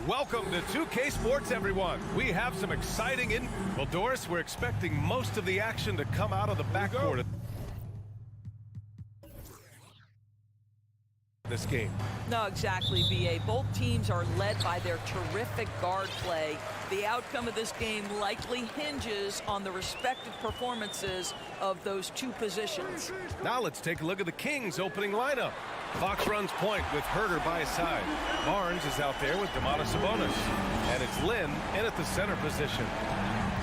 Welcome to 2K Sports, everyone. We have some exciting Well, Doris, we're expecting most of the action to come out of the backcourt this game. No, exactly, B.A. Both teams are led by their terrific guard play. The outcome of this game likely hinges on the respective performances of those two positions. Now let's take a look at the Kings' opening lineup. Fox runs point with Herter by his side. Barnes is out there with Domantas Sabonis. And it's Lynn in at the center position.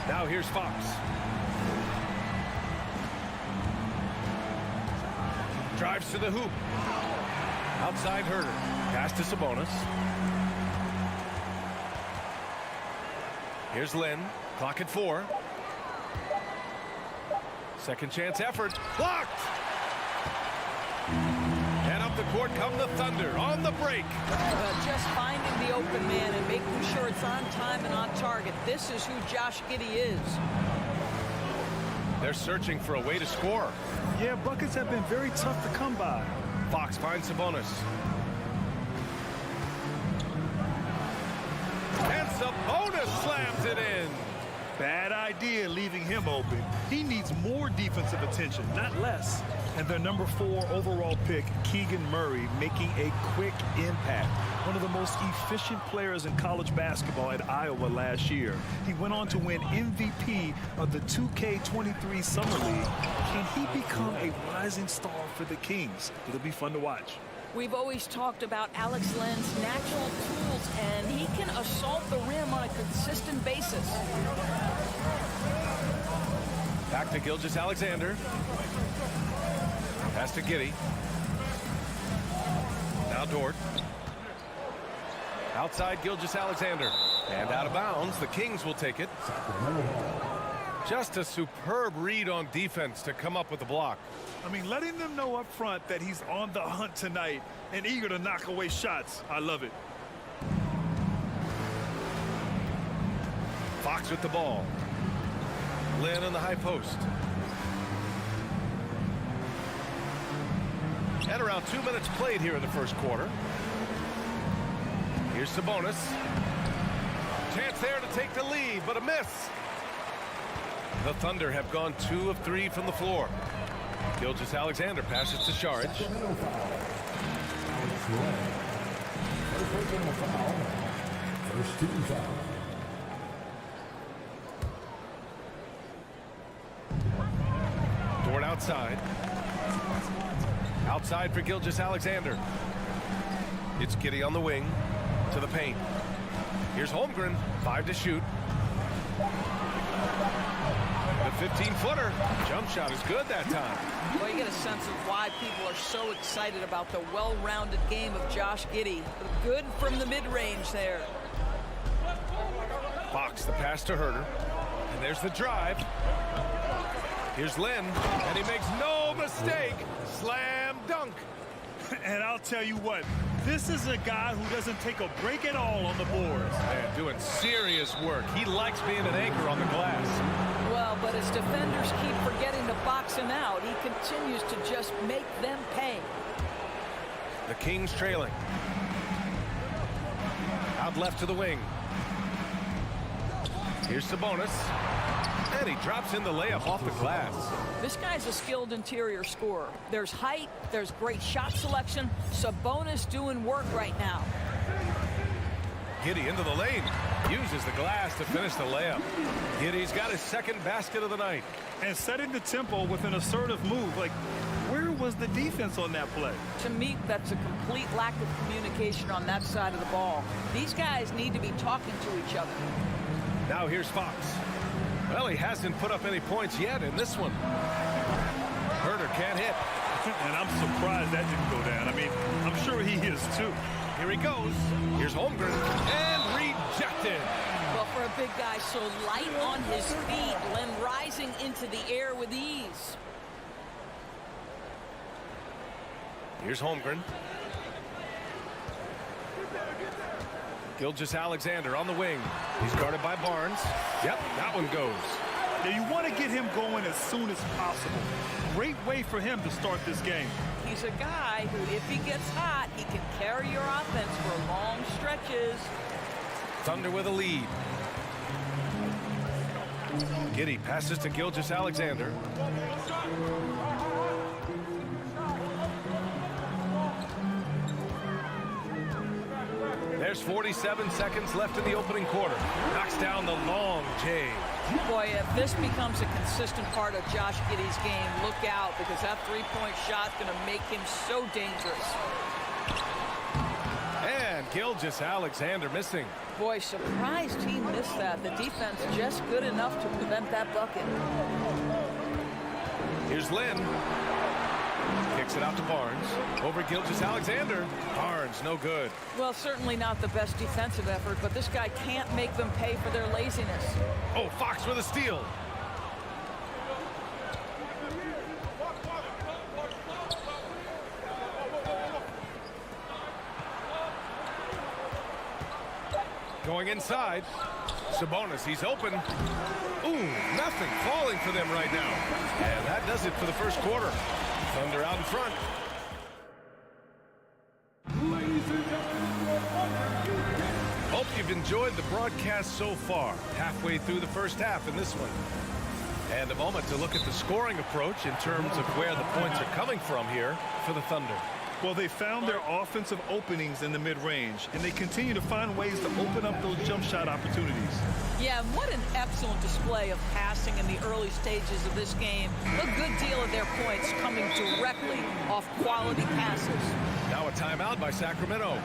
Now here's Fox. Drives to the hoop. Outside Herter. Pass to Sabonis. Here's Lynn. Clock at 4. Second chance effort. Blocked! And up the court come the Thunder on the break. Just finding the open man and making sure it's on time and on target. This is who Josh Giddey is. They're searching for a way to score. Yeah, buckets have been very tough to come by. Fox finds Sabonis. And Sabonis slams it in. Bad idea leaving him open. He needs more defensive attention, not less. And their number 4 overall pick, Keegan Murray, making a quick impact. One of the most efficient players in college basketball at Iowa last year. He went on to win MVP of the 2K23 Summer League. Can he become a rising star for the Kings? It'll be fun to watch. We've always talked about Alex Len's natural tools, and he can assault the rim on a consistent basis. Back to Gilgeous-Alexander. Pass to Giddey. Now Dort. Outside Gilgeous-Alexander. And out of bounds. The Kings will take it. Just a superb read on defense to come up with the block. I mean, letting them know up front that he's on the hunt tonight and eager to knock away shots. I love it. Fox with the ball. Lynn on the high post. And around 2 minutes played here in the first quarter. Here's Sabonis. Chance there to take the lead, but a miss. The Thunder have gone 2 of 3 from the floor. Gilgeous-Alexander passes to Saric. First team foul. Dort outside. Outside for Gilgeous-Alexander. It's Giddey on the wing to the paint. Here's Holmgren, 5 to shoot. The 15-footer. Jump shot is good that time. Well, you get a sense of why people are so excited about the well-rounded game of Josh Giddey. Good from the mid-range there. Fox, the pass to Herter. And there's the drive. Here's Lynn, and he makes no mistake. Slam dunk. And I'll tell you what, this is a guy who doesn't take a break at all on the boards. Man, doing serious work. He likes being an anchor on the glass. Well, but as defenders keep forgetting to box him out, he continues to just make them pay. The Kings trailing. Out left to the wing. Here's Sabonis. And he drops in the layup off the glass. This guy's a skilled interior scorer. There's height, there's great shot selection. Sabonis doing work right now. Giddey into the lane. Uses the glass to finish the layup. Giddey's got his second basket of the night. And setting the tempo with an assertive move. Like, where was the defense on that play? To me, that's a complete lack of communication on that side of the ball. These guys need to be talking to each other. Now here's Fox. Well, he hasn't put up any points yet in this one. Herter can't hit. And I'm surprised that didn't go down. I mean, I'm sure he is too. Here he goes. Here's Holmgren. And rejected. Well, for a big guy so light on his feet, Len rising into the air with ease. Here's Holmgren. Gilgeous-Alexander on the wing. He's guarded by Barnes. Yep, that one goes. Now you want to get him going as soon as possible. Great way for him to start this game. He's a guy who, if he gets hot, he can carry your offense for long stretches. Thunder with a lead. Giddey passes to Gilgeous-Alexander. There's 47 seconds left in the opening quarter. Knocks down the long J. Boy, if this becomes a consistent part of Josh Giddey's game, look out, because that three-point shot's going to make him so dangerous. And Gilgeous-Alexander missing. Boy, surprised he missed that. The defense just good enough to prevent that bucket. Here's Lynn. Kicks it out to Barnes. Over Gilgeous-Alexander. Barnes, no good. Well, certainly not the best defensive effort, but this guy can't make them pay for their laziness. Oh, Fox with a steal. Going inside. Sabonis, he's open. Ooh, nothing falling for them right now. And that does it for the first quarter. Thunder out in front. Hope you've enjoyed the broadcast so far. Halfway through the first half in this one. And a moment to look at the scoring approach in terms of where the points are coming from here for the Thunder. Well, they found their offensive openings in the mid-range, and they continue to find ways to open up those jump shot opportunities. Yeah, and what an excellent display of passing in the early stages of this game. A good deal of their points coming directly off quality passes. Now a timeout by Sacramento.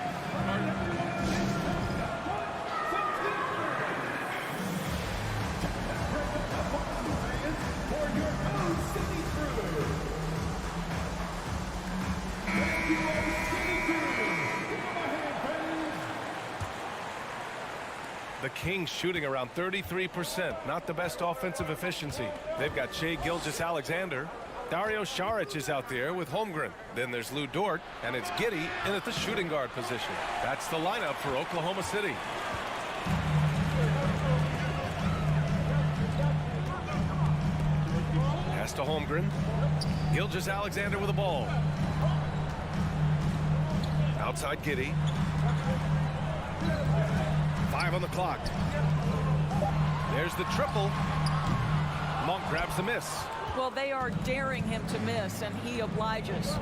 The Kings shooting around 33%. Not the best offensive efficiency. They've got Shai Gilgeous-Alexander. Dario Saric is out there with Holmgren. Then there's Lou Dort, and it's Giddey in at the shooting guard position. That's the lineup for Oklahoma City. Pass to Holmgren. Gilgeous-Alexander with the ball. Outside Giddey. 5 on the clock. There's the triple. Monk grabs the miss. Well, they are daring him to miss, and he obliges.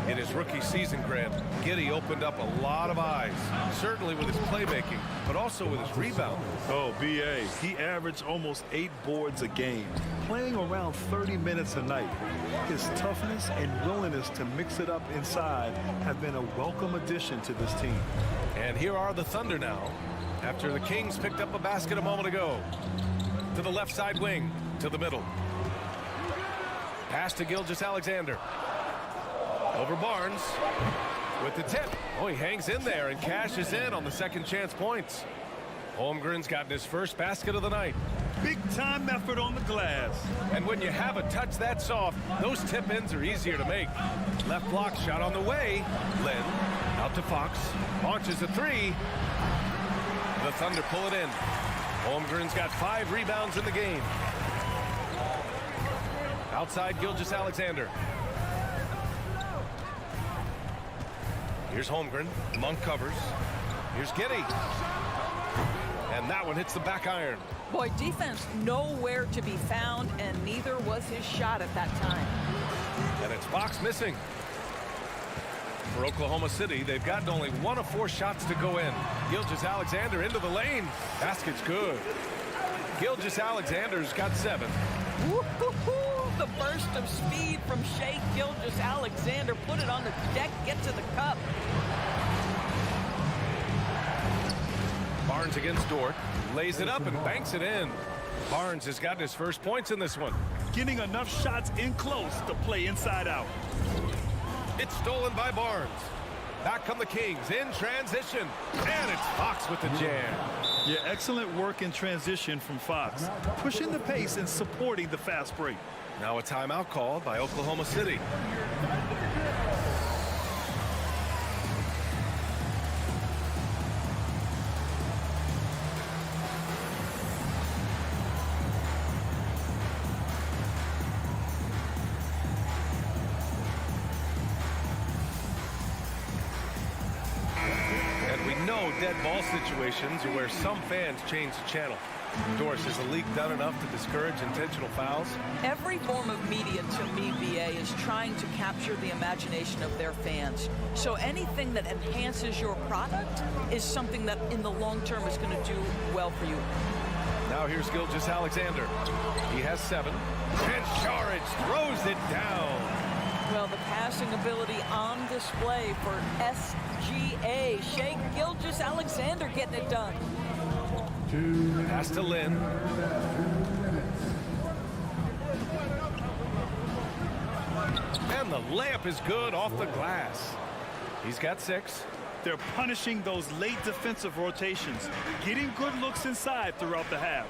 In his rookie season, Grant, Giddey opened up a lot of eyes, certainly with his playmaking, but also with his rebound. Oh, B.A., he averaged almost 8 boards a game, playing around 30 minutes a night. His toughness and willingness to mix it up inside have been a welcome addition to this team. And here are the Thunder now, after the Kings picked up a basket a moment ago. To the left side wing, to the middle. Pass to Gilgeous-Alexander. Over Barnes with the tip. Oh, he hangs in there and cashes in on the second chance points. Holmgren's gotten his first basket of the night. Big time effort on the glass. And when you have a touch that soft, those tip-ins are easier to make. Left block shot on the way. Lynn out to Fox. Launches a three. The Thunder pull it in. Holmgren's got 5 rebounds in the game. Outside Gilgeous-Alexander. Here's Holmgren. Monk covers. Here's Giddey. And that one hits the back iron. Boy, defense nowhere to be found, and neither was his shot at that time. And it's Fox missing. For Oklahoma City, they've gotten only 1 of 4 shots to go in. Gilgeous-Alexander into the lane. Basket's good. Gilgeous-Alexander's got 7. Woo-hoo-hoo! The burst of speed from Shai Gilgeous-Alexander. Put it on the deck, get to the cup. Barnes against Dort. Lays it up and banks it in. Barnes has gotten his first points in this one. Getting enough shots in close to play inside out. It's stolen by Barnes. Back come the Kings in transition. And it's Fox with the jam. Yeah, excellent work in transition from Fox. Pushing the pace and supporting the fast break. Now a timeout called by Oklahoma City. dead ball situations are where some fans change the channel. Doris, has the league done enough to discourage intentional fouls? Every form of media, to me, BA, is trying to capture the imagination of their fans. So anything that enhances your product is something that in the long term is going to do well for you. Now here's Gilgeous-Alexander. He has 7. And Saric throws it down. Well, the passing ability on display for SGA. Shea Gilgeous-Alexander getting it done. Pass to Lynn. And the layup is good off the glass. He's got 6. They're punishing those late defensive rotations, getting good looks inside throughout the half.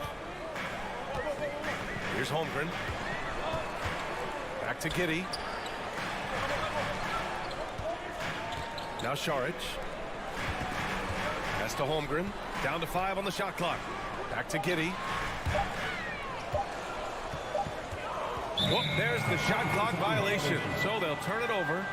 Here's Holmgren. Back to Giddey. Now Saric. Pass to Holmgren. Down to 5 on the shot clock. Back to Giddey. Whoop, there's the shot clock violation. So they'll turn it over.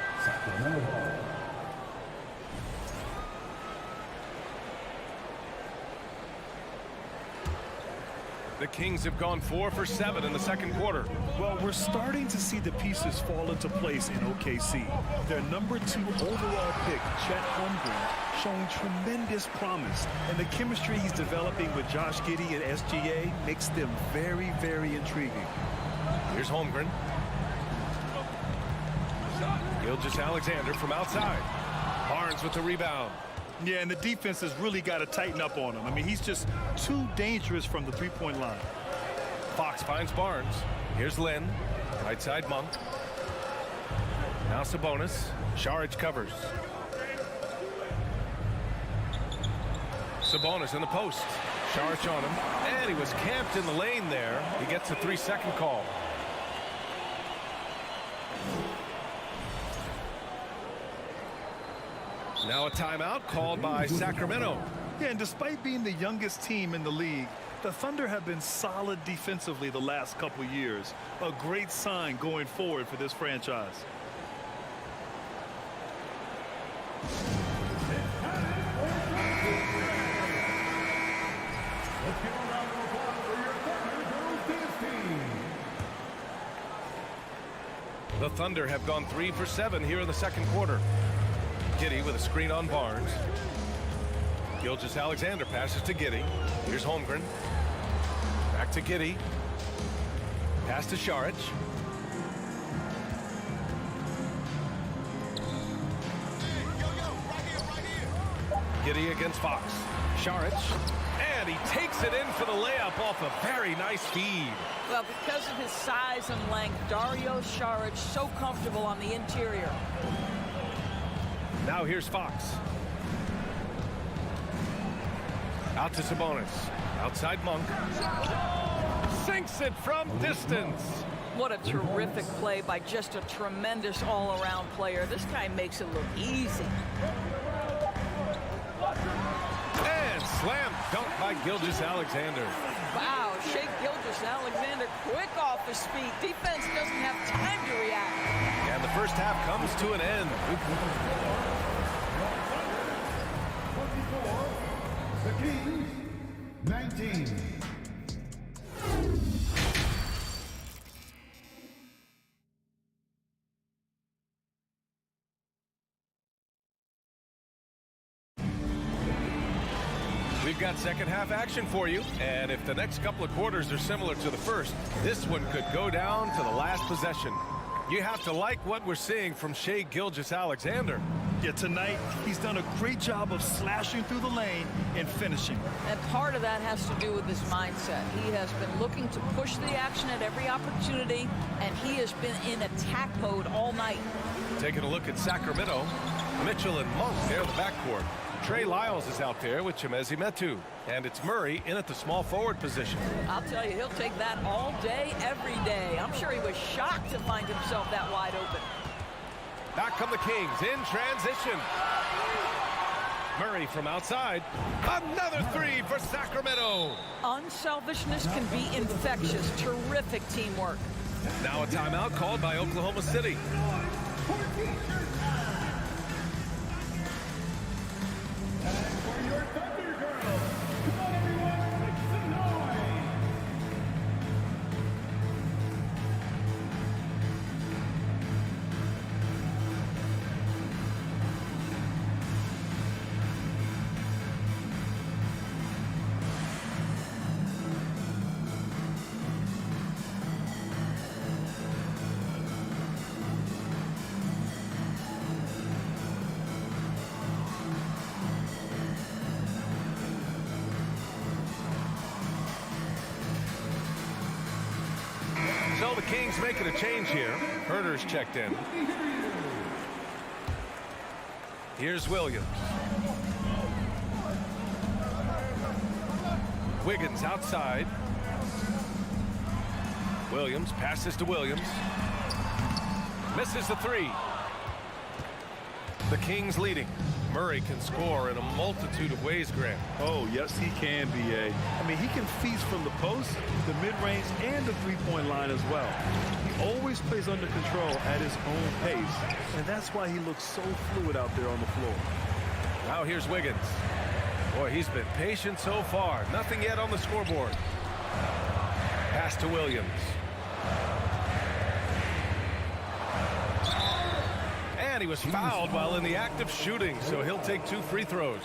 The Kings have gone 4 for 7 in the second quarter. Well, we're starting to see the pieces fall into place in OKC. Their number 2 overall pick, Chet Holmgren, showing tremendous promise. And the chemistry he's developing with Josh Giddey and SGA makes them very, very intriguing. Here's Holmgren. Gilgeous-Alexander from outside. Barnes with the rebound. Yeah, and the defense has really got to tighten up on him. I mean, he's just too dangerous from the three-point line. Fox finds Barnes. Here's Lynn. Right side Monk. Now Sabonis. Saric covers. Sabonis in the post. Saric on him. And he was camped in the lane there. He gets a 3-second call. Now a timeout called by Sacramento. Yeah, and despite being the youngest team in the league, the Thunder have been solid defensively the last couple years. A great sign going forward for this franchise. The Thunder have gone 3 for 7 here in the second quarter. Giddey with a screen on Barnes. Gilgeous-Alexander passes to Giddey. Here's Holmgren. Back to Giddey. Pass to Saric. Giddey against Fox. Saric. And he takes it in for the layup off a very nice feed. Well, because of his size and length, Dario Saric so comfortable on the interior. Now here's Fox. Out to Sabonis. Outside Monk. Sinks it from distance. What a terrific play by just a tremendous all-around player. This guy makes it look easy. And slam dunk by Gilgeous-Alexander. Wow, Shea Gilgeous-Alexander quick off his feet. Defense doesn't have time to react. And the first half comes to an end. The Kings, 19. We've got second half action for you, and if the next couple of quarters are similar to the first, this one could go down to the last possession. You have to like what we're seeing from Shea Gilgeous-Alexander. Yeah, tonight he's done a great job of slashing through the lane and finishing. And part of that has to do with his mindset. He has been looking to push the action at every opportunity, and he has been in attack mode all night. Taking a look at Sacramento, Mitchell and Monk, they're the backcourt. Trey Lyles is out there with Chimezie Metu, and it's Murray in at the small forward position. I'll tell you, he'll take that all day, every day. I'm sure he was shocked to find himself that wide open. Back come the Kings in transition. Murray from outside. Another 3 for Sacramento. Unselfishness can be infectious. Terrific teamwork. Now a timeout called by Oklahoma City. For your So the Kings making a change here. Herder's checked in. Here's Williams. Wiggins outside. Williams passes to Williams. Misses the three. The Kings leading. Murray can score in a multitude of ways, Grant. Oh, yes, he can, B.A. I mean, he can feast from the post, the mid-range, and the three-point line as well. He always plays under control at his own pace, and that's why he looks so fluid out there on the floor. Now here's Wiggins. Boy, he's been patient so far. Nothing yet on the scoreboard. Pass to Williams. And he was fouled while in the act of shooting, so he'll take 2 free throws.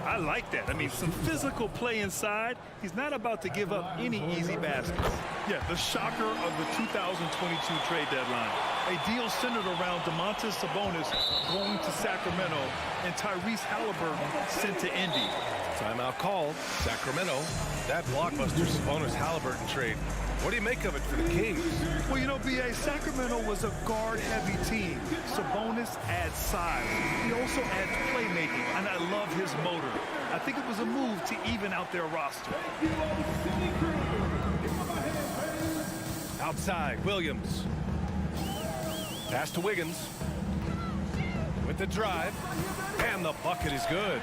I like that. I mean, some physical play inside. He's not about to give up any easy baskets. Yeah, the shocker of the 2022 trade deadline. A deal centered around Domantas Sabonis going to Sacramento and Tyrese Halliburton sent to Indy. Timeout called. Sacramento. That blockbuster Sabonis-Halliburton trade. What do you make of it for the Kings? Well, you know, B.A., Sacramento was a guard-heavy team. Sabonis adds size. He also adds playmaking, and I love his motor. I think it was a move to even out their roster. Outside, Williams. Pass to Wiggins. With the drive. And the bucket is good.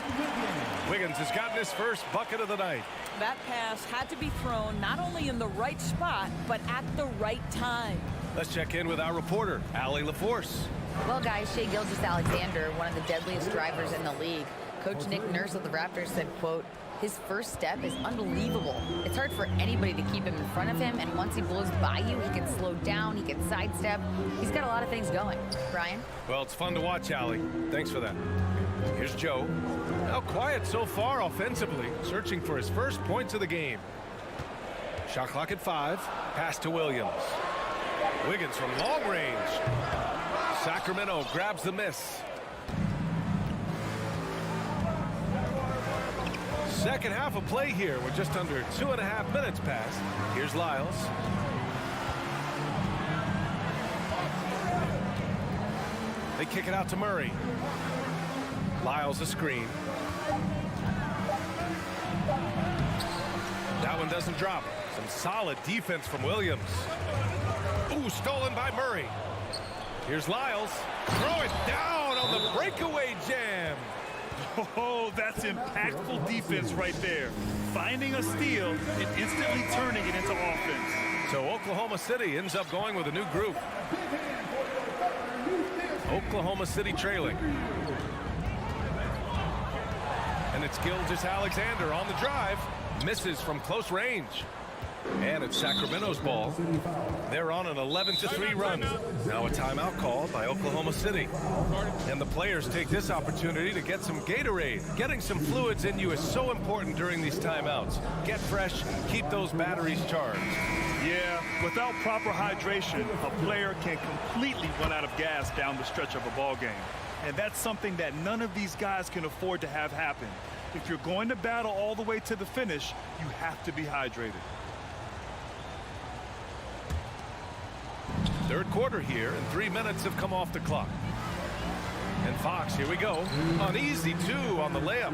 Wiggins has gotten his first bucket of the night. That pass had to be thrown not only in the right spot, but at the right time. Let's check in with our reporter, Allie LaForce. Well, guys, Shai Gilgeous-Alexander, one of the deadliest drivers in the league. Coach Nick Nurse of the Raptors said, quote, his first step is unbelievable. It's hard for anybody to keep him in front of him, and once he blows by you, he can slow down, he can sidestep. He's got a lot of things going. Brian? Well, it's fun to watch, Allie. Thanks for that. Here's Joe. Now quiet so far offensively, searching for his first points of the game. Shot clock at 5. Pass to Williams. Wiggins from long range. Sacramento grabs the miss. Second half of play here. We're just under 2.5 minutes past. Here's Lyles. They kick it out to Murray. Lyles a screen. That one doesn't drop. Some solid defense from Williams. Ooh, stolen by Murray. Here's Lyles. Throw it down on the breakaway jam. Oh, that's impactful defense right there. Finding a steal and instantly turning it into offense. So Oklahoma City ends up going with a new group. Oklahoma City trailing. And it's Gilgeous-Alexander on the drive. Misses from close range. And it's Sacramento's ball. They're on an 11-3 run. Now a timeout called by Oklahoma City. And the players take this opportunity to get some Gatorade. Getting some fluids in you is so important during these timeouts. Get fresh, keep those batteries charged. Yeah, without proper hydration, a player can completely run out of gas down the stretch of a ball game. And that's something that none of these guys can afford to have happen. If you're going to battle all the way to the finish, you have to be hydrated. Third quarter here, and 3 minutes have come off the clock. And Fox, here we go. An easy 2 on the layup.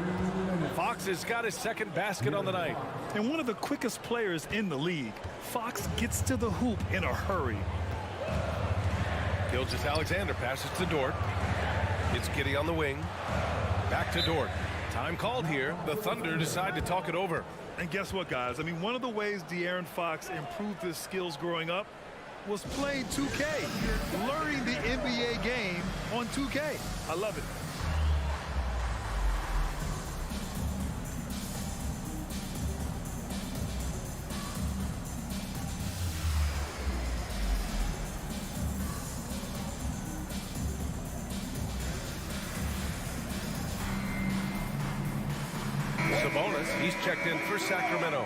Fox has got his second basket on the night. And one of the quickest players in the league, Fox gets to the hoop in a hurry. Gilgeous-Alexander passes to Dort. It's Giddey on the wing. Back to Dort. Time called here. The Thunder decide to talk it over. And guess what, guys? I mean, one of the ways De'Aaron Fox improved his skills growing up was playing 2K, learning the NBA game on 2K. I love it. Sabonis, he's checked in for Sacramento.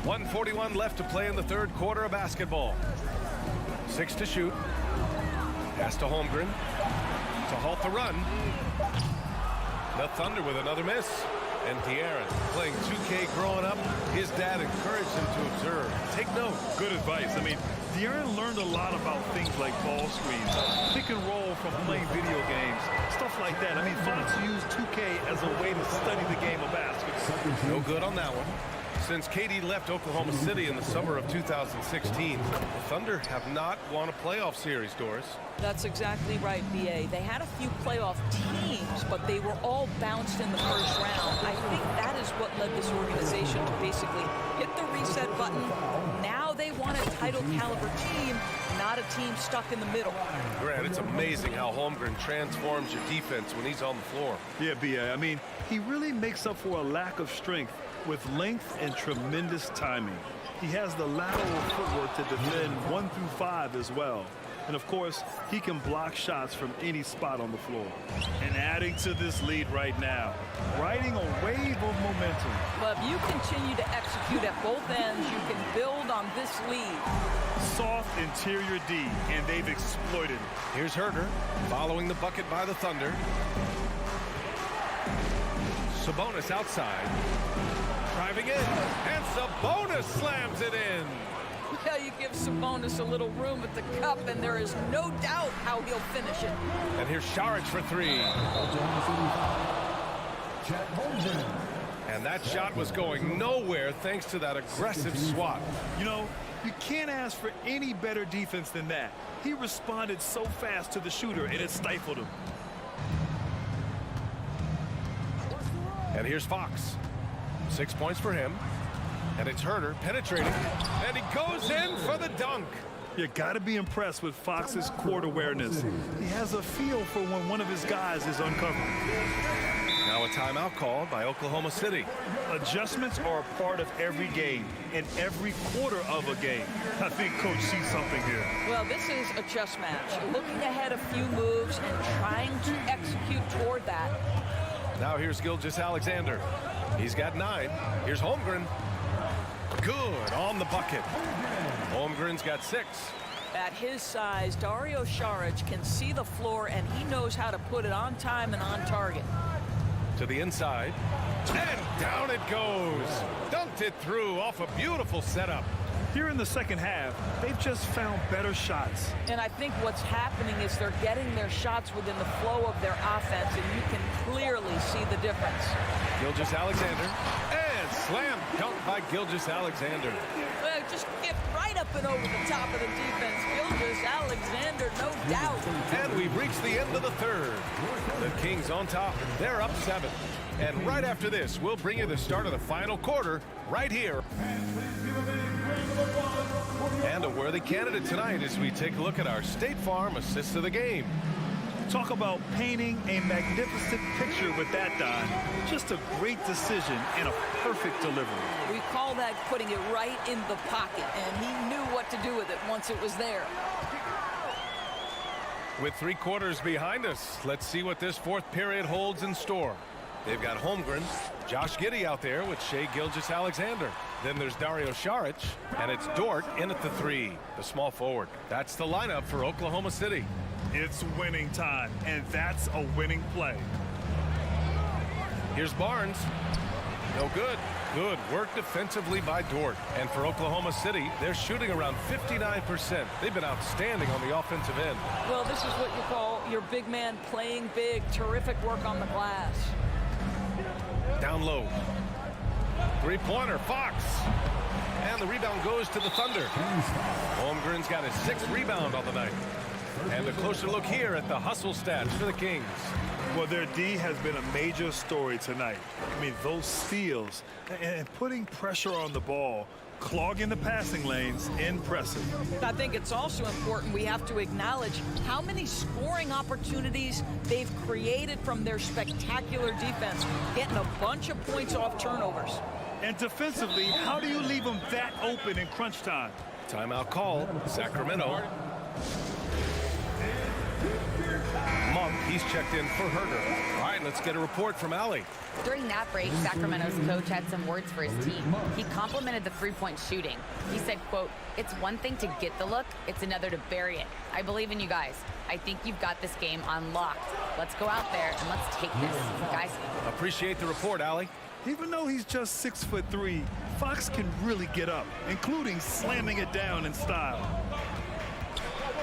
.141 left to play in the third quarter of basketball. 6 to shoot. Pass to Holmgren. to halt the run. The Thunder with another miss. And De'Aaron, playing 2K growing up, his dad encouraged him to observe. Take note. Good advice. I mean, De'Aaron learned a lot about things like ball screens, pick and roll from playing video games, stuff like that. I mean, Fox used 2K as a way to study the game of basketball. No good on that one. Since KD left Oklahoma City in the summer of 2016, the Thunder have not won a playoff series, Doris. That's exactly right, B.A. They had a few playoff teams, but they were all bounced in the first round. I think that is what led this organization to basically hit the reset button. Now they want a title caliber team, not a team stuck in the middle. Grant, it's amazing how Holmgren transforms your defense when he's on the floor. Yeah, B.A. I mean, he really makes up for a lack of strength with length and tremendous timing. He has the lateral footwork to defend 1 through 5 as well. And of course, he can block shots from any spot on the floor. And adding to this lead right now, riding a wave of momentum. Well, if you continue to execute at both ends, you can build on this lead. Soft interior D, and they've exploited it. Here's Herter, following the bucket by the Thunder. Sabonis outside. Driving in, and Sabonis slams it in. Yeah, you give Sabonis a little room at the cup, and there is no doubt how he'll finish it. And here's Saric for 3. And that shot was going nowhere thanks to that aggressive swat. You know, you can't ask for any better defense than that. He responded so fast to the shooter, and it stifled him. And here's Fox. 6 points for him. And it's Herter penetrating. And he goes in for the dunk. You got to be impressed with Fox's court awareness. He has a feel for when one of his guys is uncovered. Now a timeout called by Oklahoma City. Adjustments are a part of every game and every quarter of a game. I think Coach sees something here. Well, this is a chess match. Looking ahead a few moves and trying to execute toward that. Now here's Gilgeous-Alexander. He's got 9. Here's Holmgren. Good on the bucket. Holmgren's got 6. At his size, Dario Saric can see the floor, and he knows how to put it on time and on target. To the inside. And down it goes. Dunked it through off a beautiful setup. Here in the second half, they've just found better shots. And I think what's happening is they're getting their shots within the flow of their offense, and you can clearly see the difference. Gilgeous-Alexander. And slam dunk by Gilgeous-Alexander. Well, just get right up and over the top of the defense. Gilgeous-Alexander, no doubt. And we've reached the end of the third. The Kings on top. They're up 7. And right after this, we'll bring you the start of the final quarter right here. And a worthy candidate tonight as we take a look at our State Farm assist of the game. Talk about painting a magnificent picture with that, Don. Just a great decision and a perfect delivery. We call that putting it right in the pocket, and he knew what to do with it once it was there. With 3 quarters behind us, let's see what this fourth period holds in store. They've got Holmgren, Josh Giddey out there with Shai Gilgeous-Alexander. Then there's Dario Saric, and it's Dort in at the 3, the small forward. That's the lineup for Oklahoma City. It's winning time, and that's a winning play. Here's Barnes. No good. Good work defensively by Dort. And for Oklahoma City, they're shooting around 59%. They've been outstanding on the offensive end. Well, this is what you call your big man playing big. Terrific work on the glass. Down low. 3-pointer, Fox. And the rebound goes to the Thunder. Holmgren's got his 6th rebound on the night. And a closer look here at the hustle stats for the Kings. Well, their D has been a major story tonight. I mean, those steals and putting pressure on the ball, clogging the passing lanes, impressive. I think it's also important we have to acknowledge how many scoring opportunities they've created from their spectacular defense, getting a bunch of points off turnovers. And defensively, how do you leave them that open in crunch time? Timeout called. Sacramento. Monk He's checked in for Herder. All right, let's get a report from Allie. During that break, Sacramento's coach had some words for his team. He complimented the three-point shooting. He said, quote, "It's one thing to get the look, it's another to bury it. I believe in you guys. I think you've got this game unlocked. Let's go out there and let's take this, guys." Appreciate the report, Allie. Even though he's just 6'3", Fox can really get up, including slamming it down in style.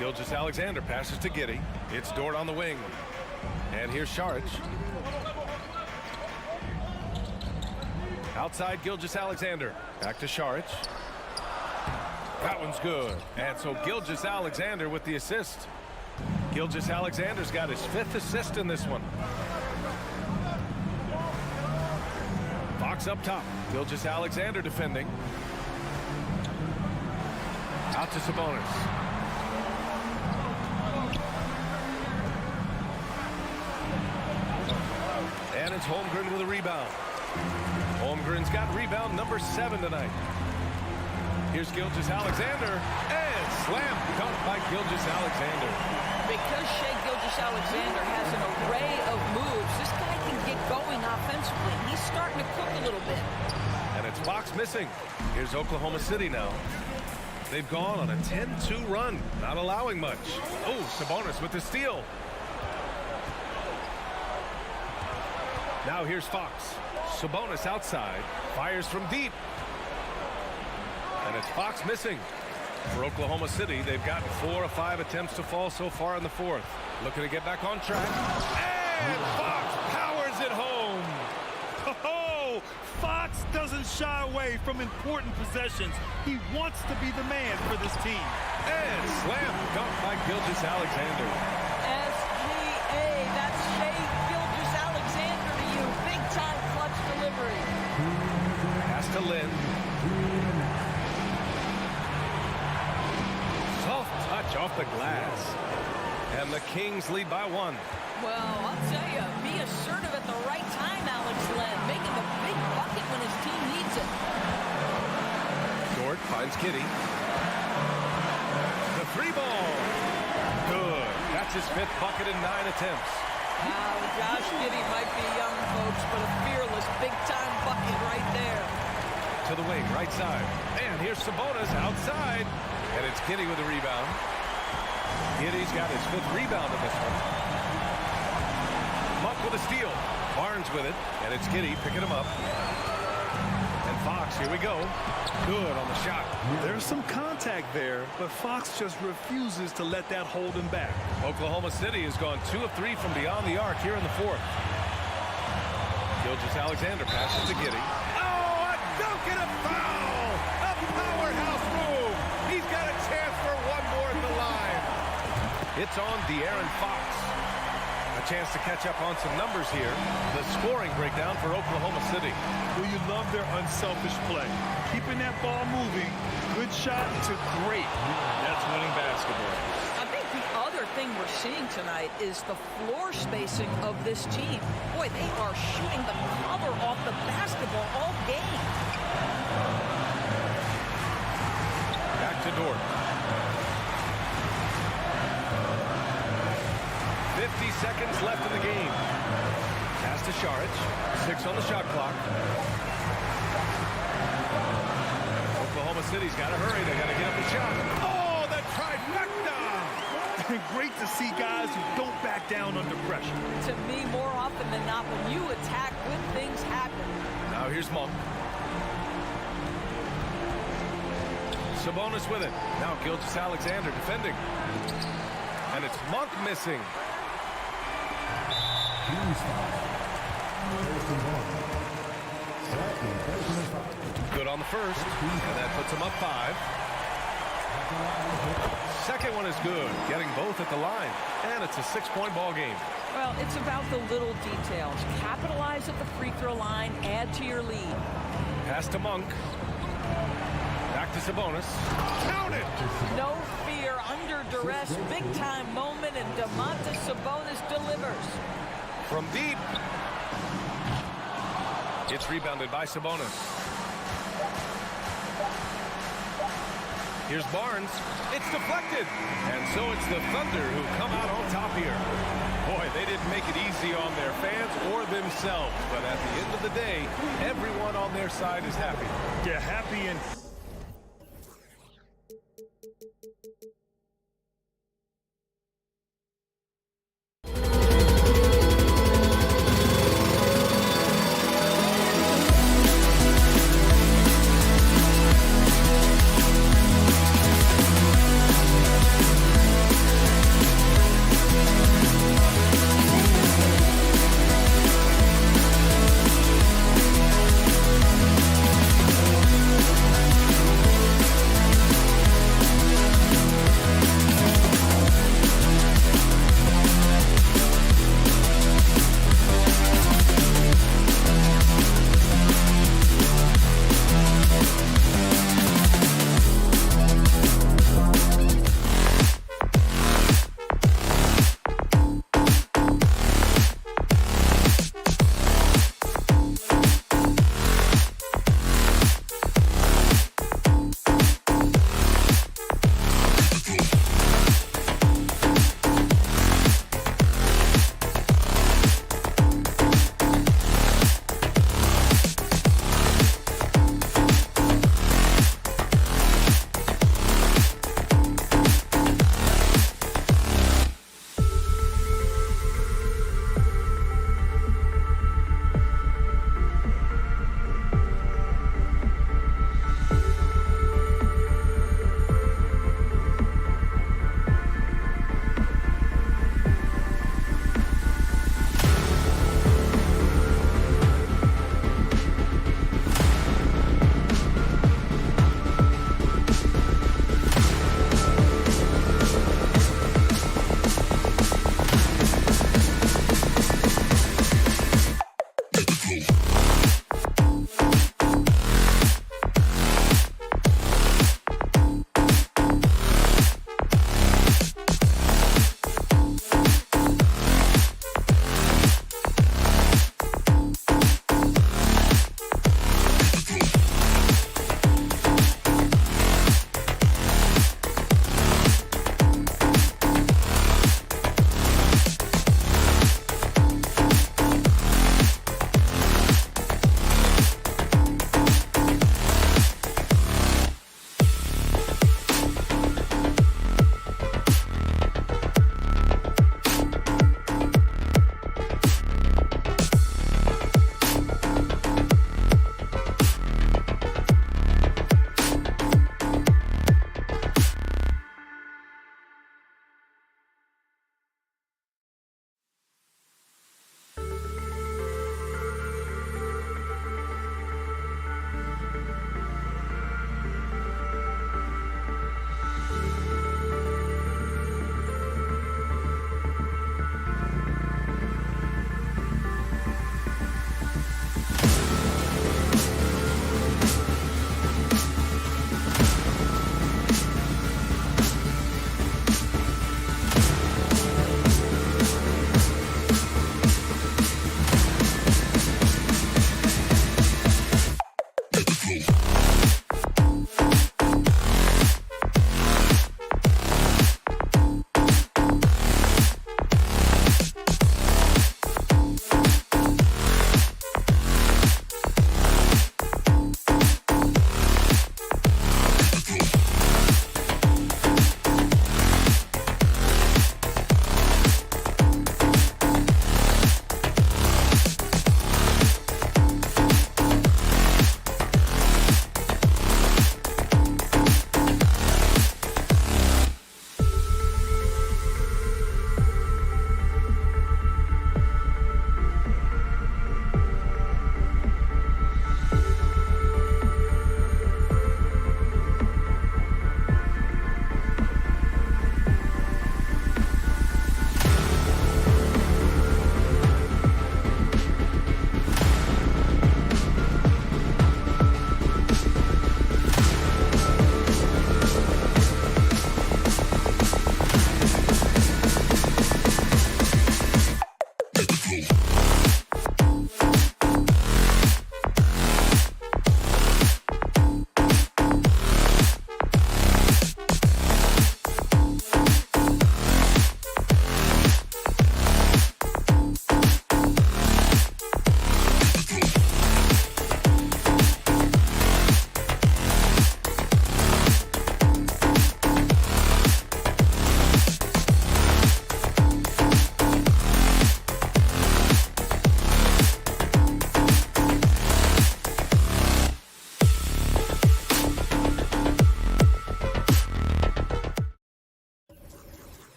Gilgeous-Alexander passes to Giddey. It's Dort on the wing. And here's Saric. Outside Gilgeous-Alexander. Back to Saric. That one's good. And so Gilgeous-Alexander with the assist. Gilgeous-Alexander's got his 5th assist in this one. Fox up top. Gilgeous-Alexander defending. Out to Sabonis. And it's Holmgren with a rebound. Holmgren's got rebound number 7 tonight. Here's Gilgeous-Alexander. And slam dunk by Gilgeous-Alexander. Because Shai Gilgeous-Alexander has an array of moves, this guy can get going offensively. He's starting to cook a little bit. And it's Fox missing. Here's Oklahoma City now. They've gone on a 10-2 run, not allowing much. Oh, Sabonis with the steal. Now here's Fox. Sabonis outside, fires from deep. And it's Fox missing. For Oklahoma City, they've gotten 4 of 5 attempts to fall so far in the 4th. Looking to get back on track. And Fox powers it home. Oh, Fox doesn't shy away from important possessions. He wants to be the man for this team. And slam dunk by Gilgeous-Alexander. SGA, that's Shai Gilgeous-Alexander to you. Big time clutch delivery. Pass to Lynn. Soft touch off the glass. And the Kings lead by 1. Well, I'll tell you, be assertive at the right time, Alex Len, making the big bucket when his team needs it. Dort finds Giddey. The 3 ball. Good. That's his 5th bucket in 9 attempts. Now, Josh Giddey might be young, folks, but a fearless big-time bucket right there. To the wing, right side. And here's Sabonis outside. And it's Giddey with the rebound. Giddey's got his 5th rebound in this one. Monk with a steal. Barnes with it. And it's Giddey picking him up. And Fox, here we go. Good on the shot. There's some contact there, but Fox just refuses to let that hold him back. Oklahoma City has gone 2 of 3 from beyond the arc here in the 4th. Gilgeous-Alexander passes to Giddey. Oh, a dunk and a foul! A powerhouse move! He's got a chance for 1 more at the line. It's on De'Aaron Fox. A chance to catch up on some numbers here. The scoring breakdown for Oklahoma City. Well, you love their unselfish play. Keeping that ball moving, good shot to great. That's winning basketball. I think the other thing we're seeing tonight is the floor spacing of this team. Boy, they are shooting the cover off the basketball all game. Back to Dort. 50 seconds left in the game. Pass to Saric. 6 on the shot clock. Oklahoma City's got to hurry. They got to get up the shot. Oh, the trifecta! Great to see guys who don't back down under pressure. To me, more often than not, when you attack, good things happen. Now here's Monk. Sabonis with it. Now Gilgeous-Alexander defending. And it's Monk missing. Good on the first, and that puts him up 5. Second one is good, getting both at the line, and it's a 6-point ball game. Well, it's about the little details. Capitalize at the free throw line, add to your lead. Pass to Monk. Back to Sabonis. Count it! No fear, under duress, big-time moment, and Domantas Sabonis delivers. From deep. It's rebounded by Sabonis. Here's Barnes. It's deflected. And so it's the Thunder who come out on top here. Boy, they didn't make it easy on their fans or themselves. But at the end of the day, everyone on their side is happy. Yeah, happy and...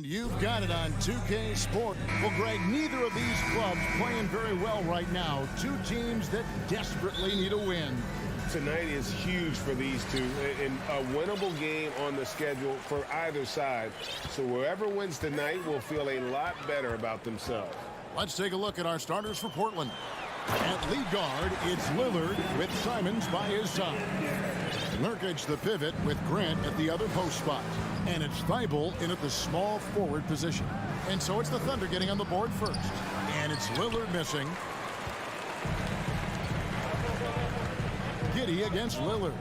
And you've got it on 2K Sport. Well, Greg, neither of these clubs playing very well right now. Two teams that desperately need a win. Tonight is huge for these two, and a winnable game on the schedule for either side. So whoever wins tonight will feel a lot better about themselves. Let's take a look at our starters for Portland. At lead guard, it's Lillard with Simons by his side. Nurkic the pivot with Grant at the other post spot. And it's Thibault in at the small forward position. And so it's the Thunder getting on the board first. And it's Lillard missing. Giddey against Lillard.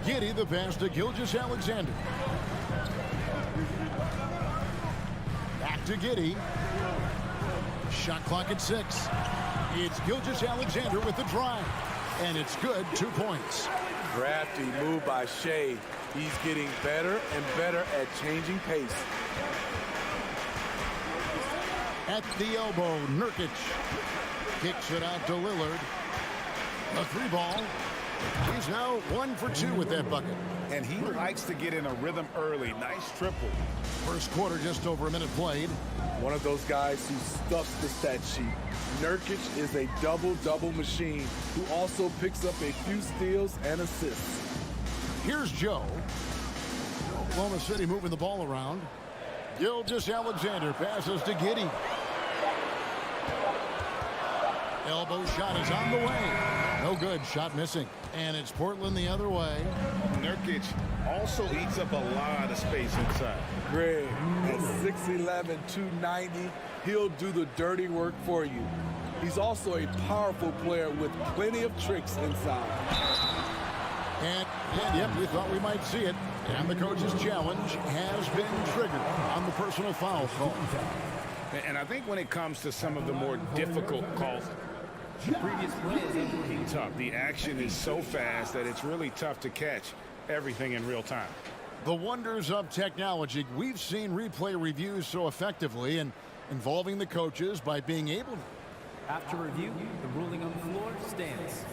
Giddey the pass to Gilgeous-Alexander. Back to Giddey. Shot clock at 6. It's Gilgeous-Alexander with the drive. And it's good, 2 points. Crafty move by Shea. He's getting better and better at changing pace. At the elbow, Nurkic kicks it out to Lillard. A 3-ball. He's now 1 for 2 with that bucket. And he likes to get in a rhythm early. Nice triple. First quarter, just over a minute played. One of those guys who stuffs the stat sheet. Nurkic is a double-double machine who also picks up a few steals and assists. Here's Joe. Oklahoma City moving the ball around. Gilgeous-Alexander passes to Giddey. Elbow shot is on the way. No good. Shot missing. And it's Portland the other way. Nurkic also eats up a lot of space inside. Greg, at 6'11", 290, he'll do the dirty work for you. He's also a powerful player with plenty of tricks inside. And yep, we thought we might see it. And the coach's challenge has been triggered on the personal foul call. And I think when it comes to some of the more difficult calls, the previous play is looking tough. The action is so fast that it's really tough to catch everything in real time. The wonders of technology. We've seen replay reviews so effectively and involving the coaches by being able to. After review, the ruling on the floor stands.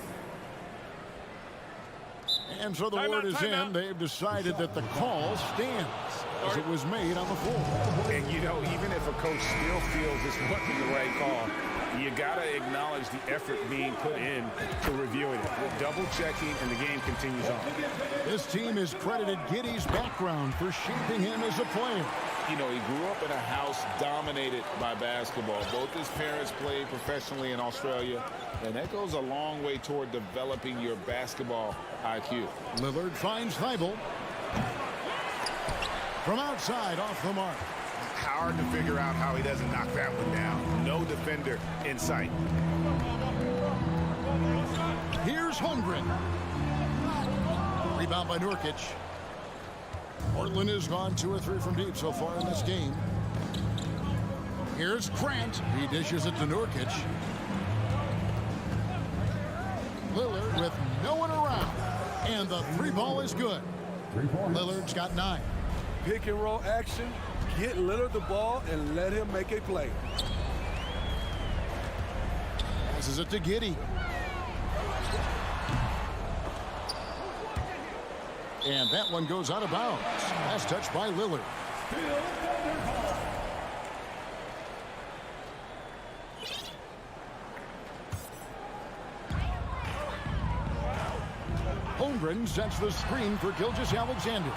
And so the word is in. They've decided that the call stands as it was made on the floor. And, you know, even if a coach still feels this wasn't the right call, you got to acknowledge the effort being put in to reviewing it. Double checking, and the game continues on. This team has credited Giddey's background for shaping him as a player. You know, he grew up in a house dominated by basketball. Both his parents played professionally in Australia, and that goes a long way toward developing your basketball IQ. Lillard finds Thibault. From outside, off the mark. Hard to figure out how he doesn't knock that one down. No defender in sight. Here's Holmgren. Rebound by Nurkic. Portland has gone 2 or 3 from deep so far in this game. Here's Grant. He dishes it to Nurkic. Lillard with no one around. And the 3-ball is good. Lillard's got 9. Pick and roll action. Get Lillard the ball and let him make a play. Passes it to Giddey. And that one goes out of bounds. Last touch by Lillard. Holmgren sets the screen for Gilgeous-Alexander.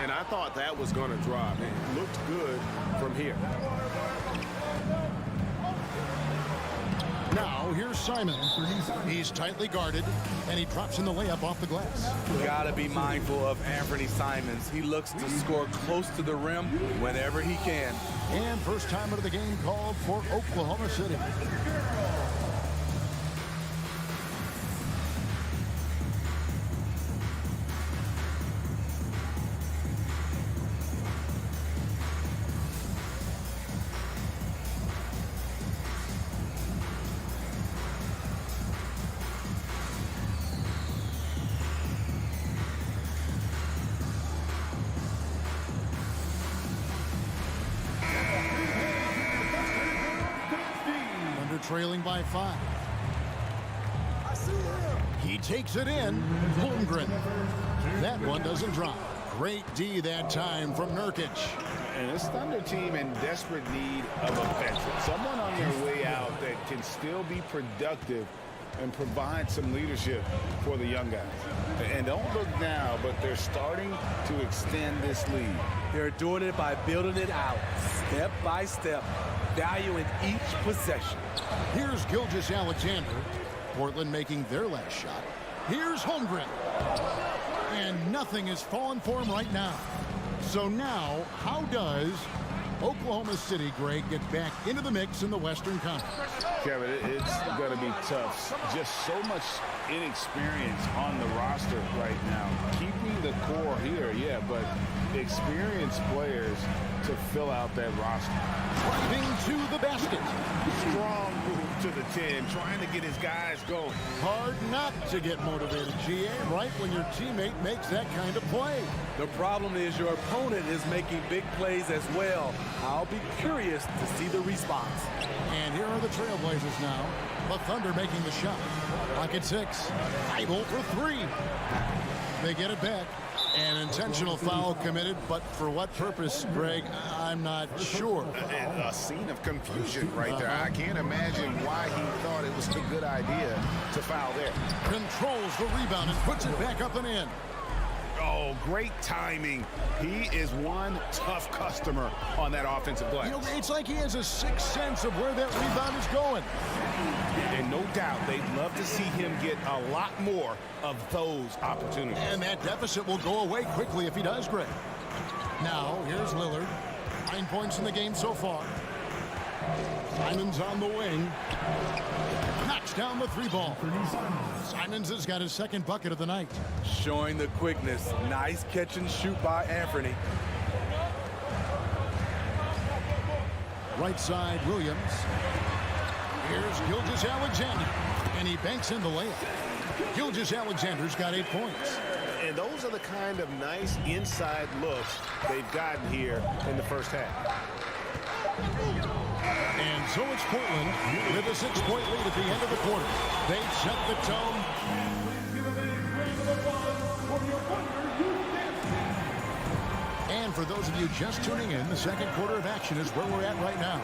And I thought that was going to drop. It looked good from here. Now here's Simon. He's tightly guarded, and he drops in the layup off the glass. You gotta be mindful of Anthony Simons. He looks to score close to the rim whenever he can. And first timer of the game called for Oklahoma City. Trailing by 5. He takes it in. Holmgren. That one doesn't drop. Great D that time from Nurkic. And this Thunder team in desperate need of offensive. Someone on their way out that can still be productive and provide some leadership for the young guys. And don't look now, but they're starting to extend this lead. They're doing it by building it out, step by step, valuing each possession. Here's Gilgeous-Alexander. Portland making their last shot. Here's Holmgren. And nothing has fallen for him right now. So now, how does Oklahoma City, Greg, get back into the mix in the Western Conference? Kevin, it's going to be tough. Just so much inexperience on the roster right now. Keeping the core here, yeah, but experienced players to fill out that roster. Driving to the basket. Strong move to the 10, trying to get his guys going. Hard not to get motivated, GA, right when your teammate makes that kind of play. The problem is your opponent is making big plays as well. I'll be curious to see the response. And here are the Trailblazers now. The Thunder making the shot. Clock at 6. Idle for 3. They get it back. An intentional foul committed, but for what purpose, Greg, I'm not sure. A scene of confusion right there. I can't imagine why he thought it was a good idea to foul there. Controls the rebound and puts it back up and in. Oh, great timing. He is one tough customer on that offensive glass. You know, it's like he has a sixth sense of where that rebound is going. And no doubt they'd love to see him get a lot more of those opportunities. And that deficit will go away quickly if he does, Greg. Now, here's Lillard. 9 points in the game so far. Simons on the wing. Knocks down the 3-ball. Simons has got his second bucket of the night. Showing the quickness. Nice catch and shoot by Anthony. Right side, Williams. Here's Gilgeous-Alexander. And he banks in the layup. Gilgeous-Alexander's got 8 points. And those are the kind of nice inside looks they've gotten here in the first half. And so it's Portland with a 6-point lead at the end of the quarter. They've set the tone. And for those of you just tuning in, the second quarter of action is where we're at right now.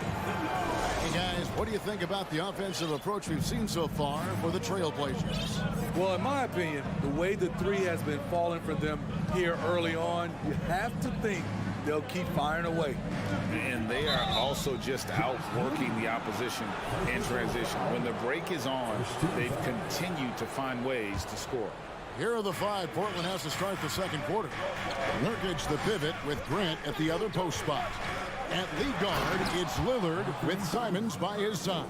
Hey guys, what do you think about the offensive approach we've seen so far for the Trailblazers? Well, in my opinion, the way the three has been falling for them here early on, you have to think they'll keep firing away. And they are also just outworking the opposition in transition. When the break is on, they've continued to find ways to score. Here are the 5 Portland has to start the second quarter. Nurkic the pivot with Grant at the other post spot. At lead guard, it's Lillard with Simons by his side.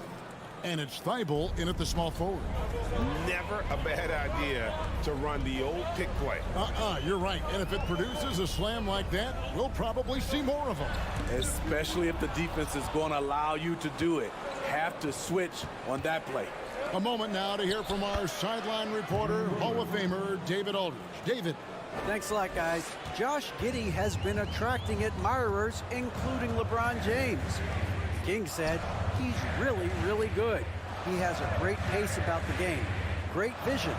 And it's Thibault in at the small forward. Never a bad idea to run the old pick play. You're right. And if it produces a slam like that, we'll probably see more of them. Especially if the defense is going to allow you to do it. Have to switch on that play. A moment now to hear from our sideline reporter, Hall of Famer David Aldridge. David. Thanks a lot, guys. Josh Giddey has been attracting admirers, including LeBron James. King said he's really, really good. He has a great pace about the game, great vision.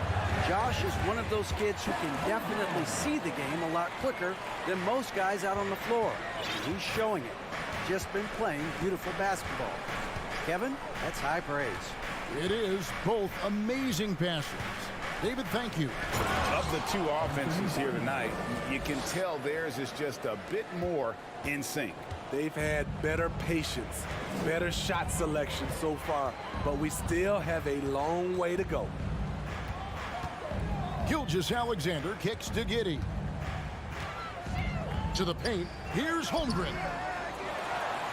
Josh is one of those kids who can definitely see the game a lot quicker than most guys out on the floor. And he's showing it. Just been playing beautiful basketball. Kevin, that's high praise. It is both amazing passers. David, thank you. Of the two offenses here tonight, you can tell theirs is just a bit more in sync. They've had better patience, better shot selection so far, but we still have a long way to go. Gilgeous-Alexander kicks to Giddey. To the paint, here's Holmgren.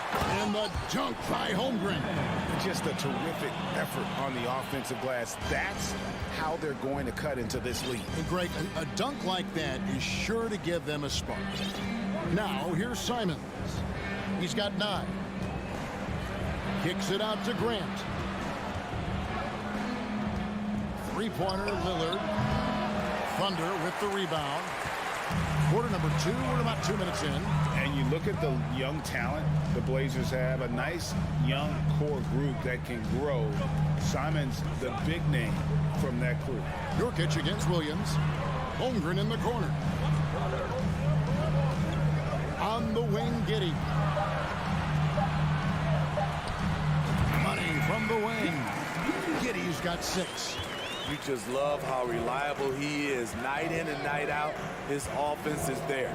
And the dunk by Holmgren. Just a terrific effort on the offensive glass. That's how they're going to cut into this lead. And Greg, a dunk like that is sure to give them a spark. Now, here's Simons. He's got 9. Kicks it out to Grant. 3-pointer, Lillard. Thunder with the rebound. Quarter number 2, we're about 2 minutes in. And you look at the young talent the Blazers have, a nice young core group that can grow. Simons, the big name from that group. Nurkic against Williams. Holmgren in the corner. On the wing, Giddey. Money from the wing. Giddey's got 6. You just love how reliable he is. Night in and night out, his offense is there.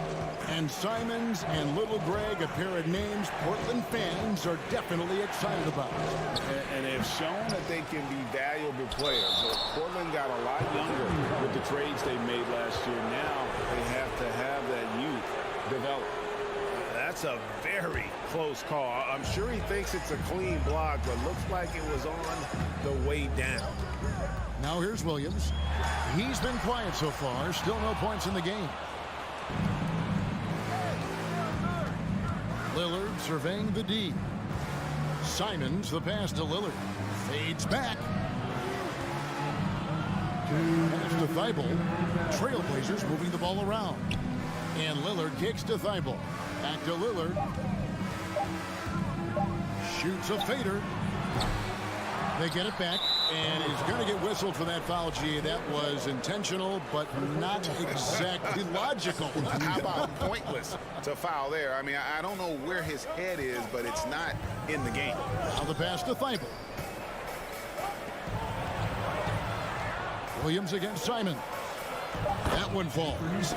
And Simons and Little Greg, a pair of names Portland fans are definitely excited about. And they've shown that they can be valuable players. Portland got a lot younger with the trades they made last year. Now they have to have that youth develop. That's a very close call. I'm sure he thinks it's a clean block, but looks like it was on the way down. Now here's Williams. He's been quiet so far. Still no points in the game. Lillard surveying the D. Simons the pass to Lillard. Fades back. Pass to Thibault. Trailblazers moving the ball around. And Lillard kicks to Thibault. Back to Lillard. Shoots a fader. They get it back, and he's going to get whistled for that foul, G. That was intentional, but not exactly logical. How about pointless to foul there? I mean, I don't know where his head is, but it's not in the game. Now the pass to Thibault. Williams against Simon. That one falls.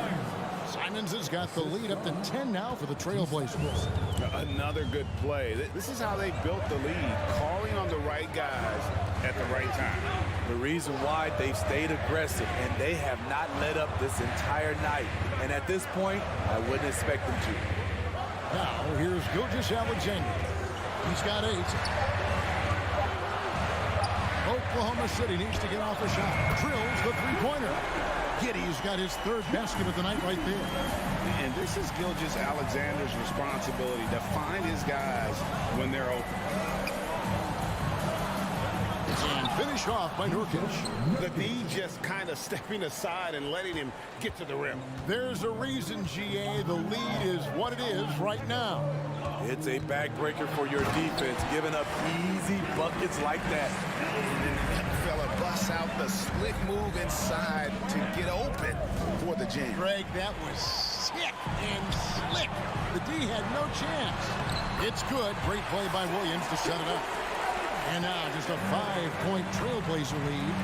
Simons has got the lead up to 10 now for the Trailblazers. Another good play. This is how they built the lead, calling on the right guys at the right time. The reason why they've stayed aggressive, and they have not let up this entire night. And at this point, I wouldn't expect them to. Now, here's Gilgeous-Alexander. He's got 8. Oklahoma City needs to get off a shot. Drills the three-pointer. Giddey's got his 3rd basket of the night right there. And this is Gilgeous-Alexander's responsibility to find his guys when they're open. And finished off by Nurkic. The D just kind of stepping aside and letting him get to the rim. There's a reason, GA, the lead is what it is right now. It's a backbreaker for your defense, giving up easy buckets like that. Fella busts out the slick move inside to get open for the jam. Greg, that was sick and slick. The D had no chance. It's good. Great play by Williams to set it up. And now just a 5-point Trailblazer lead.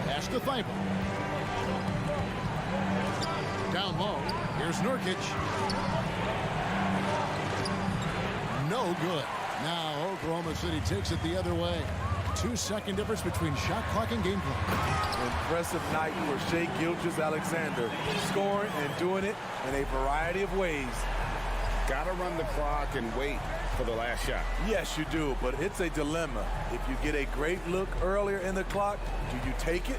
Pass to Thibault. Down low. Here's Nurkic. No good. Now Oklahoma City takes it the other way. 2-second difference between shot clock and game play. Impressive night for Shai Gilgeous-Alexander, scoring and doing it in a variety of ways. Got to run the clock and wait for the last shot. Yes, you do, but it's a dilemma. If you get a great look earlier in the clock, do you take it?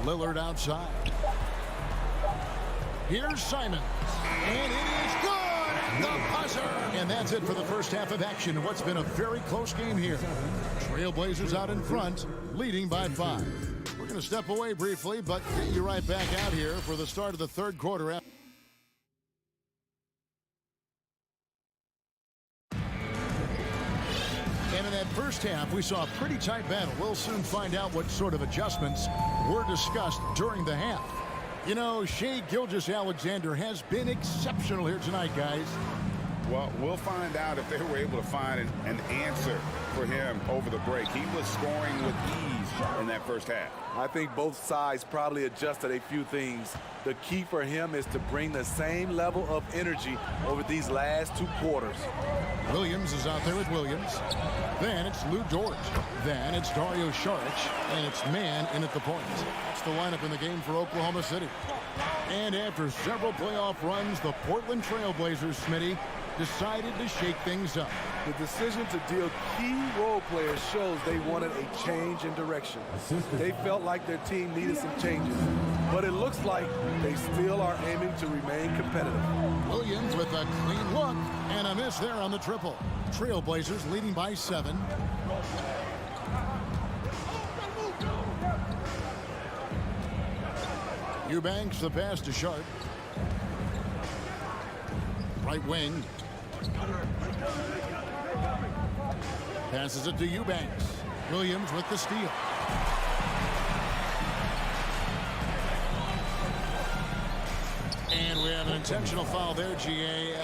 Lillard outside. Here's Simons. And it is good! The buzzer! And that's it for the first half of action. What's been a very close game here. Trailblazers out in front, leading by 5. We're going to step away briefly, but get you right back out here for the start of the 3rd quarter. And in that first half, we saw a pretty tight battle. We'll soon find out what sort of adjustments were discussed during the half. You know, Shai Gilgeous-Alexander has been exceptional here tonight, guys. Well, we'll find out if they were able to find an answer for him over the break. He was scoring with ease in that first half. I think both sides probably adjusted a few things. The key for him is to bring the same level of energy over these last 2 quarters. Williams is out there with Williams. Then it's Lou Dort. Then it's Dario Saric. And it's man in at the point. It's the lineup in the game for Oklahoma City. And after several playoff runs, the Portland Trailblazers, Smitty, decided to shake things up. The decision to deal key role players shows they wanted a change in direction. They felt like their team needed some changes, but it looks like they still are aiming to remain competitive. Williams with a clean look and a miss there on the triple. Trailblazers leading by 7. Eubanks the pass to Sharp. Right wing. Passes it to Eubanks. Williams with the steal. And we have an intentional foul there, GA.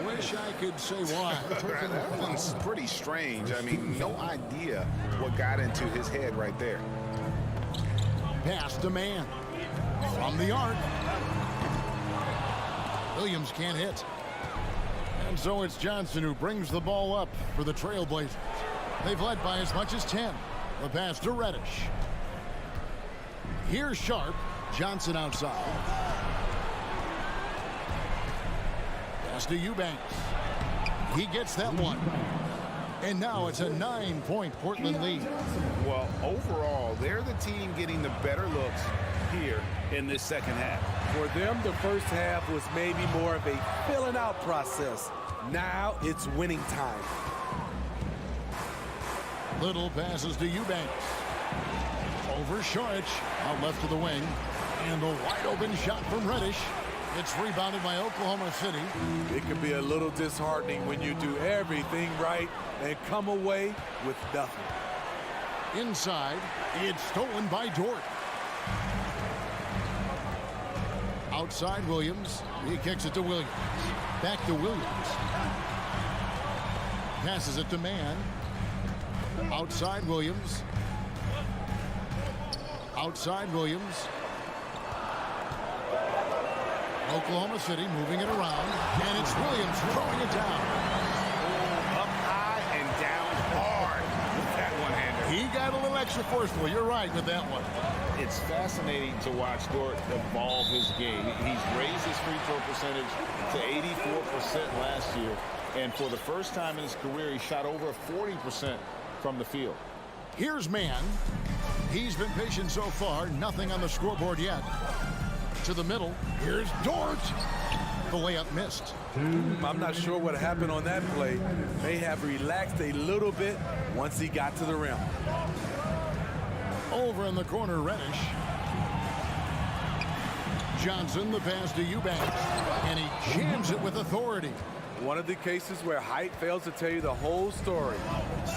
Wish I could say why. That one's pretty strange. I mean, no idea what got into his head right there. Pass to man. From the arc. Williams can't hit. And so it's Johnson who brings the ball up for the Trailblazers. They've led by as much as 10. The pass to Reddish. Here's Sharp. Johnson outside. Pass to Eubanks. He gets that one. And now it's a 9-point Portland lead. Well, overall, they're the team getting the better looks here in this second half. For them, the first half was maybe more of a filling out process. Now it's winning time. Little passes to Eubanks. Over Sharich, out left to the wing. And a wide open shot from Reddish. It's rebounded by Oklahoma City. It can be a little disheartening when you do everything right and come away with nothing. Inside, it's stolen by Dort. Outside Williams. He kicks it to Williams. Back to Williams. Passes it to Mann. Outside Williams. Outside Williams. Oklahoma City moving it around. And it's Williams throwing it down. Up high and down hard with that one-hander. He got a little extra forceful. You're right with that one. It's fascinating to watch Dort evolve his game. He's raised his free throw percentage to 84% last year. And for the first time in his career, he shot over 40% from the field. Here's Mann. He's been patient so far. Nothing on the scoreboard yet. To the middle. Here's Dort. The layup missed. I'm not sure what happened on that play. May have relaxed a little bit once he got to the rim. Over in the corner, Reddish. Johnson, the pass to Eubanks. And he jams it with authority. One of the cases where height fails to tell you the whole story.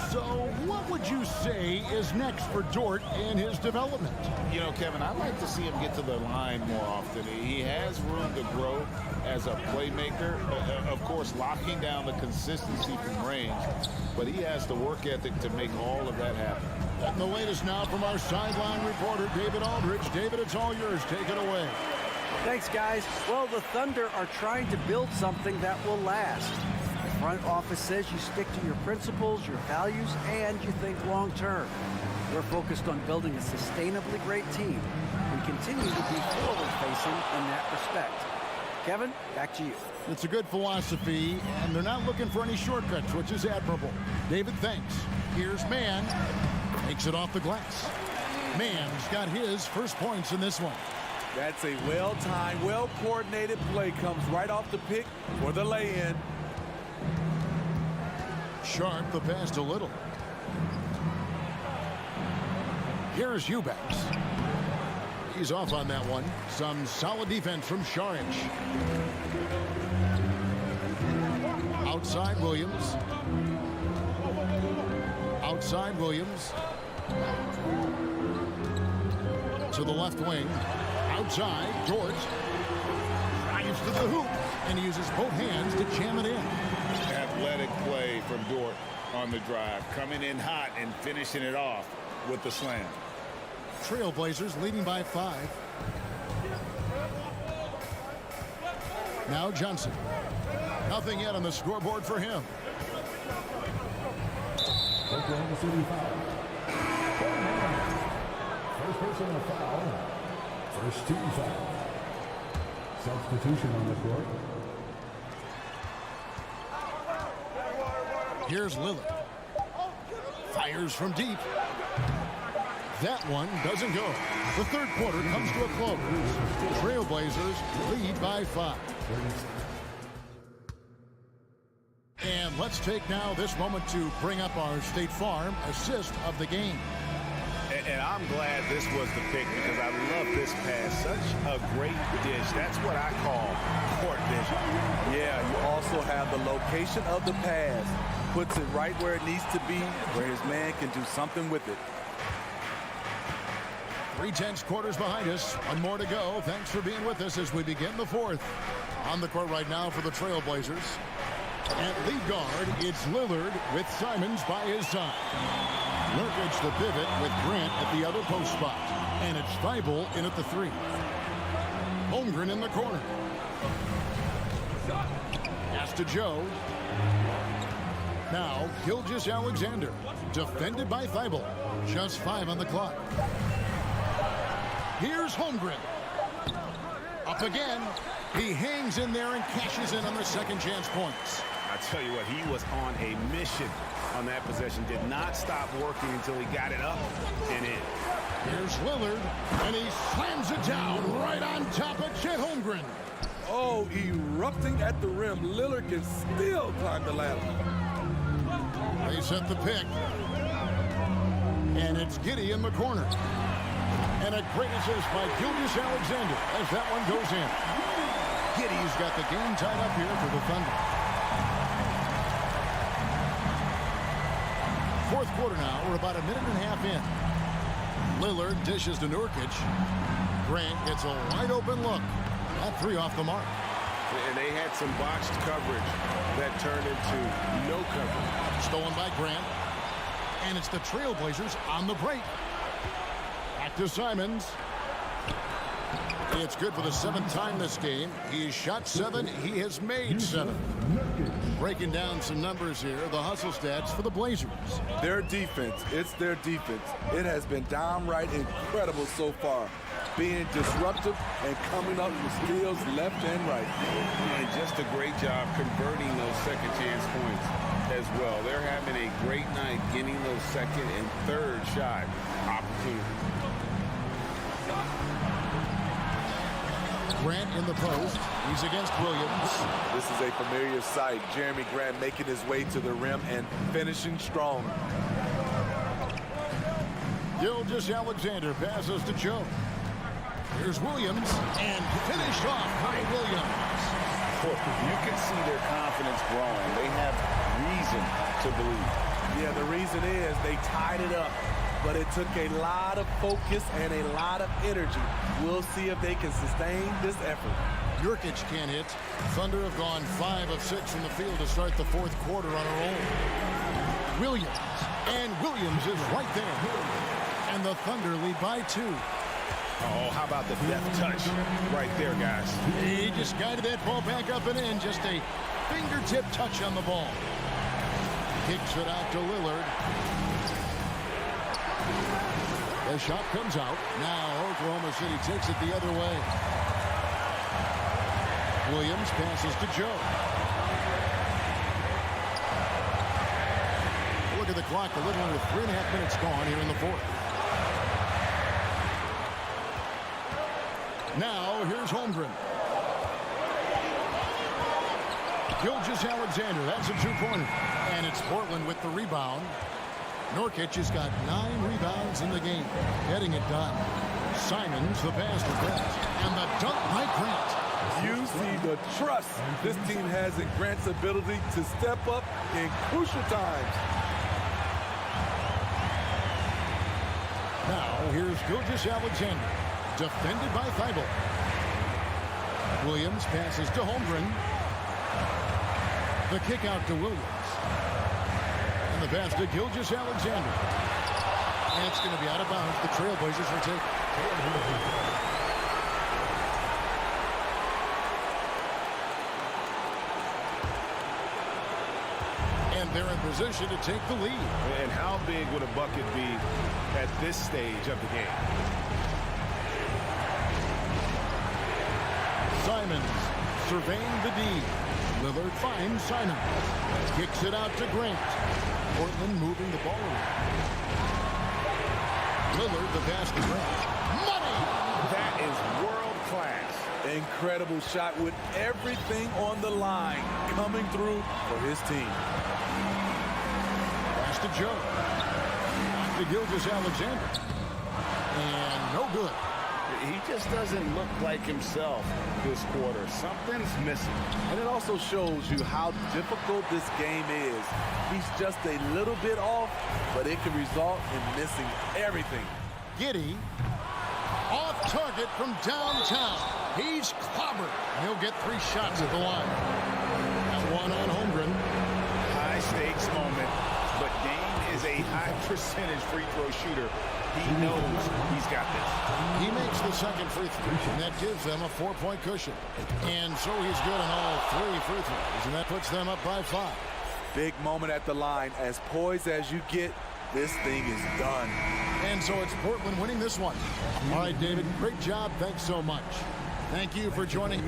So what would you say is next for Dort in his development? You know, Kevin, I'd like to see him get to the line more often. He has room to grow as a playmaker. Of course, locking down the consistency from range. But he has the work ethic to make all of that happen. And the latest now from our sideline reporter, David Aldridge. David, it's all yours. Take it away. Thanks, guys. Well, the Thunder are trying to build something that will last. The front office says you stick to your principles, your values, and you think long term. We're focused on building a sustainably great team. We continue to be forward-facing in that respect. Kevin, back to you. It's a good philosophy, and they're not looking for any shortcuts, which is admirable. David, thanks. Here's Mann. Takes it off the glass. Mann's got his first points in this one. That's a well-timed, well-coordinated play. Comes right off the pick for the lay-in. Sharp, the pass to Little. Here's Eubanks. He's off on that one. Some solid defense from Sharich. Outside Williams. Outside Williams. To the left wing. Outside, Dort drives to the hoop and he uses both hands to jam it in. Athletic play from Dort on the drive, coming in hot and finishing it off with the slam. Trailblazers leading by 5. Now Johnson. Nothing yet on the scoreboard for him. Oklahoma City foul. First personal foul. First team foul. Substitution on the court. Here's Lillard. Fires from deep. That one doesn't go. The third quarter comes to a close. Trailblazers lead by 5. And let's take now this moment to bring up our State Farm assist of the game. And I'm glad this was the pick because I love this pass. Such a great dish. That's what I call court vision. Yeah, you also have the location of the pass. Puts it right where it needs to be, where his man can do something with it. 3/10 quarters behind us. One more to go. Thanks for being with us as we begin the fourth. On the court right now for the Trailblazers. At lead guard, it's Lillard with Simons by his side. Nurkic the pivot with Grant at the other post spot. And it's Thibault in at the 3. Holmgren in the corner. Pass to Joe. Now, Gilgeous-Alexander. Defended by Thibault. Just 5 on the clock. Here's Holmgren. Up again. He hangs in there and cashes in on the second chance points. I tell you what, he was on a mission on that possession. Did not stop working until he got it up and in. Here's Lillard, and he slams it down right on top of Chet Holmgren. Oh, erupting at the rim. Lillard can still climb the ladder. They set the pick. And it's Giddey in the corner. And a great assist by Gilgeous-Alexander as that one goes in. Giddey's got the game tied up here for the Thunder. Fourth quarter now. We're about a minute and a half in. Lillard dishes to Nurkic. Grant gets a wide open look. That 3 off the mark. And they had some botched coverage that turned into no coverage. Stolen by Grant. And it's the Trailblazers on the break. Back to Simons. It's good for the 7th time this game. He's shot 7. He has made 7. Breaking down some numbers here. The hustle stats for the Blazers. Their defense. It's their defense. It has been downright incredible so far. Being disruptive and coming up with steals left and right. And just a great job converting those second chance points as well. They're having a great night getting those second and third shot opportunities. Grant in the post. He's against Williams. This is a familiar sight. Jeremy Grant making his way to the rim and finishing strong. Gilgeous-Alexander passes to Joe. Here's Williams, and finished off by Williams. You can see their confidence growing. They have reason to believe. Yeah, the reason is they tied it up, but it took a lot of focus and a lot of energy. We'll see if they can sustain this effort. Nurkic can't hit. Thunder have gone 5 of 6 from the field to start the fourth quarter on a roll. Williams, and Williams is right there. And the Thunder lead by 2. Oh, how about the deft touch right there, guys? He just guided that ball back up and in. Just a fingertip touch on the ball. Kicks it out to Lillard. The shot comes out. Now Oklahoma City takes it the other way. Williams passes to Joe. Look at the clock. A little under 3.5 minutes gone here in the fourth. Now, here's Holmgren. Gilgeous-Alexander, that's a 2-pointer. And it's Portland with the rebound. Nurkic has got 9 rebounds in the game. Getting it done. Simons, the pass to Grant. And the dunk by Grant. You see the trust this team has in Grant's ability to step up in crucial times. Now, here's Gilgeous-Alexander. Defended by Thibault. Williams passes to Holmgren. The kick out to Williams. And the pass to Gilgeous-Alexander. And it's going to be out of bounds. The Trailblazers will take. And they're in position to take the lead. And how big would a bucket be at this stage of the game? Simons surveying the D. Lillard finds Simons. Kicks it out to Grant. Portland moving the ball around. Lillard, the pass to Grant. Money! That is world class. Incredible shot with everything on the line coming through for his team. Pass to Joe. To Gilgeous-Alexander. And no good. He just doesn't look like himself this quarter. Something's missing. And it also shows you how difficult this game is. He's just a little bit off, but it can result in missing everything. Giddey Off target from downtown. He's clobbered. He'll get 3 shots at the line. That one on Holmgren. High stakes moment, but Dame is a high percentage free throw shooter. He knows he's got this. He makes the second free throw, and that gives them a 4-point cushion. And so he's good on all 3 free throws, and that puts them up by 5. Big moment at the line. As poised as you get, this thing is done. And so it's Portland winning this one. All right, David, great job. Thanks so much. Thank you for joining.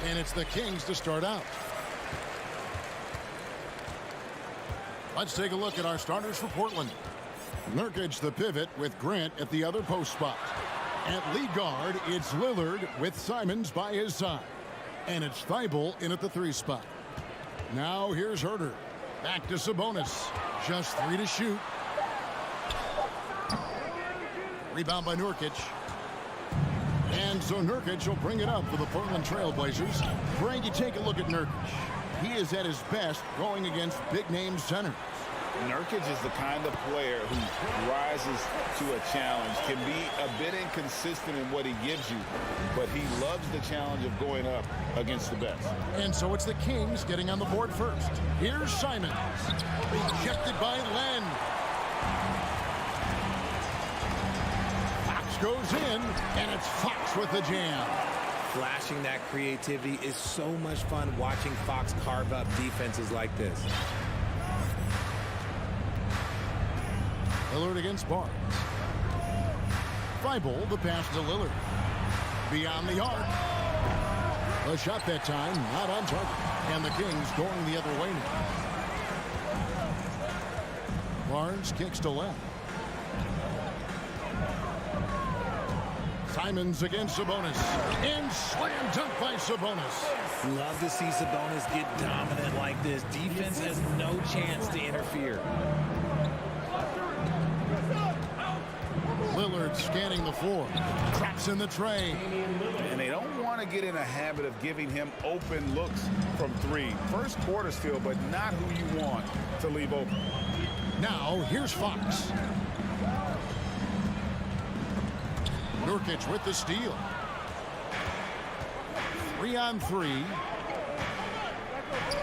And it's the Kings to start out. Let's take a look at our starters for Portland. Nurkic, the pivot, with Grant at the other post spot. At lead guard, it's Lillard with Simons by his side. And it's Thibault in at the 3 spot. Now here's Herter. Back to Sabonis. Just 3 to shoot. Rebound by Nurkic. And so Nurkic will bring it up for the Portland Trail Blazers. Frank, you take a look at Nurkic. He is at his best going against big-name centers. Nurkic is the kind of player who rises to a challenge, can be a bit inconsistent in what he gives you, but he loves the challenge of going up against the best. And so it's the Kings getting on the board first. Here's Simons. Rejected by Len. Fox goes in, and it's Fox with the jam. Flashing that creativity is so much fun watching Fox carve up defenses like this. Lillard against Barnes. Thibault, the pass to Lillard. Beyond the arc. The shot that time, not on target. And the Kings going the other way now. Barnes kicks to left. Simons against Sabonis. And slam dunk by Sabonis. Love to see Sabonis get dominant like this. Defense has no chance to interfere. Lillard scanning the floor. Traps in the tray. And they don't want to get in a habit of giving him open looks from three. First quarter still, but not who you want to leave open. Now, here's Fox. Nurkic with the steal. 3-on-3.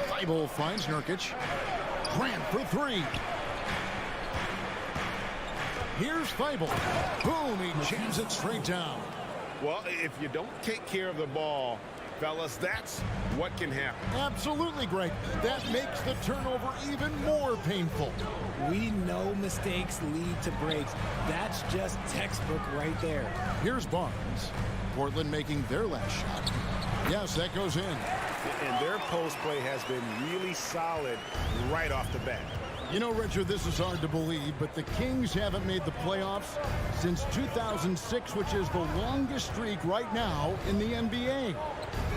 Thibault finds Nurkic. Grant for three. Here's Thibault. Boom, he jams it straight down. Well, if you don't take care of the ball, fellas, that's what can happen. Absolutely, Greg. That makes the turnover even more painful. We know mistakes lead to breaks. That's just textbook right there. Here's Barnes. Portland making their last shot. Yes, that goes in. And their post play has been really solid right off the bat. You know, Richard, this is hard to believe, but the Kings haven't made the playoffs since 2006, which is the longest streak right now in the NBA.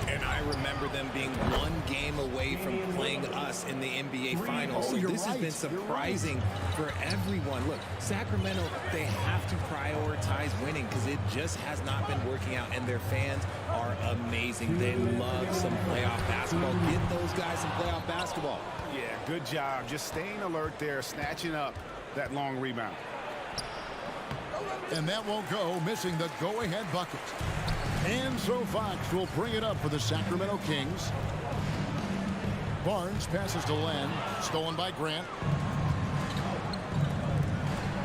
And I remember them being one game away from playing us in the NBA Finals. So this has been surprising for everyone. Look, Sacramento, they have to prioritize winning because it just has not been working out, and their fans are amazing. They love some playoff basketball. Get those guys some playoff basketball. Yeah, good job. Just staying alert there, snatching up that long rebound. And that won't go, missing the go-ahead bucket. And so Fox will bring it up for the Sacramento Kings. Barnes passes to Len, stolen by Grant.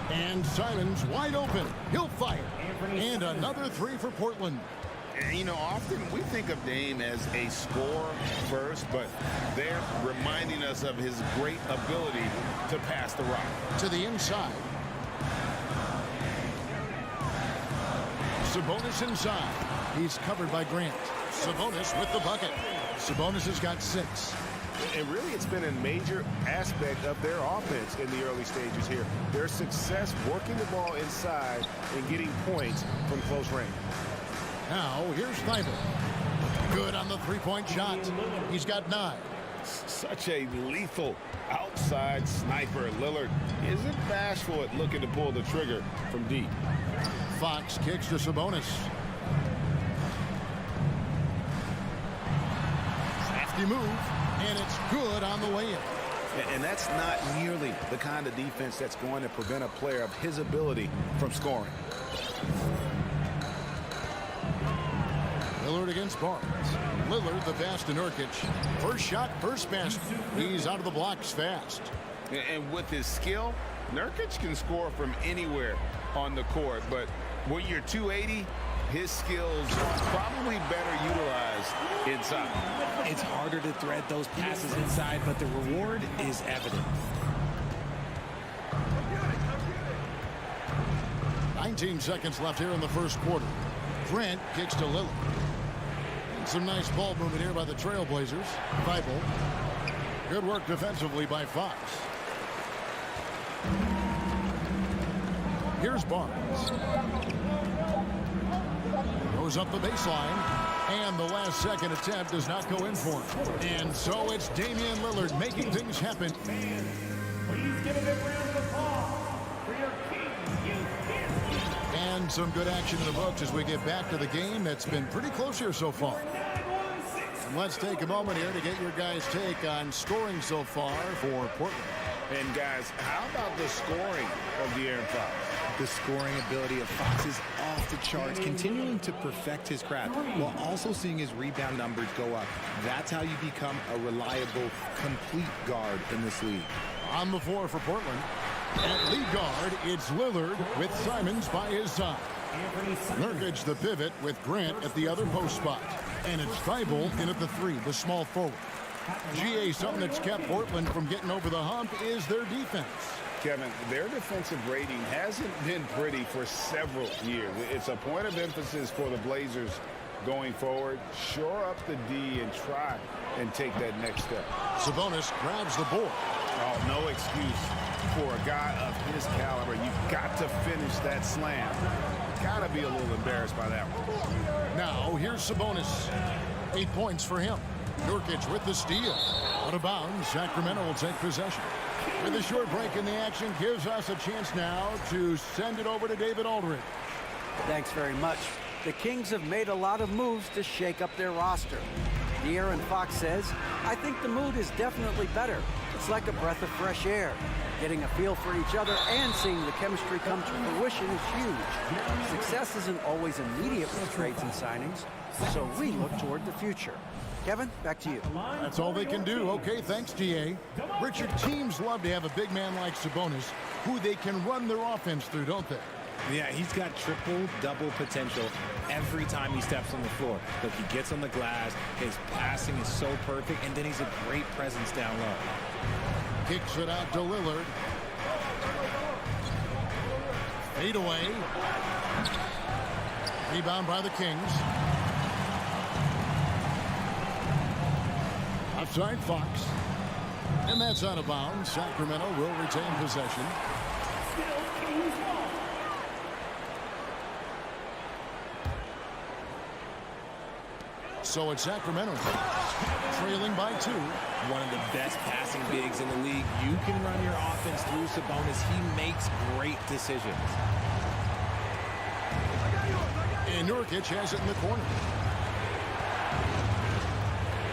And Simons wide open. He'll fire. And another three for Portland. And, you know, often we think of Dame as a scorer first, but they're reminding us of his great ability to pass the rock. To the inside. Sabonis inside. He's covered by Grant. Sabonis with the bucket. Sabonis has got 6. And really, it's been a major aspect of their offense in the early stages here. Their success working the ball inside and getting points from close range. Now, here's Thibault. Good on the three-point shot. He's got 9. Such a lethal outside sniper. Lillard isn't bashful at looking to pull the trigger from deep. Fox kicks to Sabonis. Crafty move, and it's good on the way in. And that's not nearly the kind of defense that's going to prevent a player of his ability from scoring. Lillard against Barnes. Lillard the pass to Nurkic. First shot, first basket. He's out of the blocks fast. And with his skill, Nurkic can score from anywhere on the court. But when you're 280, his skills probably better utilized inside. It's harder to thread those passes inside, but the reward is evident. 19 seconds left here in the first quarter. Grant kicks to Lillard. And some nice ball movement here by the Trailblazers. Thibault. Good work defensively by Fox. Here's Barnes. Goes up the baseline. And the last second attempt does not go in for him. And so it's Damian Lillard making things happen. Please give a big round of applause for your Kings. And some good action in the books as we get back to the game that's been pretty close here so far. And let's take a moment here to get your guys' take on scoring so far for Portland. And guys, how about the scoring of De'Aaron Fox? The scoring ability of Fox is off the charts, continuing to perfect his craft while also seeing his rebound numbers go up. That's how you become a reliable, complete guard in this league. On the floor for Portland. At lead guard, it's Lillard with Simons by his side. Nurkic the pivot with Grant at the other post spot. And it's Thibault in at the 3, the small forward. GA, something that's kept Portland from getting over the hump is their defense. Kevin, their defensive rating hasn't been pretty for several years. It's a point of emphasis for the Blazers going forward. Shore up the D and try and take that next step. Sabonis grabs the board. Oh, no excuse for a guy of his caliber. You've got to finish that slam. Got to be a little embarrassed by that one. Now, here's Sabonis. 8 points for him. Nurkic with the steal. Out of bounds, Sacramento will take possession. With a short break in the action gives us a chance now to send it over to David Aldridge. Thanks very much. The Kings have made a lot of moves to shake up their roster. De'Aaron Fox says, I think the mood is definitely better. It's like a breath of fresh air. Getting a feel for each other and seeing the chemistry come to fruition is huge. Success isn't always immediate with trades and signings, so we look toward the future. Kevin, back to you. That's all they can do. Okay, thanks, TA. Richard, teams love to have a big man like Sabonis who they can run their offense through, don't they? Yeah, he's got triple-double potential every time he steps on the floor. Look, he gets on the glass, his passing is so perfect, and then he's a great presence down low. Kicks it out to Lillard. Fade away. Rebound by the Kings. Outside Fox. And that's out of bounds. Sacramento will retain possession. So it's Sacramento trailing by 2. One of the best passing bigs in the league. You can run your offense through Sabonis. He makes great decisions. And Nurkic has it in the corner.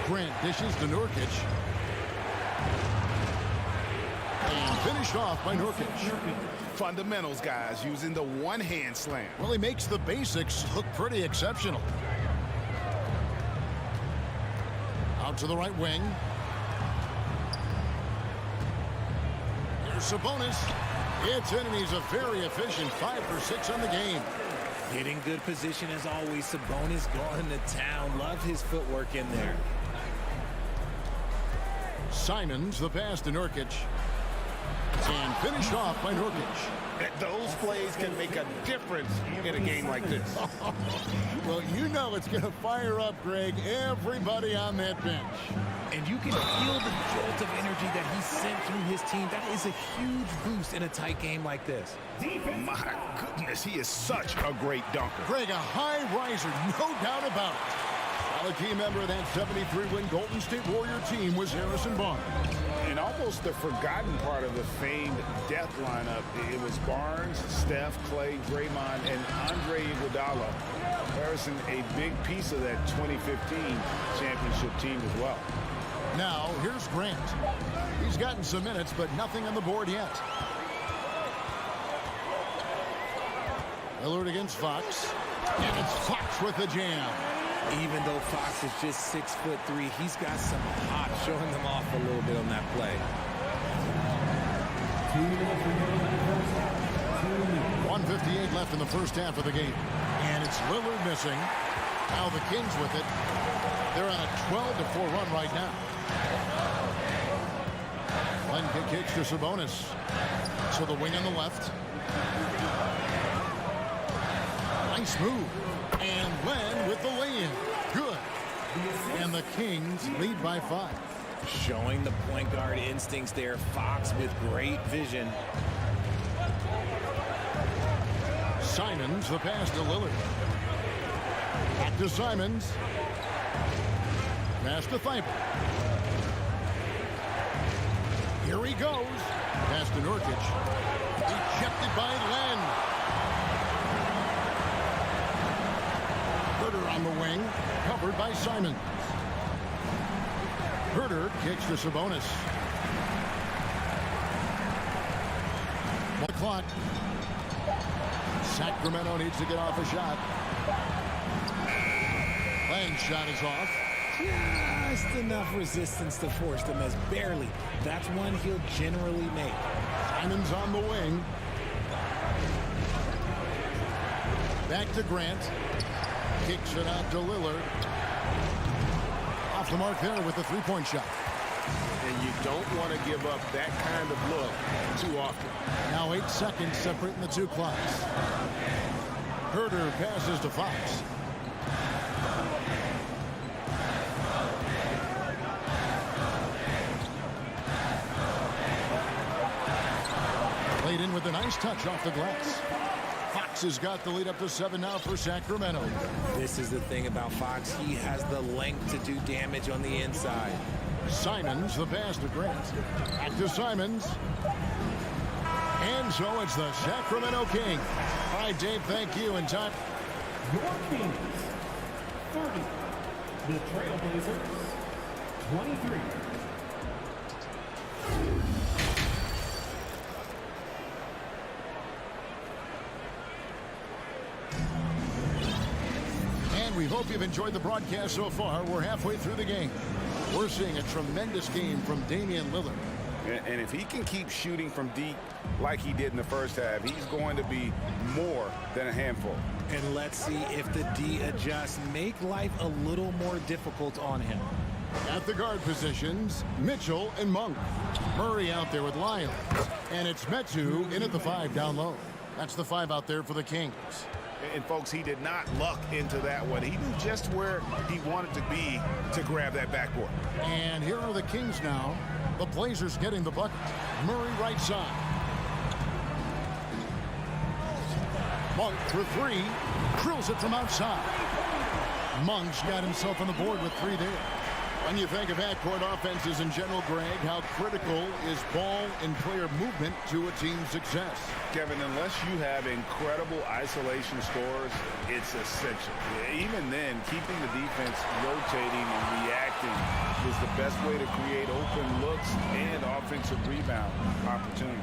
Grant dishes to Nurkic. And finished off by Nurkic. Fundamentals, guys, using the one-hand slam. Well, he makes the basics look pretty exceptional. Out to the right wing. Here's Sabonis. It's in, and he's a very efficient 5 for 6 on the game. Getting good position as always. Sabonis going to town. Love his footwork in there. Simons, the pass to Nurkic. And finished off by Nurkic. Those plays can make a difference in a game like this. Well, you know it's going to fire up, Greg, everybody on that bench. And you can feel the jolt of energy that he sent through his team. That is a huge boost in a tight game like this. My goodness, he is such a great dunker. Greg, a high riser, no doubt about it. Well, a key member of that 73-win Golden State Warrior team was Harrison Barnes. And almost the forgotten part of the famed death lineup, it was Barnes, Steph, Clay, Draymond, and Andre Iguodala. Harrison, a big piece of that 2015 championship team as well. Now, here's Grant. He's gotten some minutes, but nothing on the board yet. Lillard against Fox. And it's Fox with the jam. Even though Fox is just 6'3", he's got some hot, showing them off a little bit on that play. 1:58 left in the first half of the game. And it's Lillard missing. Now the Kings with it. They're on a 12-4 run right now. Len kicks to Sabonis. So the wing on the left. Nice move. And Len with the lay-in. Good. And the Kings lead by 5. Showing the point guard instincts there. Fox with great vision. Simons, the pass to Lillard. Back to Simons. Pass to Thibault. Here he goes. Pass to Nurkic. Ejected by Len. Herter on the wing. Covered by Simons. Herter kicks to Sabonis. 1 o'clock. Sacramento needs to get off a shot. Lang's shot is off. Just enough resistance to force them as barely. That's one he'll generally make. Simons on the wing. Back to Grant. Kicks it out to Lillard. Off the mark there with the three-point shot. And you don't want to give up that kind of look too often. Now 8 seconds separating the two clocks. Herter passes to Fox. Played in with a nice touch off the glass. Fox has got the lead up to 7 now for Sacramento. This is the thing about Fox. He has the length to do damage on the inside. Simons, the pass to Grant. Back to Simons. And so it's the Sacramento Kings. All right, Dave, thank you. And time. Your Kings, 30. The Trailblazers, 23. We hope you've enjoyed the broadcast so far. We're halfway through the game. We're seeing a tremendous game from Damian Lillard. And if he can keep shooting from deep like he did in the first half, he's going to be more than a handful. And let's see if the D adjusts, make life a little more difficult on him. At the guard positions, Mitchell and Monk. Murray out there with Lyons. And it's Metu in at the 5 down low. That's the 5 out there for the Kings. And folks, he did not luck into that one. He knew just where he wanted to be to grab that backboard. And here are the Kings now. The Blazers getting the bucket. Murray right side. Monk for 3. Drills it from outside. Monk's got himself on the board with 3 there. When you think of half-court offenses in general, Greg, how critical is ball and player movement to a team's success? Kevin, unless you have incredible isolation scores, it's essential. Even then, keeping the defense rotating and reacting is the best way to create open looks and offensive rebound opportunities.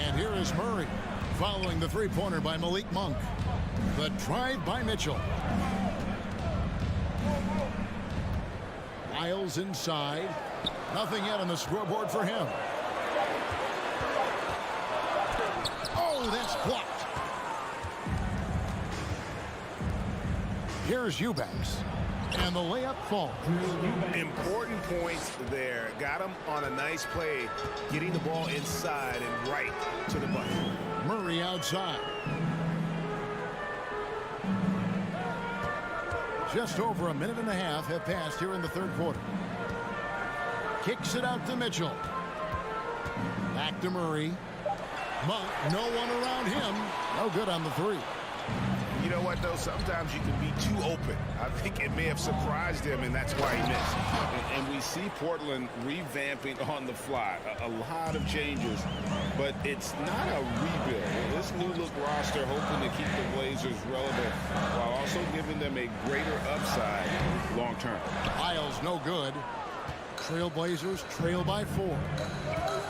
And here is Murray following the three-pointer by Malik Monk. The drive by Mitchell. Miles inside. Nothing yet on the scoreboard for him. Oh, that's blocked. Here's Eubanks. And the layup falls. Important points there. Got him on a nice play, getting the ball inside and right to the bucket. Murray outside. Just over a minute and a half have passed here in the third quarter. Kicks it out to Mitchell. Back to Murray. Monk, no one around him. No good on the 3. You know what, though? Sometimes you can be too open. I think it may have surprised him, and that's why he missed. And we see Portland revamping on the fly. A lot of changes, but it's not a rebuild. This new-look roster hoping to keep the Blazers relevant while also giving them a greater upside long-term. Miles, no good. Trailblazers trail by 4.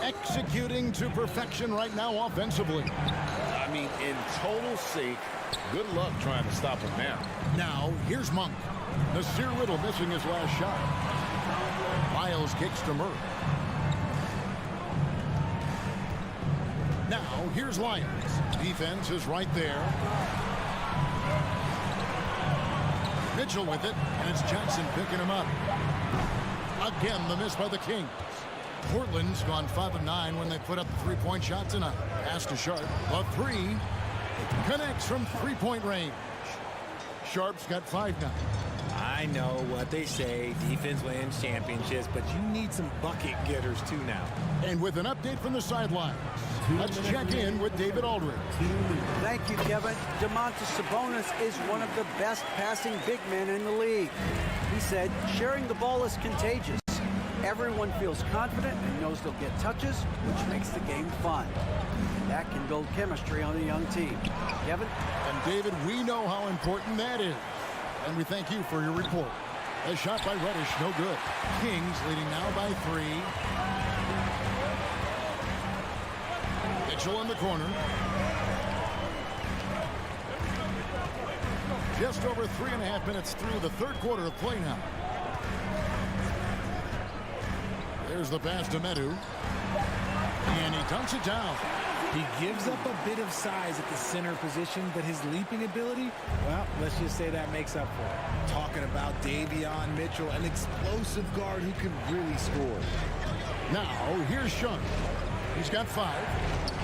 Executing to perfection right now offensively. I mean, in total sync. Good luck trying to stop him now. Now, here's Monk. Nasir Little missing his last shot. Miles kicks to Murray. Now, here's Lyons. Defense is right there. Mitchell with it, and it's Johnson picking him up. Again, the miss by the Kings. Portland's gone 5 of 9 when they put up the 3-point shot tonight. Pass to Sharp. A 3. Connects from 3-point range. Sharp's got 5 now. I know what they say, defense wins championships, but you need some bucket getters too now. And with an update from the sidelines, let's check in with David Aldridge. Thank you, Kevin. Domantas Sabonis is one of the best passing big men in the league. He said, sharing the ball is contagious. Everyone feels confident and knows they'll get touches, which makes the game fun. That can build chemistry on a young team. Kevin? And David, we know how important that is. And we thank you for your report. A shot by Reddish, no good. Kings leading now by 3. Mitchell in the corner. Just over 3.5 minutes through the third quarter of play now. There's the pass to Metu. And he dunks it down. He gives up a bit of size at the center position, but his leaping ability, well, let's just say that makes up for it. Talking about Davion Mitchell, an explosive guard who can really score. Now, here's Shunk. He's got 5,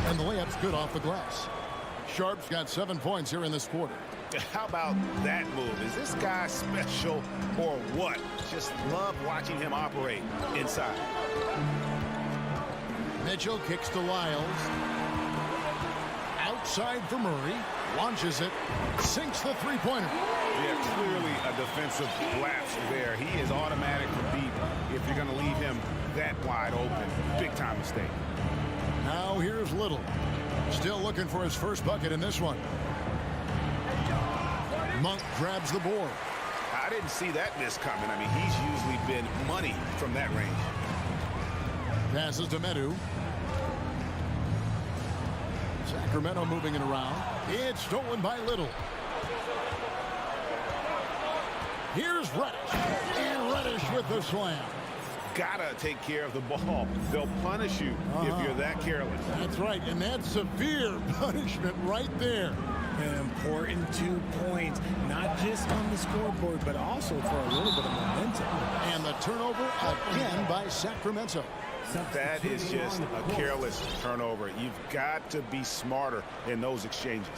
and the layup's good off the glass. Sharp's got 7 points here in this quarter. How about that move? Is this guy special or what? Just love watching him operate inside. Mitchell kicks to Lyles. Outside for Murray. Launches it. Sinks the three-pointer. Yeah, clearly a defensive lapse there. He is automatic from deep. if you're going to leave him that wide open. Big time mistake. Now here's Little. Still looking for his first bucket in this one. Monk grabs the board. I didn't see that miss coming. I mean, he's usually been money from that range. Passes to Medu. Sacramento moving it around. It's stolen by Little. Here's Reddish. And Reddish with the slam. Gotta take care of the ball. They'll punish you if you're that careless. That's right, and that's severe punishment right there. An important 2 points, not just on the scoreboard, but also for a little bit of momentum. And the turnover again by Sacramento. That is just a careless turnover. You've got to be smarter in those exchanges.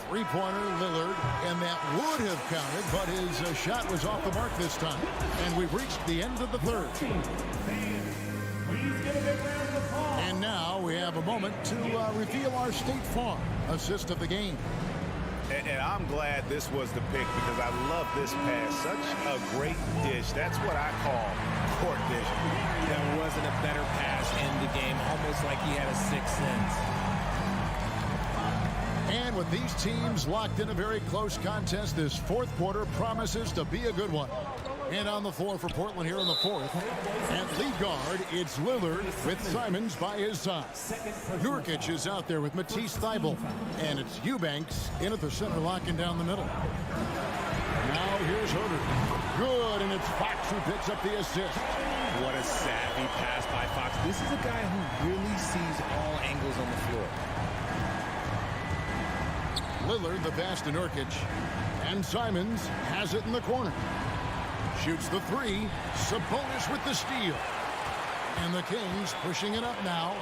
Three-pointer, Lillard, and that would have counted, but his shot was off the mark this time. And we've reached the end of the third. And now we have a moment to reveal our State Farm assist of the game. And I'm glad this was the pick because I love this pass. Such a great dish. That's what I call court vision. There wasn't a better pass in the game, almost like he had a sixth sense. And with these teams locked in a very close contest, this fourth quarter promises to be a good one. And on the floor for Portland here in the fourth. At lead guard, it's Lillard with Simons by his side. Nurkic is out there with Matisse Thybulle. And it's Eubanks in at the center, locking down the middle. Now here's Herder. Good, and it's Fox who picks up the assist. What a savvy pass by Fox. This is a guy who really sees all angles on the floor. Lillard, the pass to Nurkic. And Simons has it in the corner. Shoots the three. Sabonis with the steal. And the Kings pushing it up now.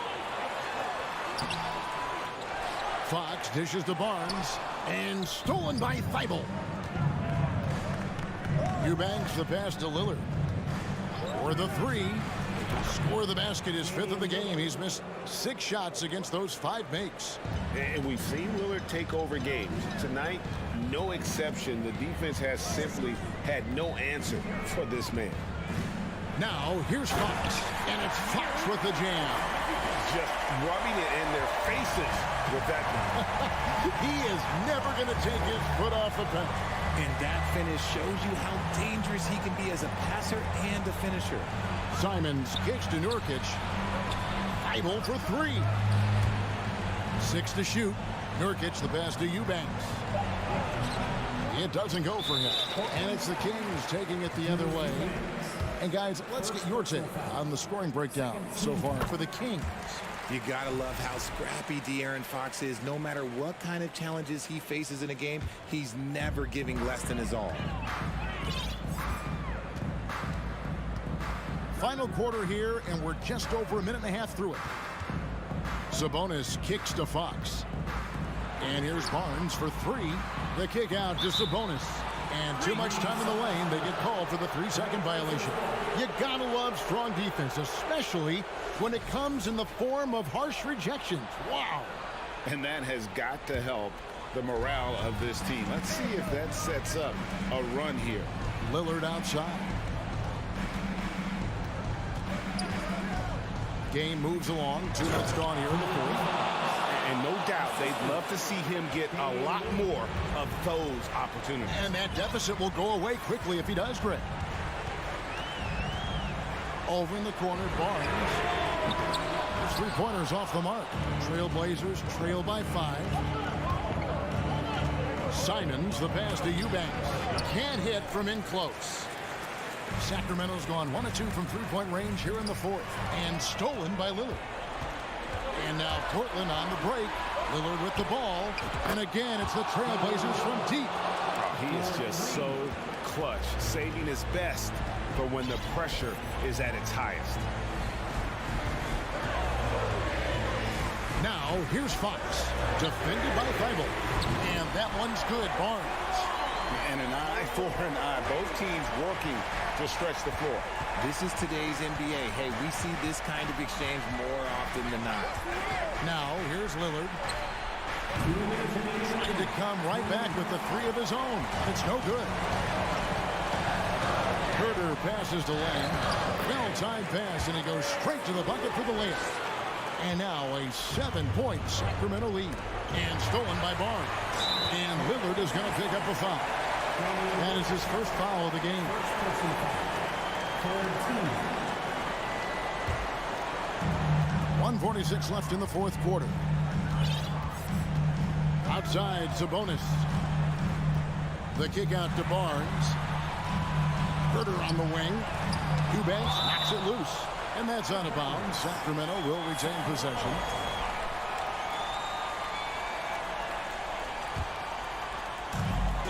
Fox dishes to Barnes. And stolen by Thybulle. Eubanks the pass to Lillard. For the three. Score the basket, his fifth of the game. He's missed 6 shots against those 5 makes. And we've seen Lillard take over games. Tonight, no exception. The defense has simply had no answer for this man. Now, here's Fox. And it's Fox with the jam. Just rubbing it in their faces with that one. He is never going to take his foot off the pedal. And that finish shows you how dangerous he can be as a passer and a finisher. Simons kicks to Nurkic. Thybulle for 3. 6 to shoot. Nurkic the pass to Eubanks. It doesn't go for him. And it's the Kings taking it the other way. And guys, let's get your take on the scoring breakdown so far for the Kings. You gotta love how scrappy De'Aaron Fox is. No matter what kind of challenges he faces in a game, he's never giving less than his all. Final quarter here, and we're just over a minute and a half through it. Sabonis kicks to Fox. And here's Barnes for 3. The kick out to Sabonis. And too much time in the lane. They get called for the 3-second violation. You gotta love strong defense, especially when it comes in the form of harsh rejections. Wow. And that has got to help the morale of this team. Let's see if that sets up a run here. Lillard outside. Game moves along. 2 minutes gone here in the fourth. And no doubt they'd love to see him get a lot more of those opportunities. And that deficit will go away quickly if he does, Greg. Over in the corner, Barnes. His 3-pointers off the mark. Trailblazers trail by 5. Simons, the pass to Eubanks. Can't hit from in close. Sacramento's gone 1 of 2 from 3-point range here in the fourth. And stolen by Lillard. And now Portland on the break. Lillard with the ball. And again, it's the Trailblazers from deep. Oh, he is just so clutch, saving his best for when the pressure is at its highest. Now, here's Fox. Defended by Thybulle. And that one's good, Barnes. And an eye for an eye. Both teams working to stretch the floor. This is today's NBA. Hey, we see this kind of exchange more often than not. Now, here's Lillard. Trying to come right back with the three of his own. It's no good. Herder passes to Lane. Well-timed pass, and he goes straight to the bucket for the layup. And now a 7-point Sacramento lead. And stolen by Barnes. And Lillard is going to pick up a foul. That is his first foul of the game. 1:46 left in the fourth quarter. Outside, Sabonis. The kick out to Barnes. Herder on the wing. Eubanks knocks it loose. And that's out of bounds. Sacramento will retain possession.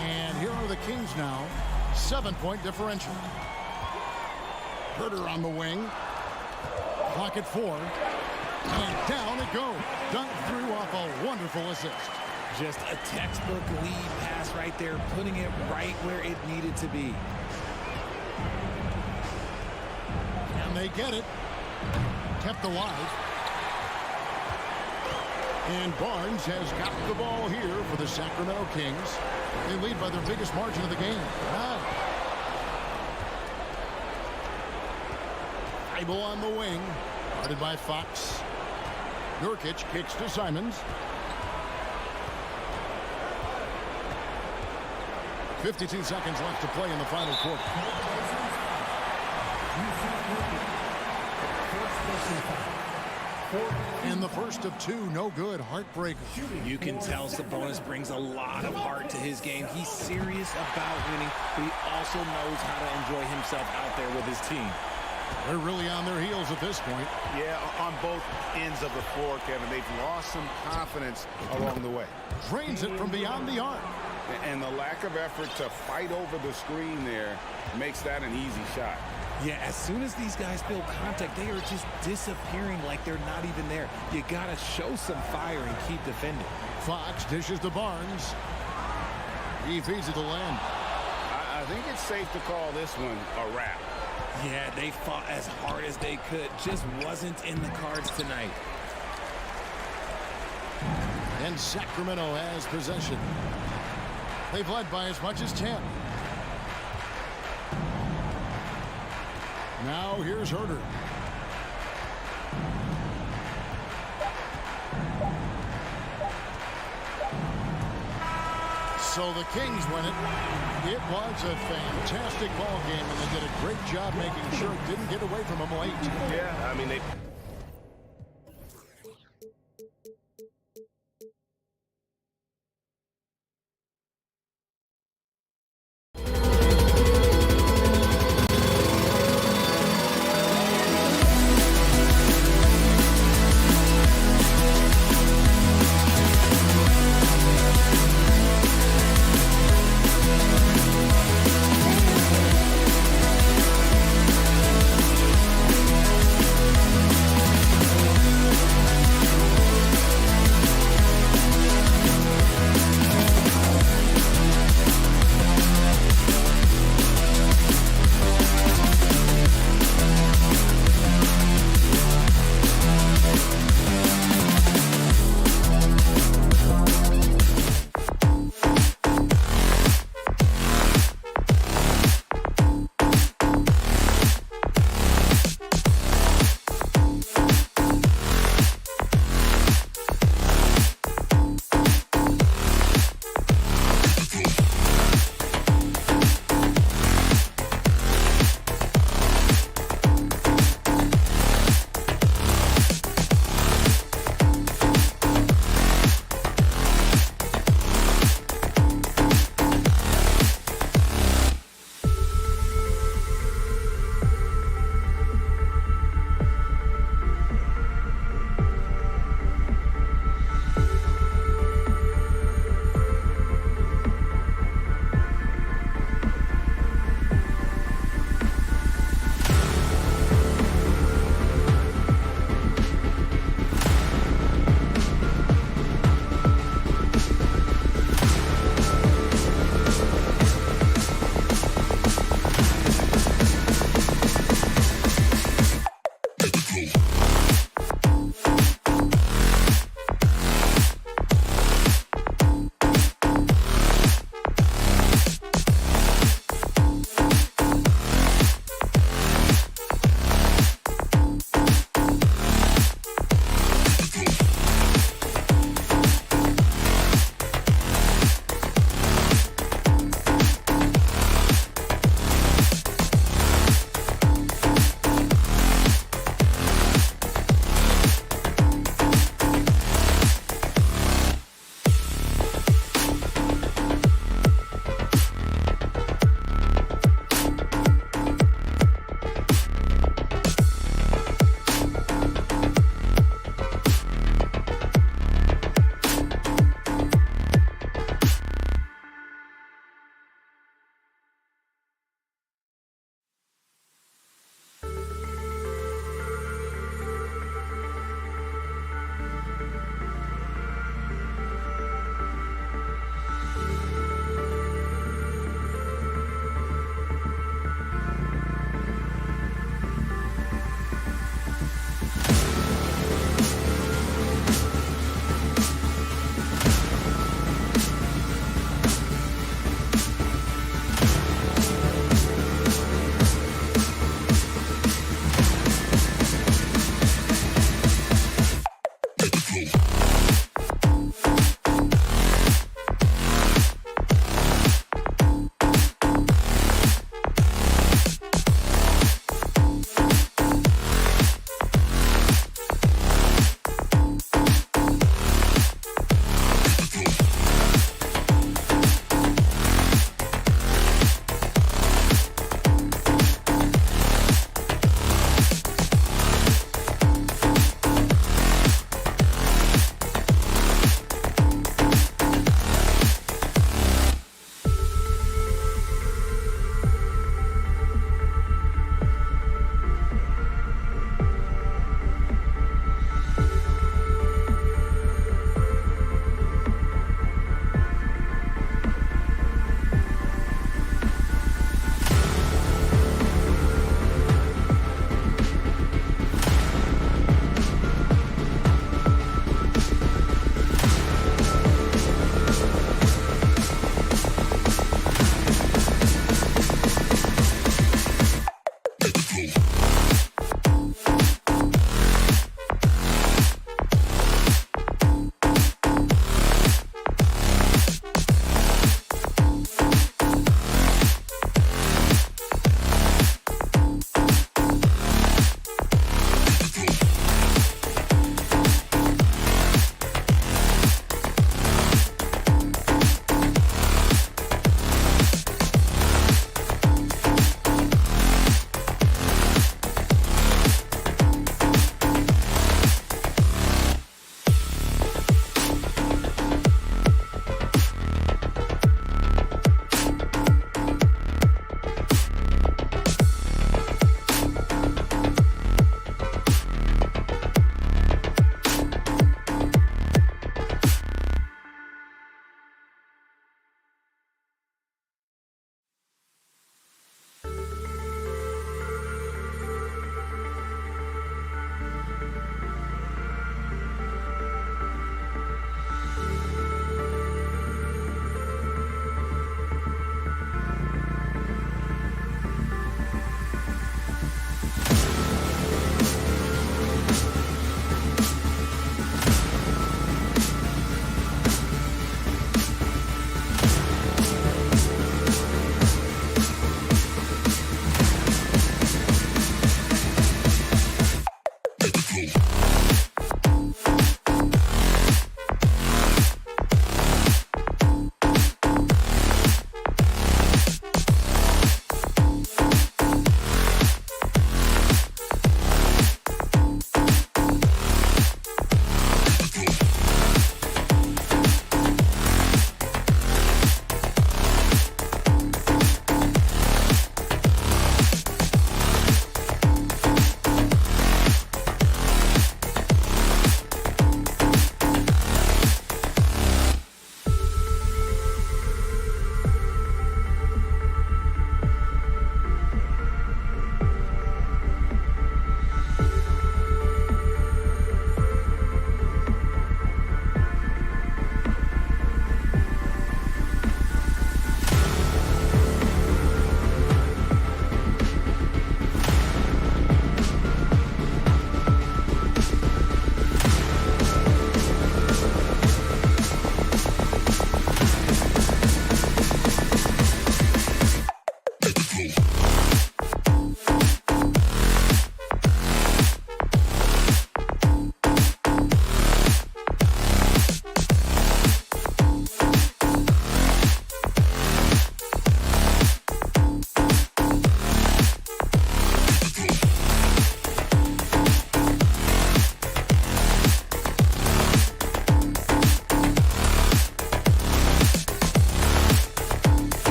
And here are the Kings now. 7-point differential. Herder on the wing. Clock at 4. And down it goes. Dunked through off a wonderful assist. Just a textbook lead pass right there, putting it right where it needed to be. And they get it. Kept alive. And Barnes has got the ball here for the Sacramento Kings. They lead by their biggest margin of the game. 9. Eibel on the wing. Guarded by Fox. Nurkic kicks to Simons. 52 seconds left to play in the final quarter. And the first of 2, no good, heartbreaker. You can tell Sabonis brings a lot of heart to his game. He's serious about winning, but he also knows how to enjoy himself out there with his team. They're really on their heels at this point. Yeah, on both ends of the floor, Kevin. They've lost some confidence along the way. Drains it from beyond the arc. And the lack of effort to fight over the screen there makes that an easy shot. Yeah, as soon as these guys build contact, they are just disappearing like they're not even there. You got to show some fire and keep defending. Fox dishes to Barnes. He feeds it to Lamb. I think it's safe to call this one a wrap. Yeah, they fought as hard as they could. Just wasn't in the cards tonight. And Sacramento has possession. They've led by as much as 10. Now here's Herder. So the Kings win it. It was a fantastic ball game, and they did a great job making sure it didn't get away from them late. Yeah, I mean, they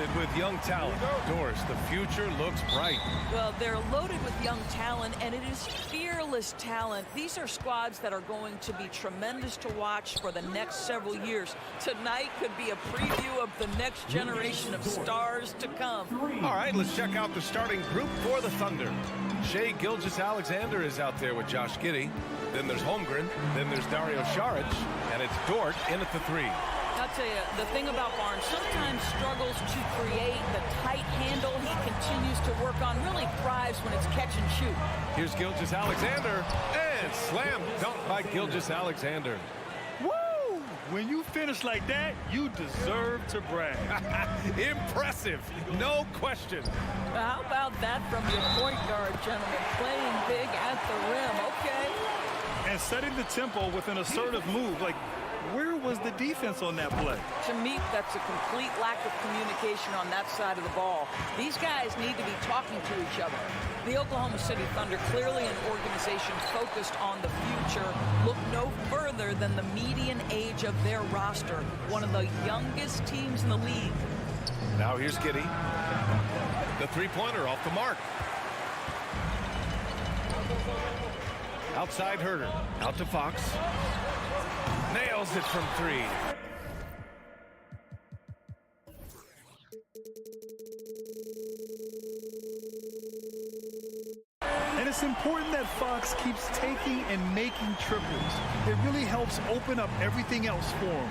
loaded with young talent. Doris, the future looks bright. Well, they're loaded with young talent, and it is fearless talent. These are squads that are going to be tremendous to watch for the next several years. Tonight could be a preview of the next generation of stars to come. All right, let's check out the starting group for the Thunder. Shai Gilgeous-Alexander is out there with Josh Giddey. Then there's Holmgren. Then there's Dario Saric. And it's Dort in at the 3. I'll tell you, the thing about Barnes, sometimes struggles to create the tight handle he continues to work on, really thrives when it's catch and shoot. Here's Gilgeous-Alexander, and slam dunk by Gilgeous-Alexander. Woo! When you finish like that, you deserve to brag. Impressive, no question. How about that from your point guard, gentlemen? Playing big at the rim, okay. And setting the tempo with an assertive move. Like, where was the defense on that play? To me, that's a complete lack of communication on that side of the ball. These guys need to be talking to each other. The Oklahoma City Thunder, clearly an organization focused on the future, look no further than the median age of their roster, one of the youngest teams in the league. Now here's Giddey. The three-pointer off the mark. Outside Herter, out to Fox. Nails it from 3. And it's important that Fox keeps taking and making triples. It really helps open up everything else for him.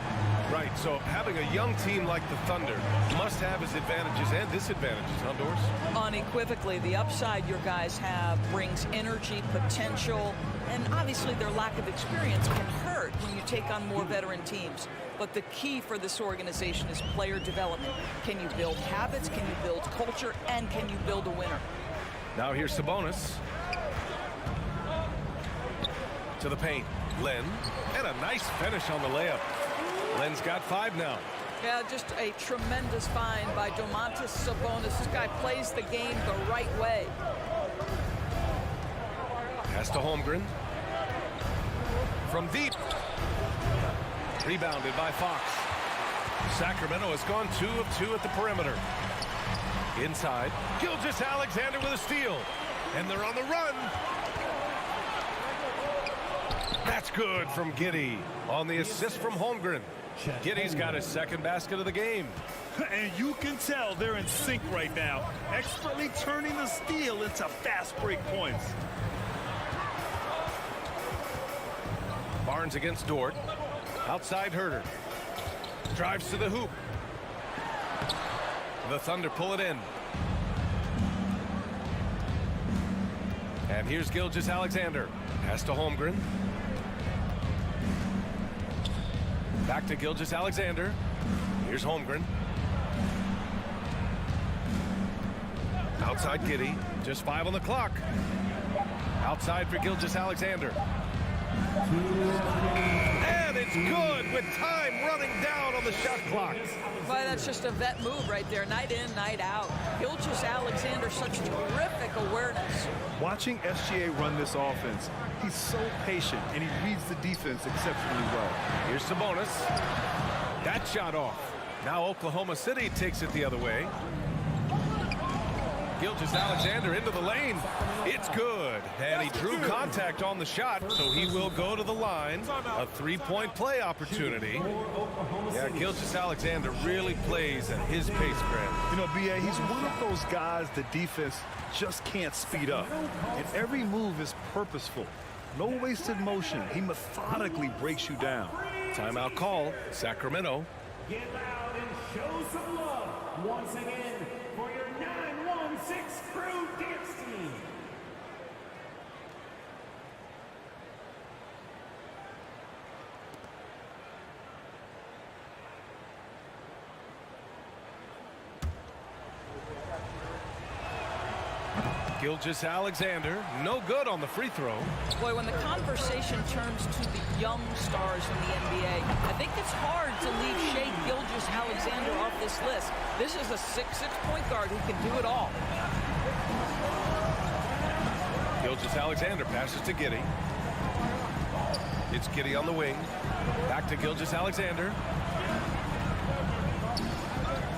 Right, so having a young team like the Thunder must have its advantages and disadvantages, huh, Doris? Unequivocally, the upside your guys have brings energy, potential, and obviously their lack of experience can hurt when you take on more veteran teams. But the key for this organization is player development. Can you build habits? Can you build culture? And can you build a winner? Now here's Sabonis. To the paint, Len, and a nice finish on the layup. Len's got 5 now. Yeah, just a tremendous find by Domantas Sabonis. This guy plays the game the right way. Pass to Holmgren. From deep. Rebounded by Fox. Sacramento has gone 2 of 2 at the perimeter. Inside, Gilgeous-Alexander with a steal. And they're on the run. That's good from Giddey on the assist from Holmgren. Giddey's got his second basket of the game. And you can tell they're in sync right now, expertly turning the steal into fast break points. Barnes against Dort. Outside Herter. Drives to the hoop. The Thunder pull it in. And here's Gilgeous-Alexander. Pass to Holmgren. Back to Gilgeous-Alexander. Here's Holmgren. Outside Giddey. Just 5 on the clock. Outside for Gilgeous-Alexander. And it's good with time running down on the shot clock. Boy, that's just a vet move right there. Night in, night out. Gilgeous-Alexander, such terrific awareness. Watching SGA run this offense, he's so patient and he reads the defense exceptionally well. Here's Sabonis. That shot off. Now Oklahoma City takes it the other way. Gilgeous-Alexander into the lane. It's good. And he drew contact on the shot, so he will go to the line. A three-point play opportunity. Yeah, Gilgeous-Alexander really plays at his pace, Grant. You know, B.A., he's one of those guys the defense just can't speed up. And every move is purposeful. No wasted motion. He methodically breaks you down. Timeout call, Sacramento. Get loud and show some love once again for your 916 crew dance team. Gilgeous-Alexander, no good on the free throw. Boy, when the conversation turns to the young stars in the NBA, I think it's hard to leave Shai Gilgeous-Alexander off this list. This is a 6'6" point guard who can do it all. Gilgeous-Alexander passes to Giddey. It's Giddey on the wing. Back to Gilgeous-Alexander.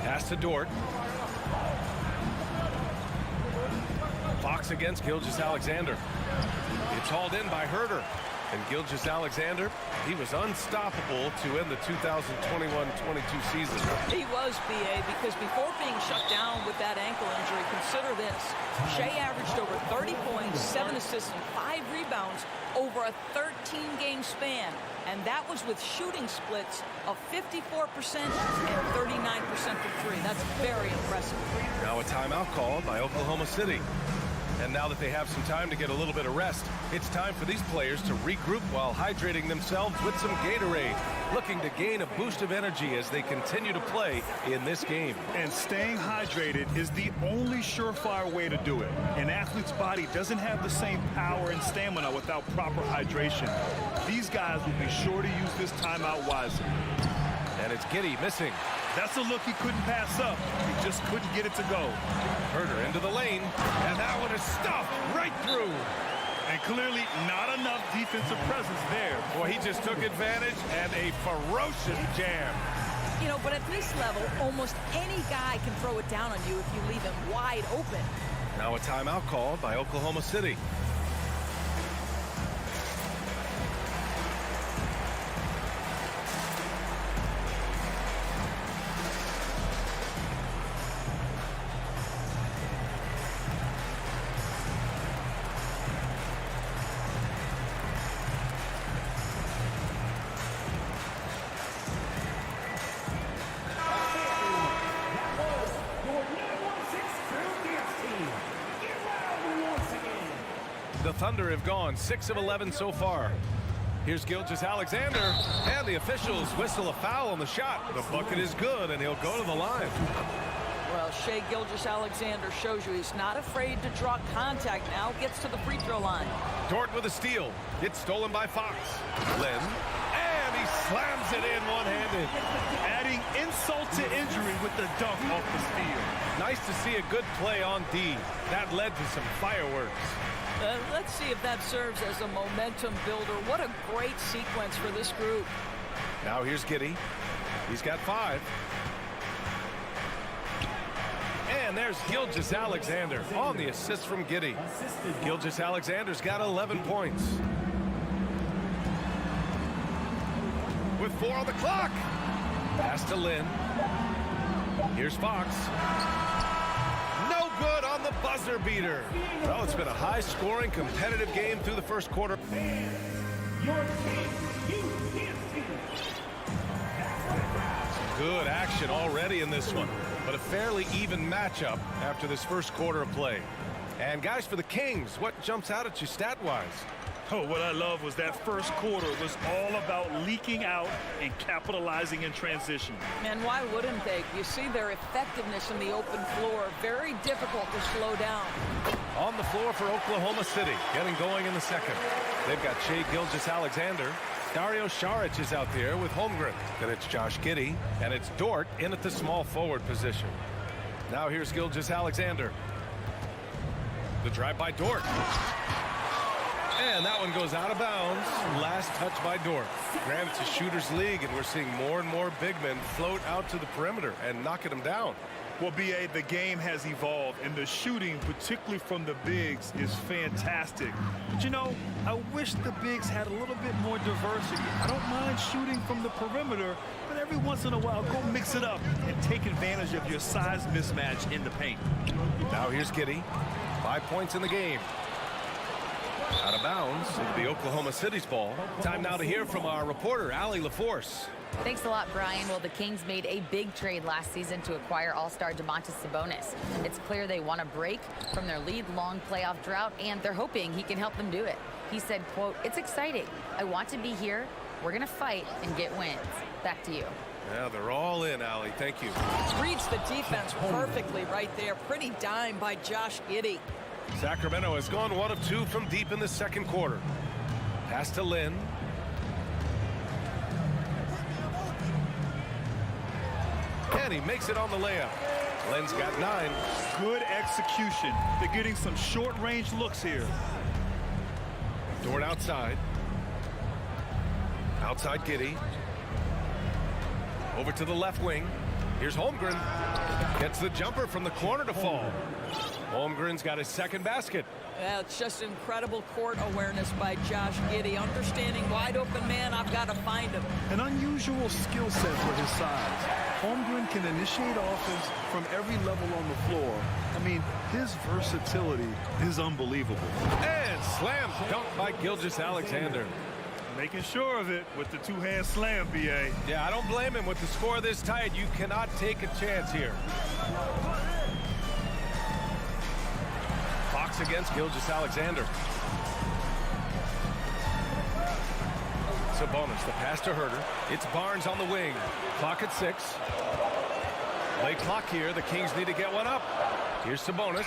Pass to Dort. Fox against Gilgeous-Alexander. It's hauled in by Herder. And Gilgeous-Alexander, he was unstoppable to end the 2021-22 season. He was, B.A., because before being shut down with that ankle injury, consider this. Shea averaged over 30 points, 7 assists, and 5 rebounds over a 13-game span. And that was with shooting splits of 54% and 39% from three. That's very impressive. Now a timeout called by Oklahoma City. And now that they have some time to get a little bit of rest, it's time for these players to regroup while hydrating themselves with some Gatorade, looking to gain a boost of energy as they continue to play in this game. And staying hydrated is the only surefire way to do it. An athlete's body doesn't have the same power and stamina without proper hydration. These guys will be sure to use this timeout wisely. And it's Giddey missing. That's a look he couldn't pass up. He just couldn't get it to go. Herder into the lane, and that one is stuffed right through. And clearly not enough defensive presence there. Boy, he just took advantage and a ferocious jam. You know, but at this level, almost any guy can throw it down on you if you leave him wide open. Now a timeout called by Oklahoma City. The Thunder have gone 6 of 11 so far. Here's Gilgeous-Alexander, and the officials whistle a foul on the shot. The bucket is good, and he'll go to the line. Well, Shea Gilgeous-Alexander shows you he's not afraid to draw contact now, gets to the free throw line. Dort with a steal. It's stolen by Fox. Lynn, and he slams it in one-handed. Adding insult to injury with the dunk off the steal. Nice to see a good play on D. That led to some fireworks. Let's see if that serves as a momentum builder. What a great sequence for this group. Now here's Giddey. He's got 5. And there's Gilgeous-Alexander on the assist from Giddey. Gilgeous-Alexander's got 11 points. With 4 on the clock. Pass to Lynn. Here's Fox. No good on the buzzer beater. Well, it's been a high-scoring, competitive game through the first quarter. Good action already in this one, but a fairly even matchup after this first quarter of play. And guys, for the Kings, what jumps out at you stat-wise? Oh, what I love was that first quarter was all about leaking out and capitalizing in transition. And why wouldn't they? You see their effectiveness in the open floor. Very difficult to slow down. On the floor for Oklahoma City, getting going in the second. They've got Shea Gilgeous-Alexander. Dario Saric is out there with Holmgren. Then it's Josh Giddey, and it's Dort in at the small forward position. Now here's Gilgeous-Alexander. The drive by Dort. And that one goes out of bounds. Last touch by Dort. Granted, it's a shooter's league, and we're seeing more and more big men float out to the perimeter and knocking them down. Well, B.A., the game has evolved, and the shooting, particularly from the bigs, is fantastic. But, you know, I wish the bigs had a little bit more diversity. I don't mind shooting from the perimeter, but every once in a while, go mix it up and take advantage of your size mismatch in the paint. Now here's Giddey. 5 points in the game. Out of bounds. It'll be Oklahoma City's ball. Time now to hear from our reporter, Allie LaForce. Thanks a lot, Brian. Well, the Kings made a big trade last season to acquire all-star Domantas Sabonis. It's clear they want to break from their lead-long playoff drought, and they're hoping he can help them do it. He said, quote, "It's exciting. I want to be here. We're going to fight and get wins." Back to you. Yeah, they're all in, Allie. Thank you. Reads the defense perfectly right there. Pretty dime by Josh Giddey. Sacramento has gone 1 of 2 from deep in the second quarter. Pass to Lynn. And he makes it on the layup. Lynn's got 9. Good execution. They're getting some short-range looks here. Dort outside. Outside Giddey. Over to the left wing. Here's Holmgren. Gets the jumper from the corner to fall. Holmgren's got his second basket. Yeah, it's just incredible court awareness by Josh Giddey. Understanding wide open man, I've got to find him. An unusual skill set for his size. Holmgren can initiate offense from every level on the floor. I mean, his versatility is unbelievable. And slam dunk by Gilgeous-Alexander. Making sure of it with the two-hand slam, B.A. Yeah, I don't blame him. With the score this tight, you cannot take a chance here. Fox against Gilgeous-Alexander. Sabonis, the pass to Herter. It's Barnes on the wing. Clock at 6. Late clock here. The Kings need to get one up. Here's Sabonis.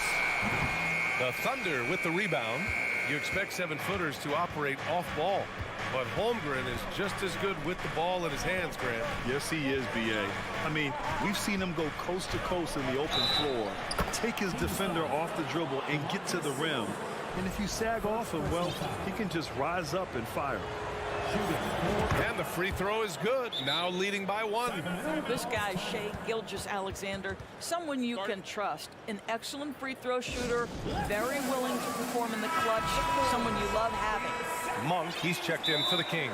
The Thunder with the rebound. You expect 7-footers to operate off ball, but Holmgren is just as good with the ball in his hands, Grant. Yes, he is, B.A. I mean, we've seen him go coast to coast in the open floor, take his defender off the dribble and get to the rim. And if you sag off him, well, he can just rise up and fire. And the free throw is good. Now leading by 1. This guy, Shai Gilgeous-Alexander, someone you can trust. An excellent free throw shooter, very willing to perform in the clutch, someone you love having. Monk, he's checked in for the Kings.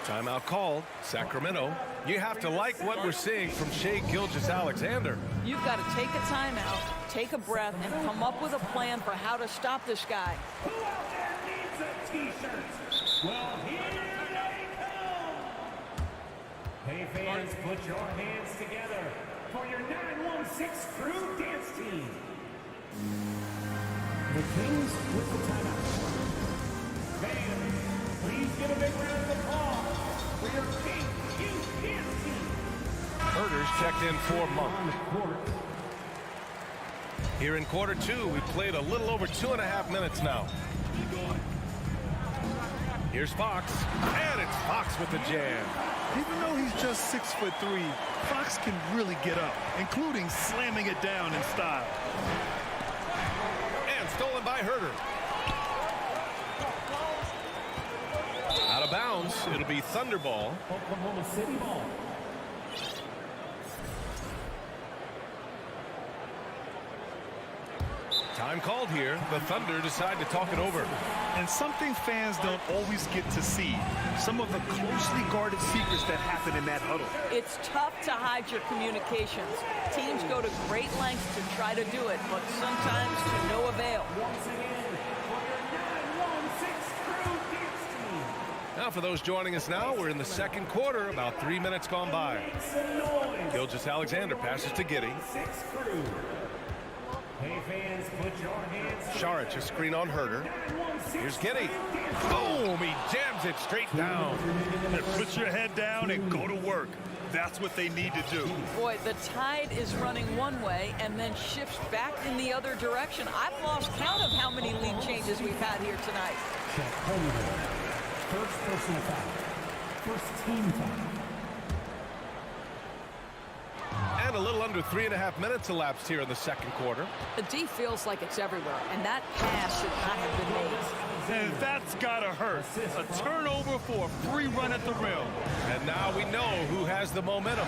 Timeout called, Sacramento. You have to like what we're seeing from Shai Gilgeous-Alexander. You've got to take a timeout, take a breath, and come up with a plan for how to stop this guy. Who out there needs a t-shirt? Well, here they come. Hey fans, put your hands together for your 916 crew dance team. The Kings with the timeout. Fans, please give a big round of applause for your King Youth dance team. Herter's checked in for Monk. Here in quarter 2, we played a little over 2.5 minutes now. Here's Fox, and it's Fox with the jam. Even though he's just 6'3", Fox can really get up, including slamming it down in style. And stolen by Herter. Out of bounds, it'll be Thunder ball. Oklahoma City ball. Time called here. The Thunder decide to talk it over. And something fans don't always get to see. Some of the closely guarded secrets that happen in that huddle. It's tough to hide your communications. Teams go to great lengths to try to do it, but sometimes to no avail. Once again, for your 916 crew dance team. Now for those joining us now, we're in the second quarter, about 3 minutes gone by. Gilgeous-Alexander passes to Giddey. Crew. Hey fans, put your hands Saric, a screen on Herter. Here's Giddey. Boom! He jams it straight down. And put your head down and go to work. That's what they need to do. Boy, the tide is running one way and then shifts back in the other direction. I've lost count of how many lead changes we've had here tonight. First personal foul. First team foul. And a little under 3.5 minutes elapsed here in the second quarter. The D feels like it's everywhere, and that pass should not have been made. And that's gotta hurt. A turnover for a free run at the rim. And now we know who has the momentum.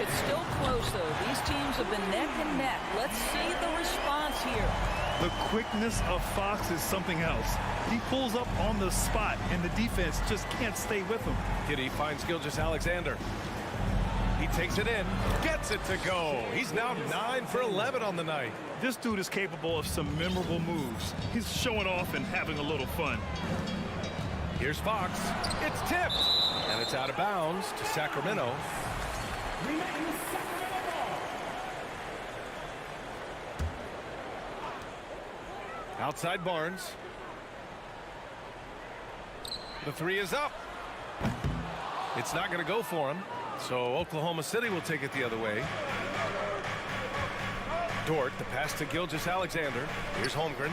It's still close, though. These teams have been neck and neck. Let's see the response here. The quickness of Fox is something else. He pulls up on the spot, and the defense just can't stay with him. Giddey finds Gilgeous-Alexander. He takes it in, gets it to go. He's now 9 for 11 on the night. This dude is capable of some memorable moves. He's showing off and having a little fun. Here's Fox. It's tipped, and it's out of bounds to Sacramento. Outside Barnes. The three is up. It's not going to go for him. So Oklahoma City will take it the other way. Dort, the pass to Gilgeous-Alexander. Here's Holmgren.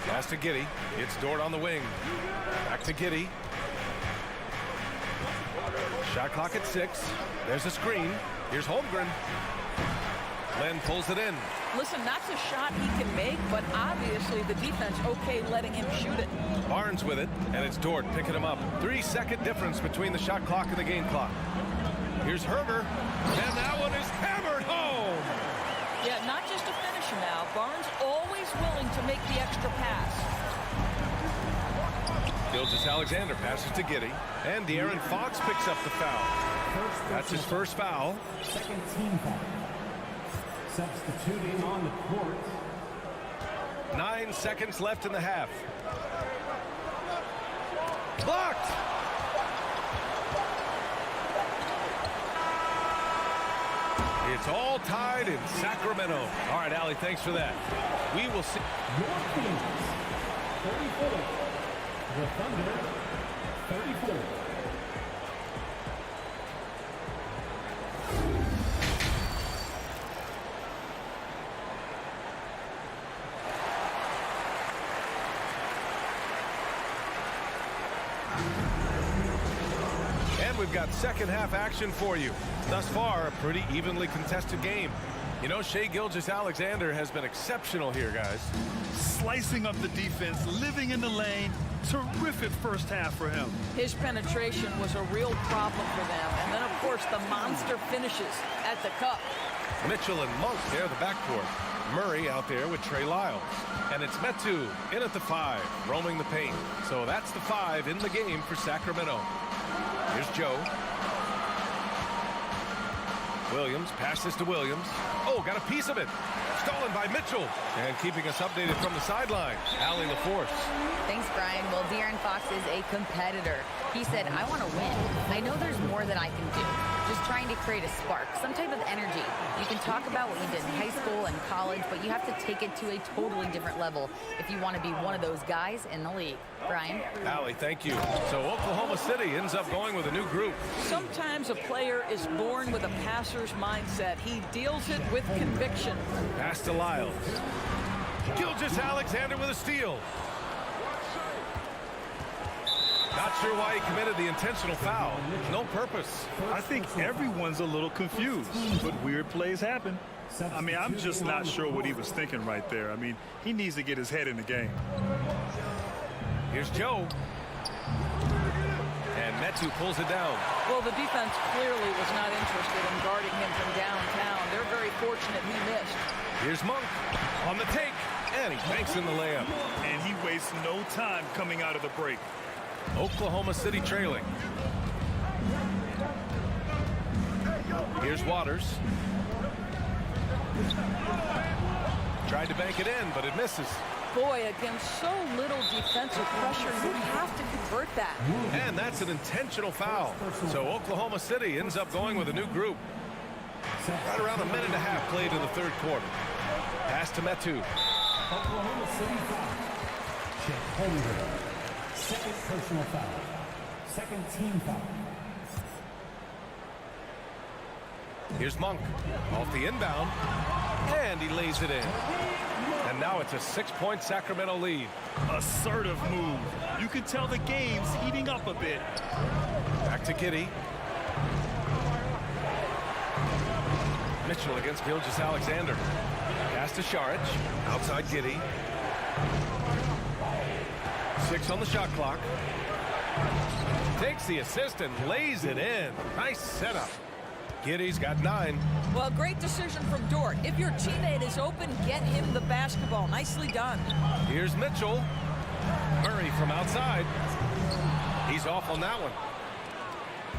Pass to Giddey. It's Dort on the wing. Back to Giddey. Shot clock at 6. There's a screen. Here's Holmgren. Len pulls it in. Listen, that's a shot he can make, but obviously the defense okay letting him shoot it. Barnes with it, and it's Dort picking him up. 3-second difference between the shot clock and the game clock. Here's Herder, and that one is hammered home. Yeah, not just a finisher now. Barnes always willing to make the extra pass. Gilgeous-Alexander passes to Giddey, and De'Aaron Fox picks up the foul. That's his first foul. Second team foul. Substituting on the court. 9 seconds left in the half. Blocked. It's all tied in Sacramento. All right, Allie, thanks for that. We will see. Your Kings, 34. The Thunder, 34. And we've got second half action for you. Thus far, a pretty evenly contested game. You know, Shai Gilgeous-Alexander has been exceptional here, guys. Slicing up the defense, living in the lane. Terrific first half for him. His penetration was a real problem for them. And then, of course, the monster finishes at the cup. Mitchell and Monk there, the backcourt. Murray out there with Trey Lyles. And it's Metu in at the 5, roaming the paint. So that's the 5 in the game for Sacramento. Here's Joe. Williams passes to Williams. Oh, got a piece of it. Stolen by Mitchell. And keeping us updated from the sideline, Allie LaForce. Thanks, Brian. Well, De'Aaron Fox is a competitor. He said, I want to win. I know there's more that I can do. Just trying to create a spark, some type of energy. You can talk about what you did in high school and college, but you have to take it to a totally different level if you want to be one of those guys in the league. Brian? Allie, thank you. So Oklahoma City ends up going with a new group. Sometimes a player is born with a passer's mindset. He deals it with conviction. Pass to Lyles. Gilgeous-Alexander with a steal. Not sure why he committed the intentional foul. No purpose. I think everyone's a little confused, but weird plays happen. I mean, I'm just not sure what he was thinking right there. I mean, he needs to get his head in the game. Here's Joe. And Metu pulls it down. Well, the defense clearly was not interested in guarding him from downtown. They're very fortunate he missed. Here's Monk on the take, and he banks in the layup. And he wastes no time coming out of the break. Oklahoma City trailing. Here's Waters. Tried to bank it in, but it misses. Boy, against so little defensive pressure, you have to convert that. And that's an intentional foul. So Oklahoma City ends up going with a new group. Right around a minute and a half played in the third quarter. Pass to Metu. Oklahoma City foul. Chet Holmgren. Second personal foul. Second team foul. Here's Monk off the inbound, and he lays it in. And now it's a 6-point Sacramento lead. Assertive move. You can tell the game's heating up a bit. Back to Giddey. Mitchell against Gilgeous-Alexander. Pass to Saric. Outside Giddey. 6 on the shot clock. Takes the assist and lays it in. Nice setup. Giddey's got 9. Well, great decision from Dort. If your teammate is open, get him the basketball. Nicely done. Here's Mitchell. Murray from outside. He's off on that one.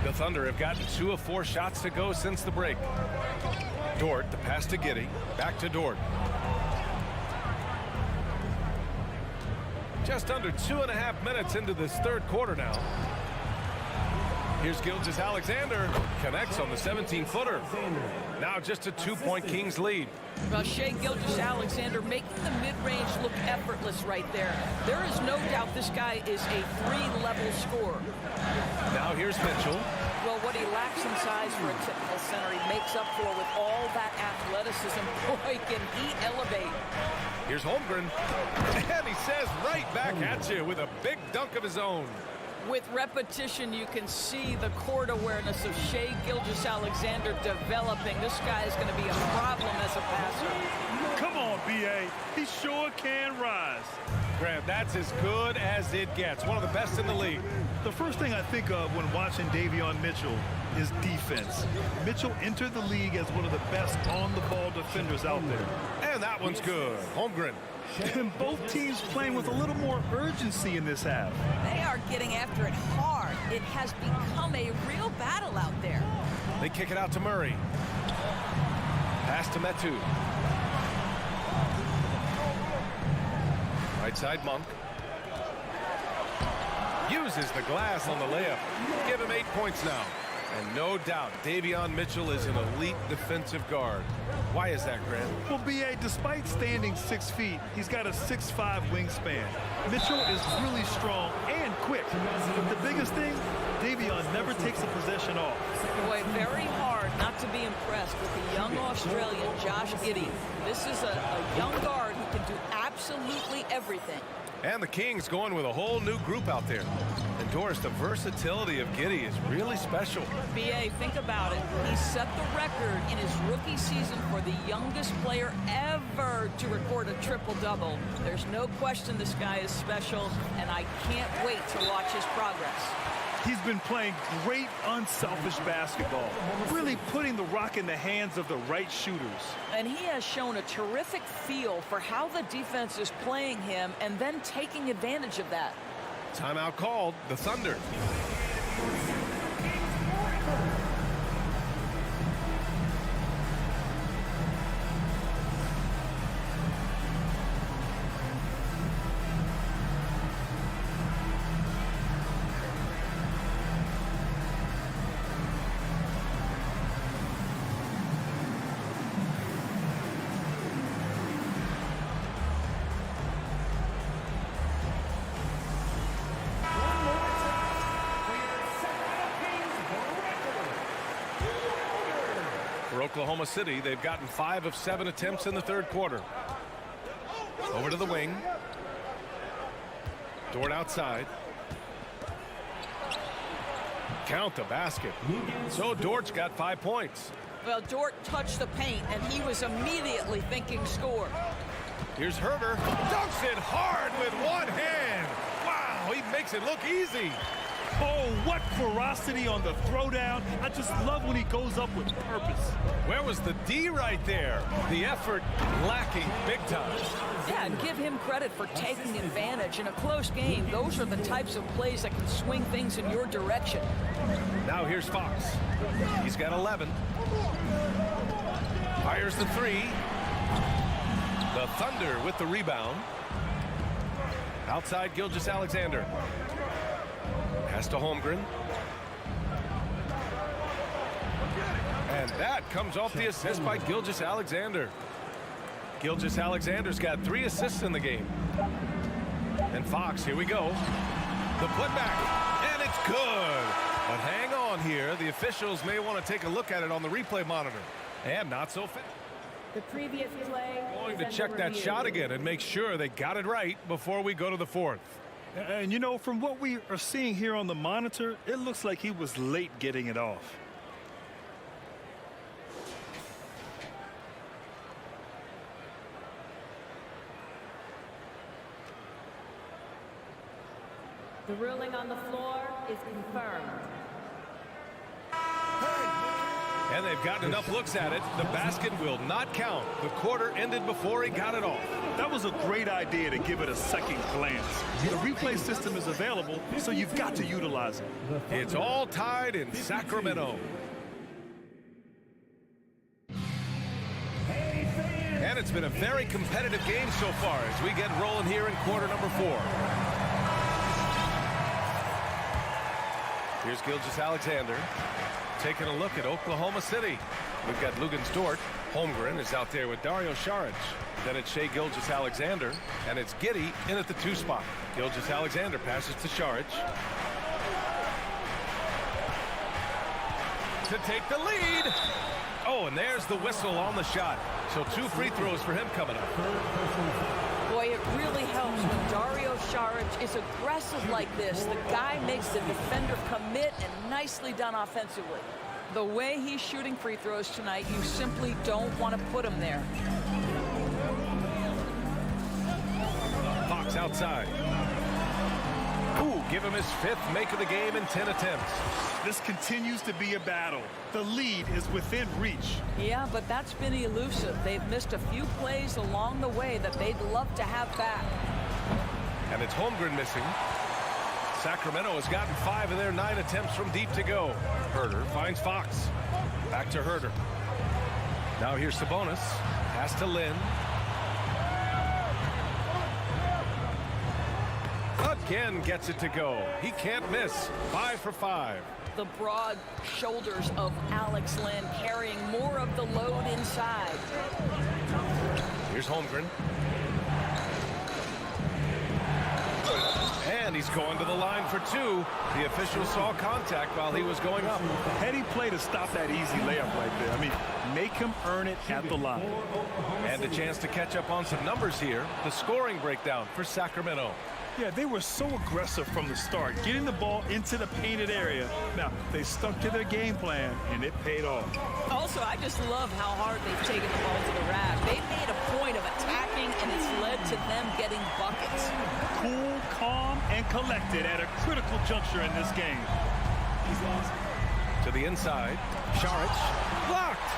The Thunder have gotten 2 of 4 shots to go since the break. Dort, the pass to Giddey. Back to Dort. Just under 2.5 minutes into this third quarter now. Here's Gilgeous-Alexander. Connects on the 17-footer. Now just a 2-point Kings lead. Well, Shai Gilgeous-Alexander making the mid-range look effortless right there. There is no doubt this guy is a 3-level scorer. Now here's Mitchell. Well, what he lacks in size for a typical center, he makes up for with all that athleticism. Boy, can he elevate. Here's Holmgren. And he says right back at you with a big dunk of his own. With repetition, you can see the court awareness of Shai Gilgeous-Alexander developing. This guy is going to be a problem as a passer. Come on, B.A. He sure can rise. Grant, that's as good as it gets. One of the best in the league. The first thing I think of when watching Davion Mitchell is defense. Mitchell entered the league as one of the best on-the-ball defenders out there. And that one's good. Holmgren. And both teams playing with a little more urgency in this half. They are getting after it hard. It has become a real battle out there. They kick it out to Murray. Pass to Metu. Right side, Monk. Uses the glass on the layup. Give him 8 points now. And no doubt, Davion Mitchell is an elite defensive guard. Why is that, Grant? Well, B.A., despite standing 6 feet, he's got a 6'5" wingspan. Mitchell is really strong and quick. But the biggest thing, Davion never takes a possession off. Boy, very hard not to be impressed with the young Australian Josh Giddey. This is a young guard who can do absolutely everything. And the Kings going with a whole new group out there. And Doris, the versatility of Giddey is really special. B.A., think about it. He set the record in his rookie season for the youngest player ever to record a triple-double. There's no question this guy is special, and I can't wait to watch his progress. He's been playing great, unselfish basketball, really putting the rock in the hands of the right shooters. And he has shown a terrific feel for how the defense is playing him and then taking advantage of that. Timeout called, the Thunder. For Oklahoma City, they've gotten 5 of 7 attempts in the third quarter. Over to the wing. Dort outside. Count the basket. So Dort's got 5 points. Well, Dort touched the paint, and he was immediately thinking score. Here's Herder. Dunks it hard with one hand. Wow, he makes it look easy. Oh, what ferocity on the throwdown. I just love when he goes up with purpose. Where was the D right there? The effort lacking big time. Yeah, and give him credit for taking advantage. In a close game, those are the types of plays that can swing things in your direction. Now here's Fox. He's got 11. Fires the 3. The Thunder with the rebound. Outside Gilgeous-Alexander. Pass to Holmgren. And that comes off the assist by Gilgeous-Alexander. Gilgeous-Alexander's got 3 assists in the game. And Fox, here we go. The putback, and it's good. But hang on here. The officials may want to take a look at it on the replay monitor. And not so fast. The previous play. Going to check that shot again and make sure they got it right before we go to the 4th. And, you know, from what we are seeing here on the monitor, it looks like he was late getting it off. The ruling on the floor is confirmed. And they've gotten enough looks at it. The basket will not count. The quarter ended before he got it off. That was a great idea to give it a second glance. The replay system is available, so you've got to utilize it. It's all tied in Sacramento. And it's been a very competitive game so far as we get rolling here in quarter number 4. Here's Gilgeous-Alexander taking a look at Oklahoma City. We've got Luguentz Dort. Holmgren is out there with Dario Saric. Then it's Shai Gilgeous-Alexander, and it's Giddey in at the 2 spot. Gilgeous-Alexander passes to Saric to take the lead. Oh, and there's the whistle on the shot. So 2 free throws for him coming up. Boy, it really helps when Dario Saric is aggressive like this. The guy makes the defender commit, and nicely done offensively. The way he's shooting free throws tonight, you simply don't want to put him there. Fox outside. Ooh, give him his 5th make of the game in 10 attempts. This continues to be a battle. The lead is within reach. Yeah, but that's been elusive. They've missed a few plays along the way that they'd love to have back. And it's Holmgren missing. Sacramento has gotten 5 of their 9 attempts from deep to go. Herder finds Fox. Back to Herder. Now here's Sabonis. Pass to Lynn. Again gets it to go. He can't miss. 5 for 5. The broad shoulders of Alex Lynn carrying more of the load inside. Here's Holmgren. And he's going to the line for 2. The official saw contact while he was going up. Heady play to stop that easy layup right there. I mean, make him earn it at the line. And a chance to catch up on some numbers here. The scoring breakdown for Sacramento. Yeah, they were so aggressive from the start, getting the ball into the painted area. Now, they stuck to their game plan, and it paid off. Also, I just love how hard they've taken the ball to the rack. They've made a point of attacking, and it's led to them getting buckets. Cool, calm, and collected at a critical juncture in this game. To the inside. Šarić blocked.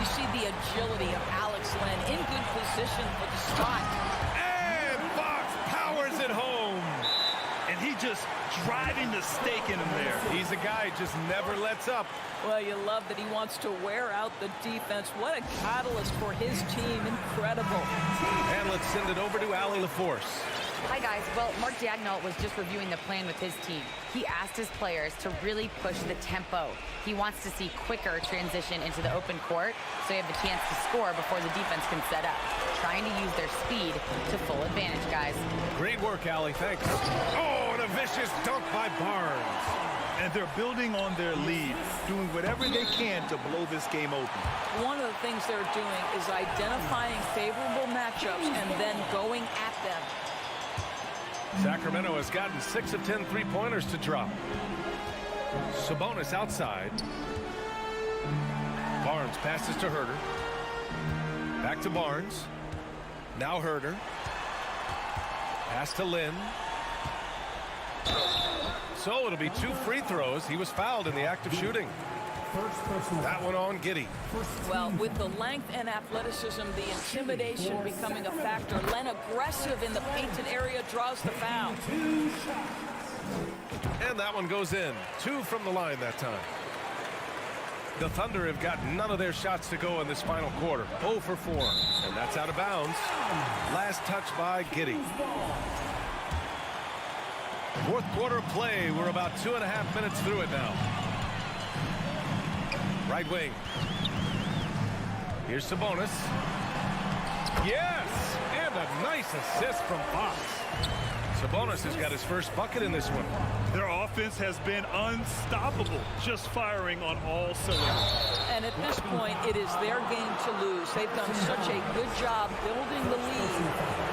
You see the agility of Alex Lynn in good position for the spot. And Fox powers it home. And he just driving the stake in him there. He's a guy who just never lets up. Well, you love that he wants to wear out the defense. What a catalyst for his team. Incredible. And let's send it over to Allie LaForce. Hi, guys. Well, Mark Daigneault was just reviewing the plan with his team. He asked his players to really push the tempo. He wants to see quicker transition into the open court so you have the chance to score before the defense can set up. Trying to use their speed to full advantage, guys. Great work, Allie. Thanks. Oh, and a vicious dunk by Barnes. And they're building on their lead, doing whatever they can to blow this game open. One of the things they're doing is identifying favorable matchups and then going at them. Sacramento has gotten 6 of 10 3-pointers to drop. Sabonis outside. Barnes passes to Herder. Back to Barnes. Now Herder. Pass to Lynn. So it'll be 2 free throws. He was fouled in the act of shooting. That one on Giddey. Well, with the length and athleticism, the intimidation becoming a factor. Len aggressive in the painted area draws the foul. And that one goes in. 2 from the line that time. The Thunder have got none of their shots to go in this final quarter. 0 for 4. And that's out of bounds. Last touch by Giddey. Fourth quarter play. We're about 2.5 minutes through it now. Right wing. Here's Sabonis. Yes! And a nice assist from Fox. Sabonis has got his first bucket in this one. Their offense has been unstoppable, just firing on all cylinders. And at this point, it is their game to lose. They've done such a good job building the lead.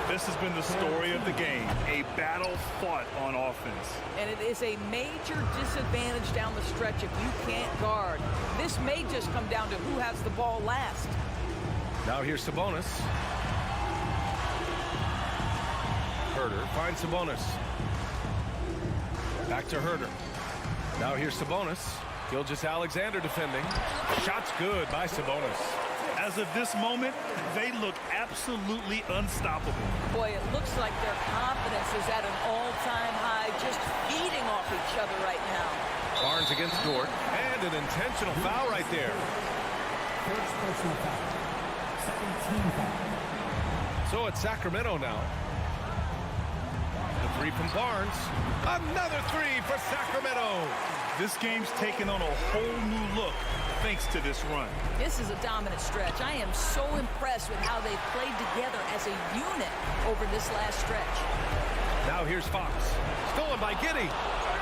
This has been the story of the game, a battle fought on offense. And it is a major disadvantage down the stretch if you can't guard. This may just come down to who has the ball last. Now here's Sabonis. Herder finds Sabonis. Back to Herder. Now here's Sabonis. Gilgeous-Alexander defending. Shot's good by Sabonis. As of this moment, they look absolutely unstoppable. Boy, it looks like their confidence is at an all-time high, just feeding off each other right now. Barnes against Dort. And an intentional foul right there. First personal foul. Second team foul. So it's Sacramento now. The 3 from Barnes. Another 3 for Sacramento. This game's taken on a whole new look thanks to this run. This is a dominant stretch. I am so impressed with how they've played together as a unit over this last stretch. Now here's Fox. Stolen by Giddey.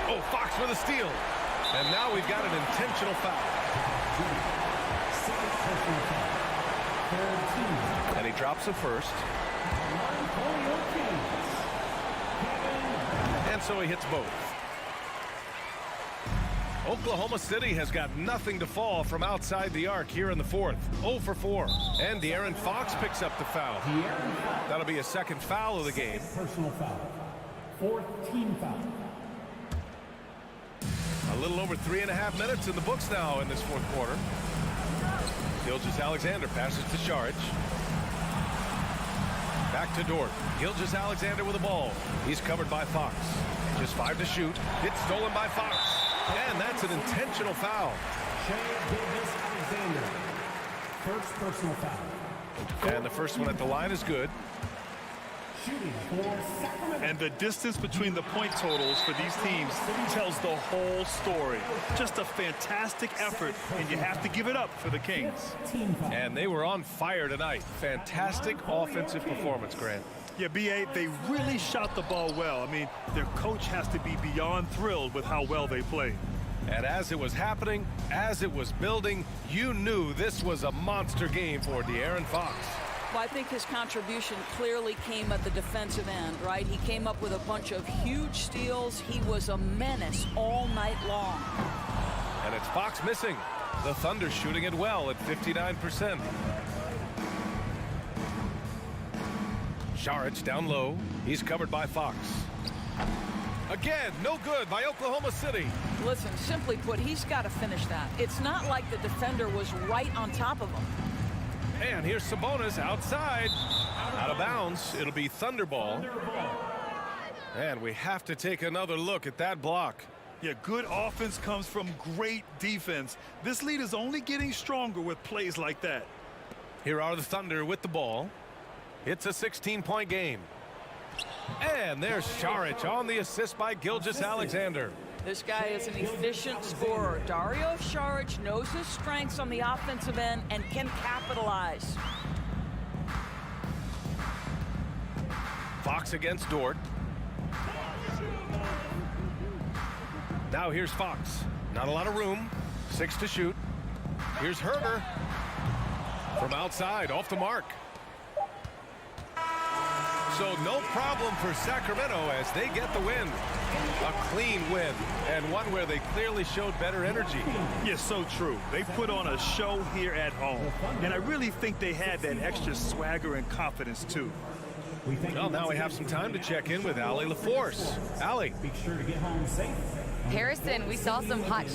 Oh, Fox with a steal. And now we've got an intentional foul. And he drops a first. And so he hits both. Oklahoma City has got nothing to fall from outside the arc here in the fourth. 0 for 4. And De'Aaron Fox picks up the foul. That'll be a second foul of the game. Personal foul. Fourth team foul. A little over 3.5 minutes in the books now in this fourth quarter. Gilgeous-Alexander passes to Saric. Back to Dort. Gilgeous-Alexander with the ball. He's covered by Fox. Just 5 to shoot. It's stolen by Fox. And that's an intentional foul. Gilgeous-Alexander. First personal foul. And the first one at the line is good. Shooting for Sacramento. And the distance between the point totals for these teams tells the whole story. Just a fantastic effort, and you have to give it up for the Kings. And they were on fire tonight. Fantastic offensive performance, Grant. Yeah, B.A., they really shot the ball well. I mean, their coach has to be beyond thrilled with how well they played. And as it was happening, as it was building, you knew this was a monster game for De'Aaron Fox. Well, I think his contribution clearly came at the defensive end, right? He came up with a bunch of huge steals. He was a menace all night long. And it's Fox missing. The Thunder shooting it well at 59%. Saric down low. He's covered by Fox. Again, no good by Oklahoma City. Listen, simply put, he's got to finish that. It's not like the defender was right on top of him. And here's Sabonis outside. Out of bounds. It'll be Thunder ball. And we have to take another look at that block. Yeah, good offense comes from great defense. This lead is only getting stronger with plays like that. Here are the Thunder with the ball. It's a 16-point game. And there's Saric on the assist by Gilgeous-Alexander. This guy is an efficient scorer. Dario Saric knows his strengths on the offensive end and can capitalize. Fox against Dort. Now here's Fox. Not a lot of room. 6 to shoot. Here's Herder. From outside, off the mark. So no problem for Sacramento as they get the win. A clean win, and one where they clearly showed better energy. Yeah, so true. They put on a show here at home, and I really think they had that extra swagger and confidence, too. Well, now we have some time to check in with Allie LaForce. Allie. Be sure to get home safe. Harrison, we saw some hot...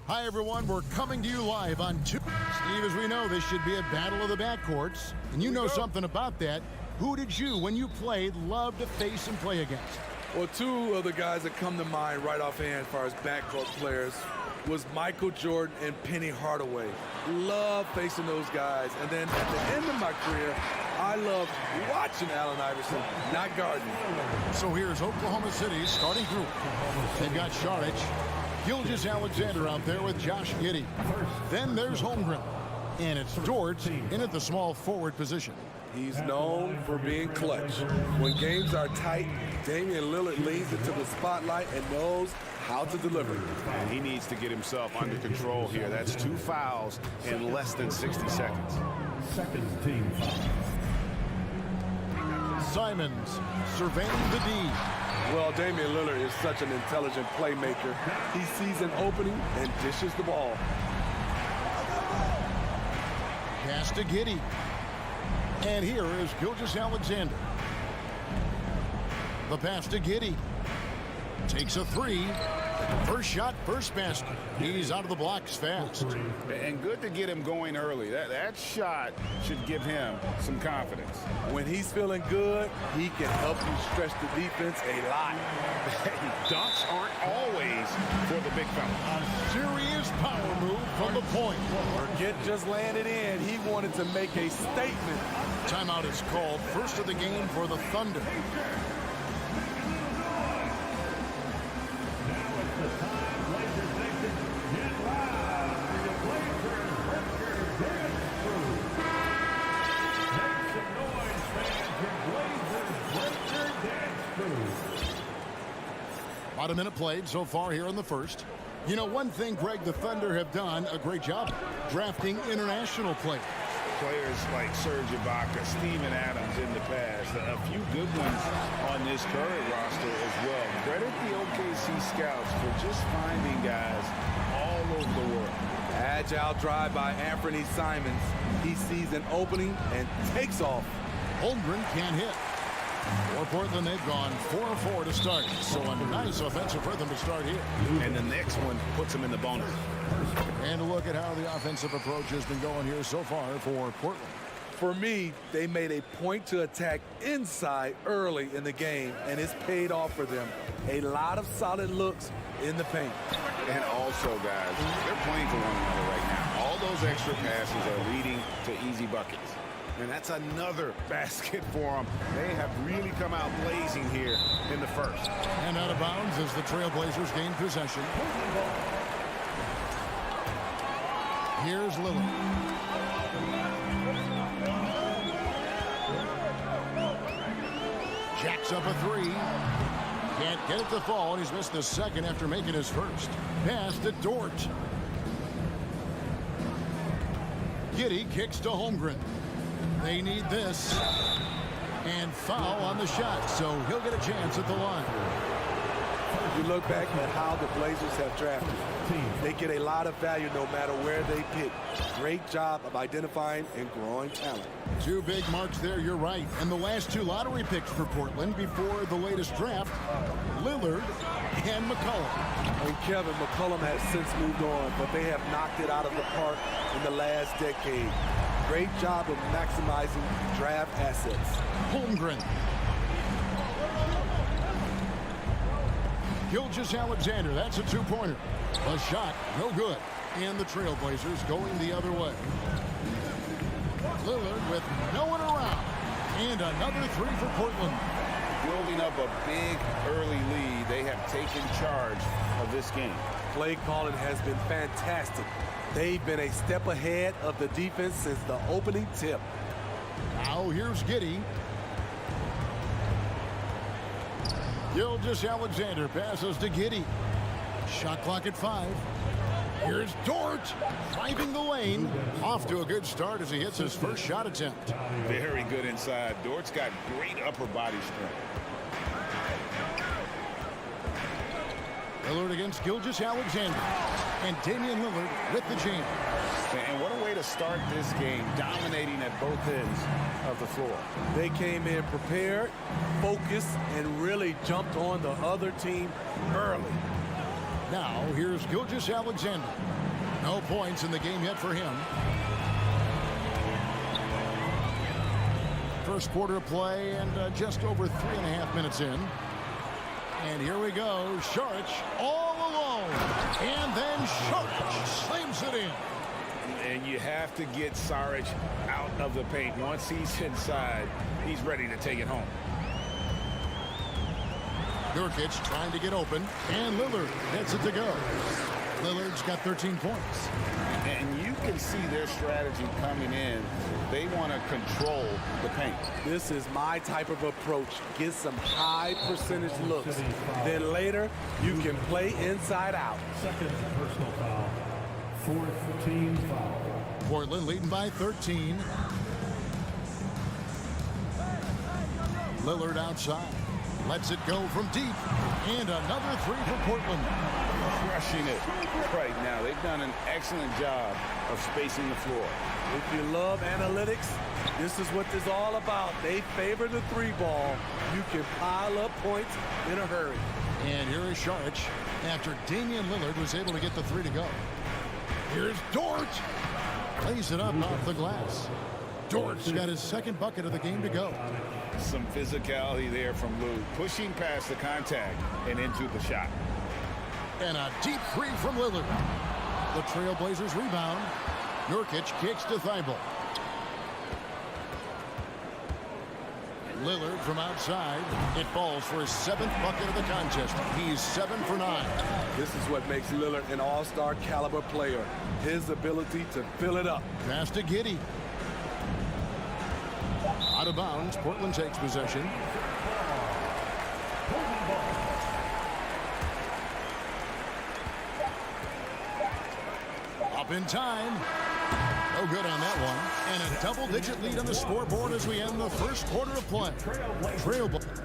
Hi, everyone. We're coming to you live on Steve, as we know, this should be a battle of the backcourts. And you know something about that. Who did you, when you played, love to face and play against? Well, two of the guys that come to mind right offhand as far as backcourt players was Michael Jordan and Penny Hardaway. Love facing those guys. And then at the end of my career, I love watching Allen Iverson, not guarding. So here's Oklahoma City starting group. They've got Šarić, Gilgeous-Alexander out there with Josh Giddey. Then there's Holmgren. And it's Dort in at the small forward position. He's known for being clutch. When games are tight, Damian Lillard leans into the spotlight and knows how to deliver. And he needs to get himself under control here. That's 2 fouls in less than 60 seconds. Second team foul. Simons surveying the D. Well, Damian Lillard is such an intelligent playmaker. He sees an opening and dishes the ball. Pass to Giddey. And here is Gilgeous-Alexander. The pass to Giddey. Takes a 3. First shot, first basket. He's out of the blocks fast. And good to get him going early. That shot should give him some confidence. When he's feeling good, he can help you stretch the defense a lot. Dunks aren't always for the big fella. A serious power move from the point. Forget just laying it in. He wanted to make a statement. Timeout is called. First of the game for the Thunder. About a minute played so far here in the first. You know, one thing, Greg, the Thunder have done a great job drafting international players. Players like Serge Ibaka, Steven Adams in the past, a few good ones on this current roster as well. Credit the OKC scouts for just finding guys all over the world. Agile drive by Anthony Simons. He sees an opening and takes off. Holmgren can't hit. For Portland, they've gone 4-4 to start. So a nice offensive rhythm to start here. And the next one puts them in the bonus. And look at how the offensive approach has been going here so far for Portland. For me, they made a point to attack inside early in the game, and it's paid off for them. A lot of solid looks in the paint. And also, guys, they're playing for one another right now. All those extra passes are leading to easy buckets. And that's another basket for them. They have really come out blazing here in the first. And out of bounds as the Trailblazers gain possession. Here's Lillard. Jacks up a 3. Can't get it to fall, and he's missed the second after making his first. Pass to Dort. Giddey kicks to Holmgren. They need this. And foul on the shot, so he'll get a chance at the line. You look back at how the Blazers have drafted. They get a lot of value no matter where they pick. Great job of identifying and growing talent. 2 big marks there, you're right. And the last 2 lottery picks for Portland before the latest draft, Lillard and McCollum. And Kevin, McCollum has since moved on, but they have knocked it out of the park in the last decade. Great job of maximizing draft assets. Holmgren. Gilgeous-Alexander, that's a 2-pointer. A shot, no good. And the Trailblazers going the other way. Lillard with no one around. And another 3 for Portland. Building up a big early lead. They have taken charge of this game. Play calling has been fantastic. They've been a step ahead of the defense since the opening tip. Now here's Giddey. Gilgeous-Alexander passes to Giddey. Shot clock at 5. Here's Dort driving the lane. Off to a good start as he hits his first shot attempt. Very good inside. Dort's got great upper body strength. Lillard against Gilgeous-Alexander. And Damian Lillard with the jam. And what a way to start this game, dominating at both ends of the floor. They came in prepared, focused, and really jumped on the other team early. Now, here's Gilgeous-Alexander. No points in the game yet for him. First quarter of play and just over 3.5 minutes in. And here we go. Saric all alone. And then Saric slams it in. And you have to get Saric out of the paint. Once he's inside, he's ready to take it home. Nurkic trying to get open, and Lillard gets it to go. Lillard's got 13 points. And you can see their strategy coming in. They want to control the paint. This is my type of approach. Get some high percentage looks. Then later, you can play inside out. Second personal foul. Fourth team foul. Portland leading by 13. Lillard outside. Lets it go from deep. And another three for Portland. Crushing it right now. They've done an excellent job of spacing the floor. If you love analytics, this is what this is all about. They favor the three ball. You can pile up points in a hurry. And here is Saric after Damian Lillard was able to get the three to go. Here's Dort. Plays it up off the glass. Dort's got his second bucket of the game to go. Some physicality there from Lou, pushing past the contact and into the shot. And a deep three from Lillard. The Trailblazers rebound. Nurkic kicks to Thibault. Lillard from outside. It falls for his 7th bucket of the contest. He's 7 for 9. This is what makes Lillard an all-star caliber player. His ability to fill it up. Pass to Giddey. Out of bounds. Portland takes possession. Up in time. No good on that one. And a double-digit lead on the scoreboard as we end the first quarter of play. Trailblazers.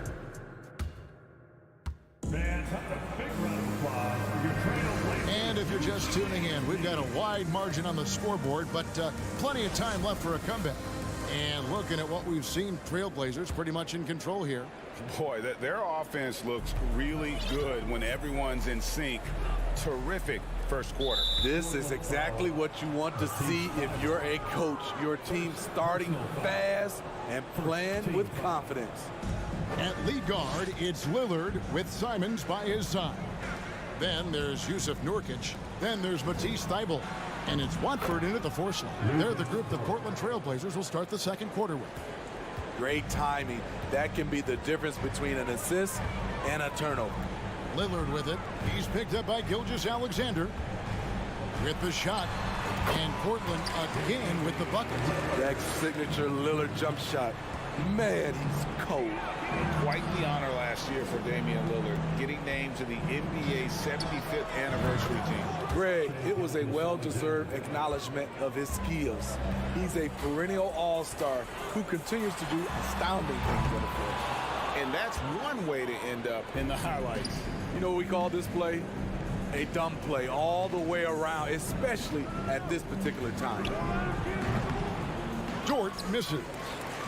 And if you're just tuning in, we've got a wide margin on the scoreboard, but plenty of time left for a comeback. And looking at what we've seen, Trailblazers pretty much in control here. Boy, their offense looks really good when everyone's in sync. Terrific first quarter. This is exactly what you want to see if you're a coach. Your team starting fast and playing with confidence. At lead guard, it's Lillard with Simons by his side. Then there's Yusuf Nurkic. Then there's Matisse Thybulle. And it's Watford in at the 4 slot. They're the group the Portland Trailblazers will start the second quarter with. Great timing. That can be the difference between an assist and a turnover. Lillard with it. He's picked up by Gilgeous-Alexander with the shot. And Portland again with the bucket. That signature Lillard jump shot. Man, he's cold. Quite the honor last year for Damian Lillard, getting named to the NBA 75th anniversary team. Greg, it was a well-deserved acknowledgement of his skills. He's a perennial all-star who continues to do astounding things on the court. And that's one way to end up in the highlights. You know what we call this play? A dumb play all the way around, especially at this particular time. Dort misses.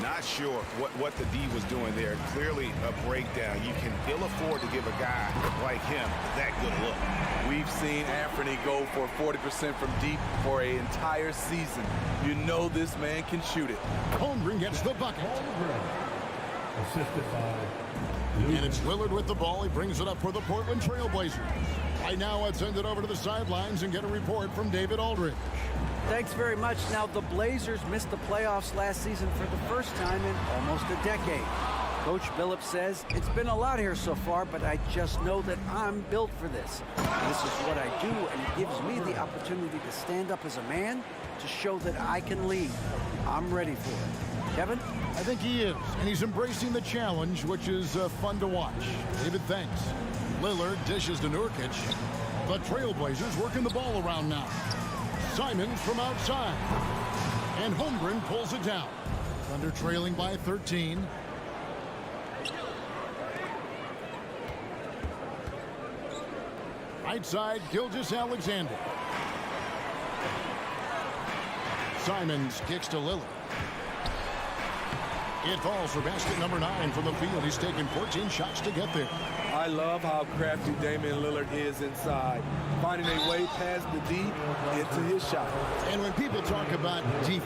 Not sure what the D was doing there. Clearly a breakdown. You can ill afford to give a guy like him that good a look. We've seen Anthony go for 40% from deep for an entire season. You know this man can shoot it. Holmgren gets the bucket. Assisted by And it's Lillard with the ball. He brings it up for the Portland Trailblazers. Right now, let's send it over to the sidelines and get a report from David Aldridge. Thanks very much. Now, the Blazers missed the playoffs last season for the first time in almost a decade. Coach Billups says, it's been a lot here so far, but I just know that I'm built for this. This is what I do, and it gives me the opportunity to stand up as a man to show that I can lead. I'm ready for it. Kevin? I think he is, and he's embracing the challenge, which is fun to watch. David, thanks. Lillard dishes to Nurkic. The Trailblazers working the ball around now. Simons from outside. And Holmgren pulls it down. Thunder trailing by 13. Right side, Gilgeous-Alexander. Simons kicks to Lillard. It falls for basket number 9 from the field. He's taken 14 shots to get there. I love how crafty Damian Lillard is inside, finding a way past the D into his shot. And when people talk about defense,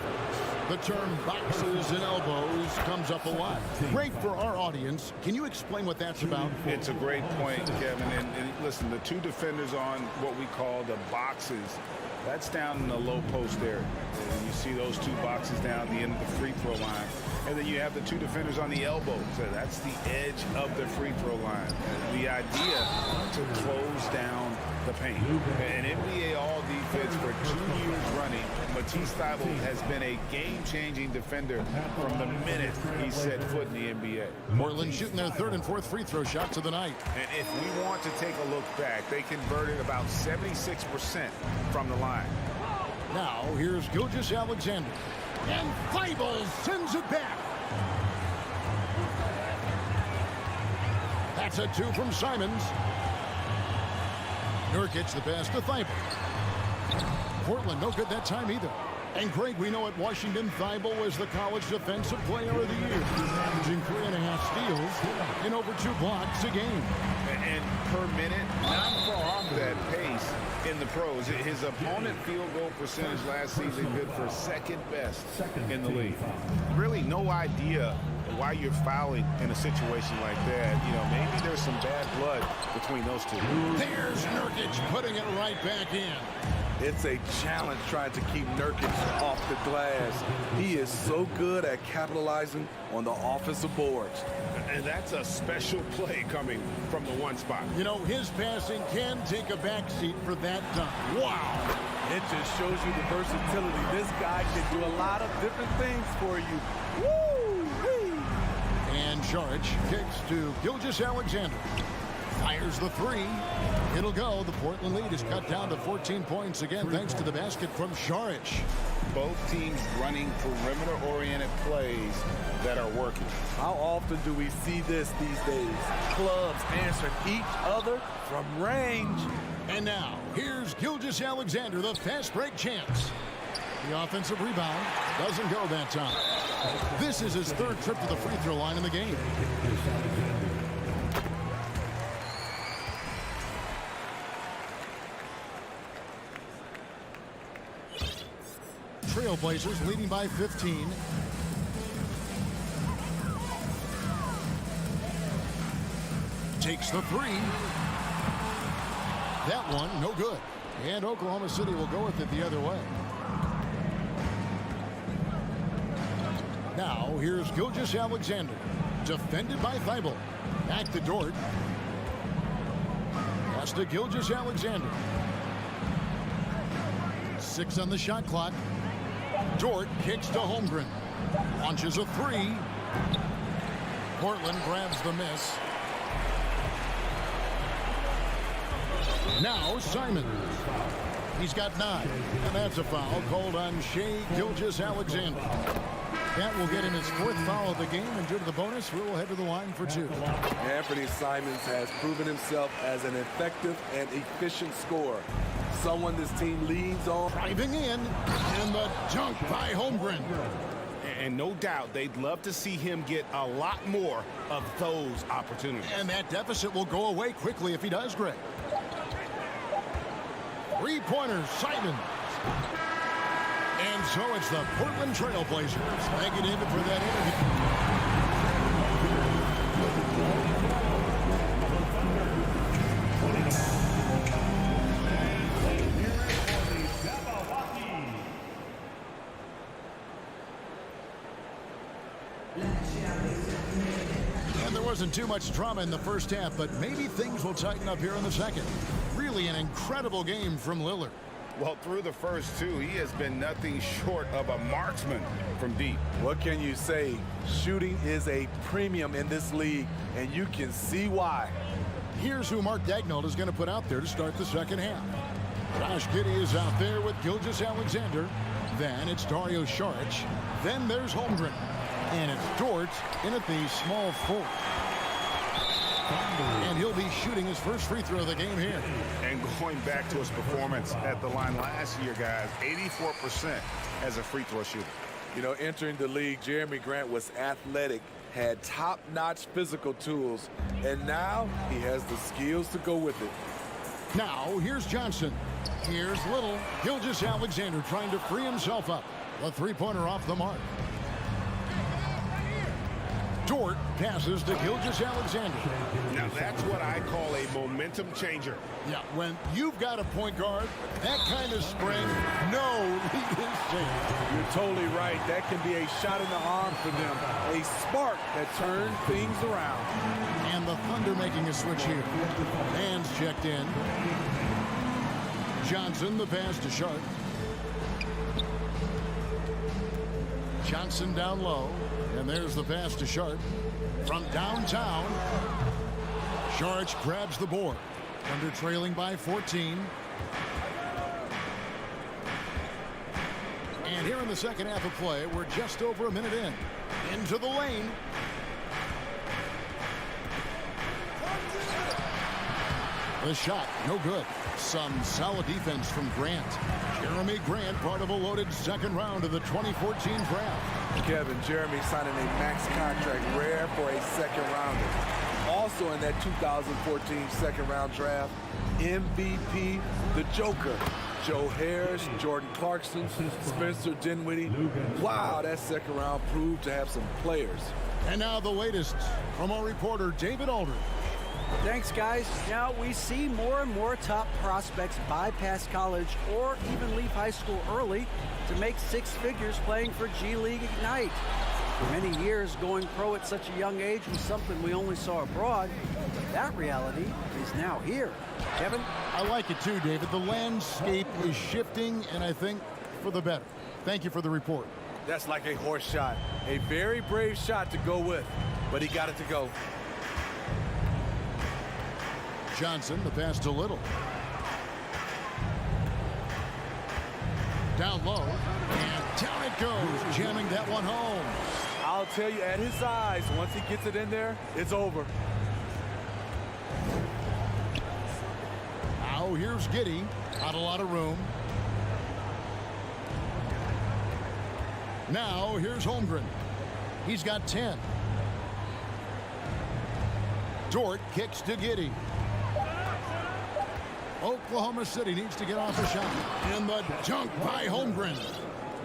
the term boxes and elbows comes up a lot. Great for our audience. Can you explain what that's about? It's a great point, Kevin. And listen, the two defenders on what we call the boxes, that's down in the low post area. And you see those two boxes down the end of the free throw line. And then you have the two defenders on the elbows. So that's the edge of the free throw line. The idea to close down the paint. And NBA All-Defense for 2 years running, Matisse Thybulle has been a game-changing defender from the minute he set foot in the NBA. Portland shooting their third and fourth free throw shots of the night. And if we want to take a look back, they converted about 76% from the line. Now, here's Gilgeous-Alexander. And Thybulle sends it back. That's a two from Simons. Nurkic the pass to Thybulle. Portland no good that time either. And Greg, we know at Washington, Thybulle was the college defensive player of the year, averaging 3.5 steals and over 2 blocks a game. And per minute, not far off that pace in the pros. His opponent field goal percentage last season good for second best in the league. Really no idea why you're fouling in a situation like that. You know, maybe there's some bad blood between those two. There's Nurkic putting it right back in. It's a challenge trying to keep Nurkic off the glass. He is so good at capitalizing on the offensive boards. And that's a special play coming from the one spot. You know, his passing can take a backseat for that dunk. Wow. It just shows you the versatility. This guy can do a lot of different things for you. Woo-wee. And Saric kicks to Gilgeous-Alexander. Fires the three. It'll go. The Portland lead is cut down to 14 points again thanks to the basket from Saric. Both teams running perimeter-oriented plays that are working. How often do we see this these days? Clubs answering each other from range. And now, here's Gilgeous-Alexander, the fast break chance. The offensive rebound doesn't go that time. This is his third trip to the free throw line in the game. Trailblazers leading by 15. Takes the three. That one, no good. And Oklahoma City will go with it the other way. Now, here's Gilgeous-Alexander. Defended by Thybulle. Back to Dort. Pass to Gilgeous-Alexander. 6 on the shot clock. Dort kicks to Holmgren. Launches a three. Portland grabs the miss. Now Simons. He's got 9. And that's a foul called on Shai Gilgeous-Alexander. That will get him his 4th foul of the game, and due to the bonus, we will head to the line for 2. Anthony Simons has proven himself as an effective and efficient scorer. Someone this team leans on. Driving in, and the dunk by Holmgren. And no doubt they'd love to see him get a lot more of those opportunities. And that deficit will go away quickly if he does, Greg. 3-pointer, Simons. And so it's the Portland Trailblazers. Thank you, David, for that And there wasn't too much drama in the first half, but maybe things will tighten up here in the second. Really an incredible game from Lillard. Well, through the first 2, he has been nothing short of a marksman from deep. What can you say? Shooting is a premium in this league, and you can see why. Here's who Mark Daigneault is going to put out there to start the second half. Josh Giddey is out there with Gilgeous-Alexander. Then it's Dario Saric. Then there's Holmgren. And it's Dort in at the small forward. And he'll be shooting his first free throw of the game here. And going back to his performance at the line last year, guys, 84% as a free throw shooter. You know, entering the league, Jeremy Grant was athletic. had top-notch physical tools, and now he has the skills to go with it. Now, here's Johnson. Here's Little. Gilgeous-Alexander trying to free himself up. The three-pointer off the mark. Dort passes to Gilgeous-Alexander. Now, that's what I call a momentum changer. Yeah, when you've got a point guard, that kind of spring, no lead is safe. You're totally right. That can be a shot in the arm for them. A spark that turns things around. And the Thunder making a switch here. Hands checked in. Johnson, the pass to Sharp. Johnson down low. And there's the pass to Sharp. From downtown, Sharp grabs the board. Thunder trailing by 14. And here in the second half of play, we're just over a minute in. Into the lane. The shot, no good. Some solid defense from Grant. Jeremy Grant, part of a loaded second round of the 2014 draft. Kevin, Jeremy signing a max contract, rare for a second rounder. Also in that 2014 second round draft, MVP, the Joker. Joe Harris, Jordan Clarkson, Spencer Dinwiddie. Wow, that second round proved to have some players. And now the latest from our reporter, David Aldridge. Thanks, guys. Now we see more and more top prospects bypass college or even leave high school early to make six figures playing for G League Ignite. For many years, going pro at such a young age was something we only saw abroad. But that reality is now here. Kevin? I like it too, David. The landscape is shifting, and I think for the better. Thank you for the report. That's like a horse shot. A very brave shot to go with, but he got it to go. Johnson, the pass to Little. Down low, and down it goes, jamming that one home. I'll tell you, at his size, once he gets it in there, it's over. Now here's Giddey, not a lot of room. Now here's Holmgren. He's got 10. Dort kicks to Giddey. Oklahoma City needs to get off a shot. And the dunk by Holmgren.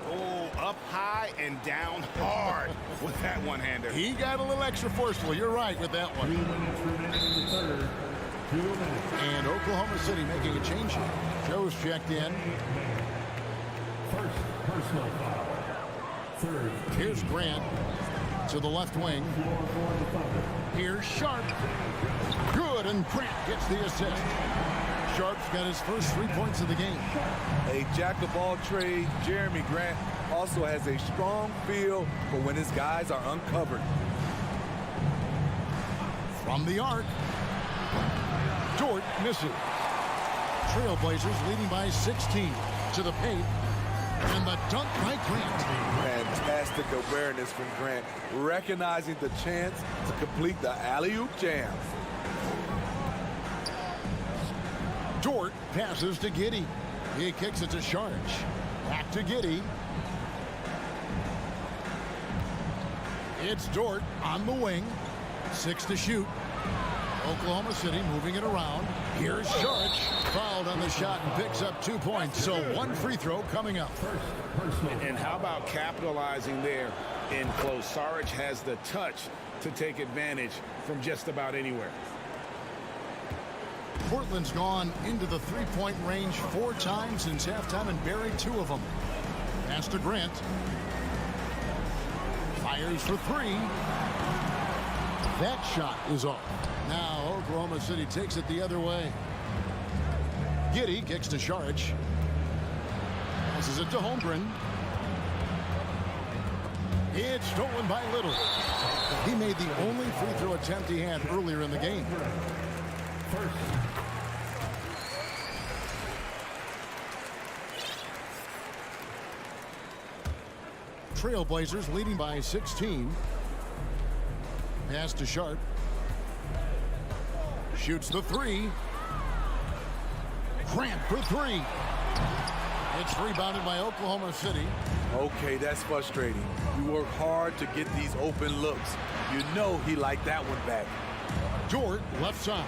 Oh, up high and down hard with that one-hander. He got a little extra forceful. You're right with that one. And Oklahoma City making a change here. Joe's checked in. First personal foul. Third. Here's Grant to the left wing. Here's Sharp. Good, and Grant gets the assist. Sharp's got his first 3 points of the game. A jack-of-all trades, Jeremy Grant also has a strong feel for when his guys are uncovered. From the arc, Dort misses. Trailblazers leading by 16 to the paint. And the dunk by Grant. Fantastic awareness from Grant, recognizing the chance to complete the alley-oop jam. Dort passes to Giddey. He kicks it to Sharp. Back to Giddey. It's Dort on the wing. 6 to shoot. Oklahoma City moving it around. Here's Sharp. Fouled on the shot and picks up 2 points. So one free throw coming up. And how about capitalizing there in close? Saric has the touch to take advantage from just about anywhere. Portland's gone into the three-point range 4 times since halftime and buried 2 of them. Pass to Grant. Fires for 3. That shot is off. Now Oklahoma City takes it the other way. Giddey kicks to Saric. Passes it to Holmgren. It's stolen by Little. He made the only free throw attempt he had earlier in the game. Trailblazers leading by 16. Pass to Sharp. Shoots the 3. Grant for 3. It's rebounded by Oklahoma City. Okay, that's frustrating. You work hard to get these open looks. You know he liked that one back. Dort, left side.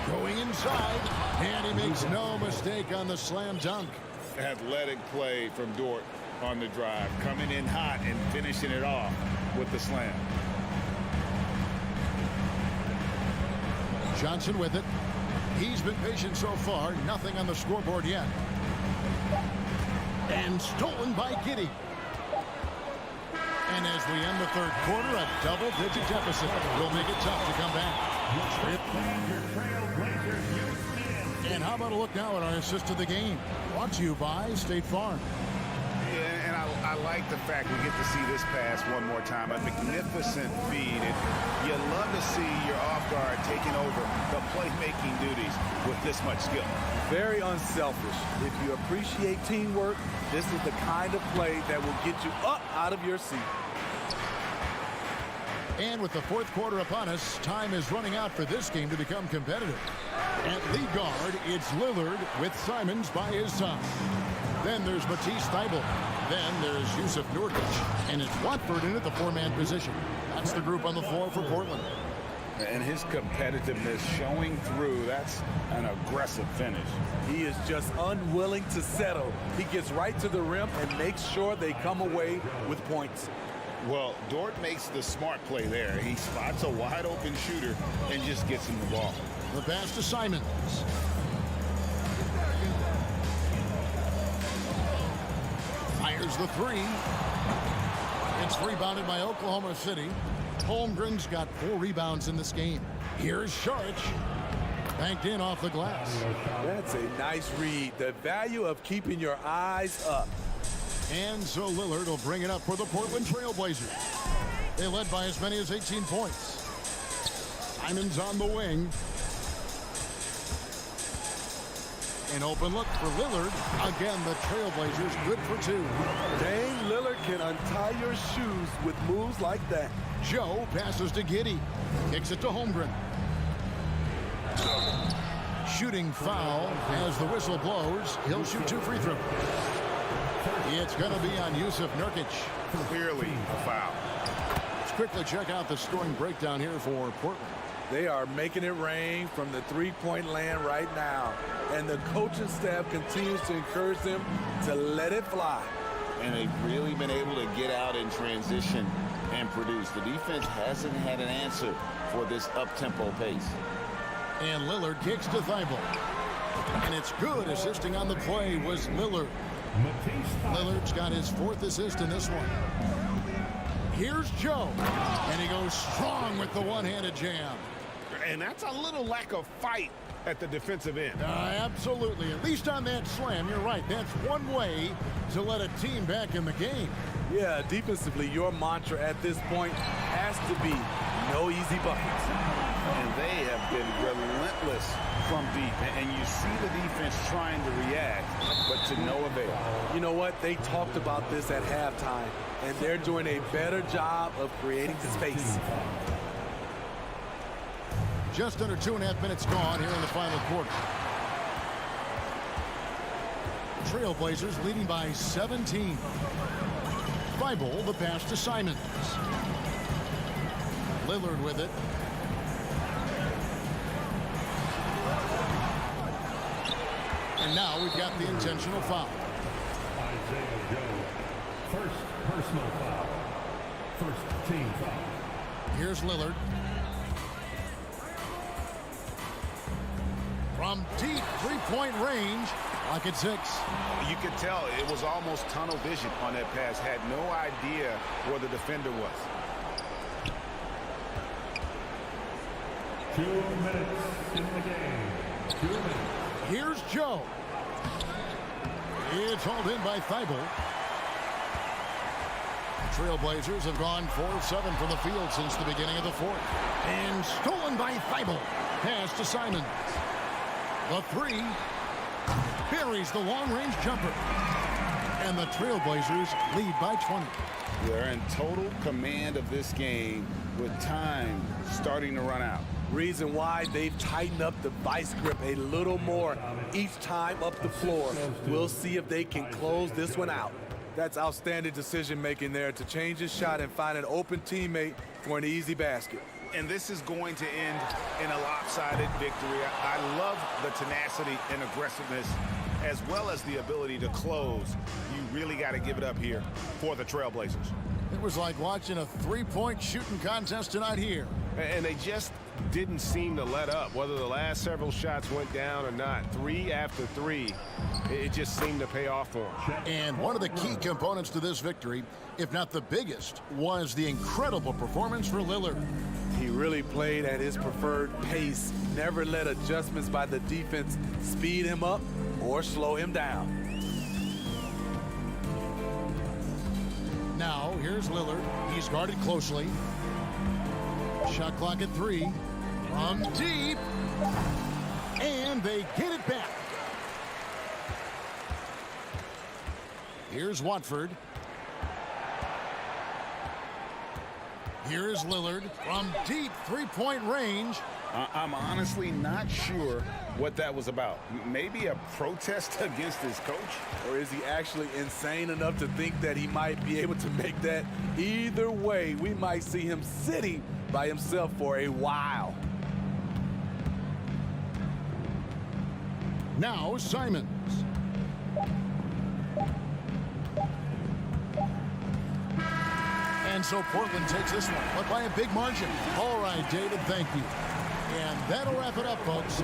Going inside, and he makes no mistake on the slam dunk. Athletic play from Dort on the drive, coming in hot and finishing it off with the slam. Johnson with it. He's been patient so far, nothing on the scoreboard yet. And stolen by Giddey. And as we end the third quarter, a double-digit deficit will make it tough to come back. And how about a look now at our assist of the game? Brought to you by State Farm. Yeah, and I like the fact we get to see this pass one more time. A magnificent feed. And you love to see your off guard taking over the playmaking duties with this much skill. Very unselfish. If you appreciate teamwork, this is the kind of play that will get you up out of your seat. And with the fourth quarter upon us, time is running out for this game to become competitive. At lead guard, it's Lillard with Simons by his side. Then there's Matisse Thybulle. Then there's Yusuf Nurkic. And it's Watford in at the four-man position. That's the group on the floor for Portland. And his competitiveness showing through. That's an aggressive finish. He is just unwilling to settle. He gets right to the rim and makes sure they come away with points. Well, Dort makes the smart play there. He spots a wide open shooter and just gets him the ball. The pass to Simons. Fires the three. It's rebounded by Oklahoma City. Holmgren's got 4 rebounds in this game. Here's Saric. Banked in off the glass. That's a nice read. The value of keeping your eyes up. And so Lillard will bring it up for the Portland Trail Blazers. They led by as many as 18 points. Simons on the wing. An open look for Lillard. Again, the Trailblazers good for 2. Dame Lillard can untie your shoes with moves like that. Joe passes to Giddey. Kicks it to Holmgren. Shooting foul as the whistle blows. He'll shoot 2 free throws. It's going to be on Yusuf Nurkic. Clearly a foul. Let's quickly check out the scoring breakdown here for Portland. They are making it rain from the three-point land right now. And the coaching staff continues to encourage them to let it fly. And they've really been able to get out in transition and produce. The defense hasn't had an answer for this up-tempo pace. And Lillard kicks to Thybulle. And it's good. Assisting on the play was Lillard. Lillard's got his 4th assist in this one. Here's Joe. And he goes strong with the one-handed jam. And that's a little lack of fight at the defensive end. Absolutely. At least on that slam, you're right. That's one way to let a team back in the game. Yeah, defensively, your mantra at this point has to be no easy buckets. And they have been relentless from deep. And you see the defense trying to react, but to no avail. You know what? They talked about this at halftime, and they're doing a better job of creating space. Just under 2.5 minutes gone here in the final quarter. Trailblazers leading by 17. Thybulle, the pass to Simons. Lillard with it. And now we've got the intentional foul. Isaiah Joe, first personal foul. First team foul. Here's Lillard. From deep three-point range, like at 6. You could tell it was almost tunnel vision on that pass. Had no idea where the defender was. 2 minutes in the game. 2 minutes. Here's Joe. It's hauled in by Thybulle. Trailblazers have gone 4-7 from the field since the beginning of the 4th. And stolen by Thybulle. Pass to Simons. The 3 buries the long-range jumper. And the Trailblazers lead by 20. They're in total command of this game with time starting to run out. Reason why they've tightened up the vice grip a little more each time up the floor. We'll see if they can close this one out. That's outstanding decision-making there to change his shot and find an open teammate for an easy basket. And this is going to end in a lopsided victory. I love the tenacity and aggressiveness as well as the ability to close. You really got to give it up here for the Trailblazers. It was like watching a three-point shooting contest tonight here. And they just didn't seem to let up, whether the last several shots went down or not. 3 after 3, it just seemed to pay off for them. And one of the key components to this victory, if not the biggest, was the incredible performance for Lillard. He really played at his preferred pace, never let adjustments by the defense speed him up or slow him down. Now, here's Lillard. He's guarded closely. Shot clock at 3. From deep. And they get it back. Here's Watford. Here's Lillard from deep three-point range. I'm honestly not sure what that was about. Maybe a protest against his coach? Or is he actually insane enough to think that he might be able to make that? Either way, we might see him sitting by himself for a while. Now Simons. And so Portland takes this one, but by a big margin. All right, David, thank you. And that'll wrap it up, folks.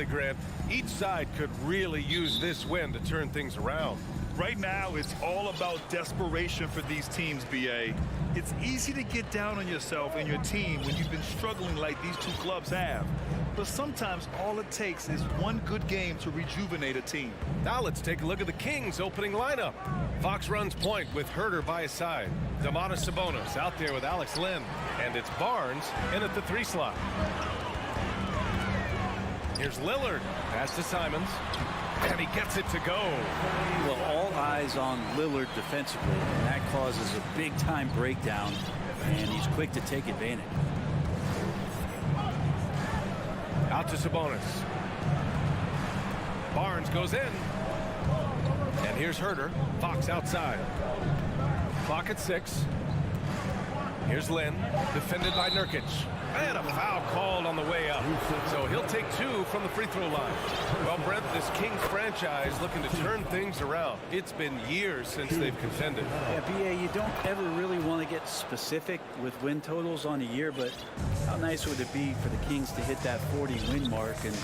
Finally, Grant, each side could really use this win to turn things around. Right now, it's all about desperation for these teams, BA. It's easy to get down on yourself and your team when you've been struggling like these two clubs have. But sometimes all it takes is one good game to rejuvenate a team. Now let's take a look at the Kings' opening lineup. Fox runs point with Herter by his side. Domantas Sabonis out there with Alex Len. And it's Barnes in at the 3 slot. Here's Lillard. Pass to Simons. And he gets it to go. Well, all eyes on Lillard defensively, and that causes a big-time breakdown, and he's quick to take advantage. Out to Sabonis. Barnes goes in. And here's Herter. Fox outside. Clock at 6. Here's Lynn, defended by Nurkic. And a foul called on the way up. So he'll take 2 from the free throw line. Well, Brent, this Kings franchise looking to turn things around. It's been years since they've contended. Yeah, BA, you don't ever really want to get specific with win totals on a year, but how nice would it be for the Kings to hit that 40-win mark and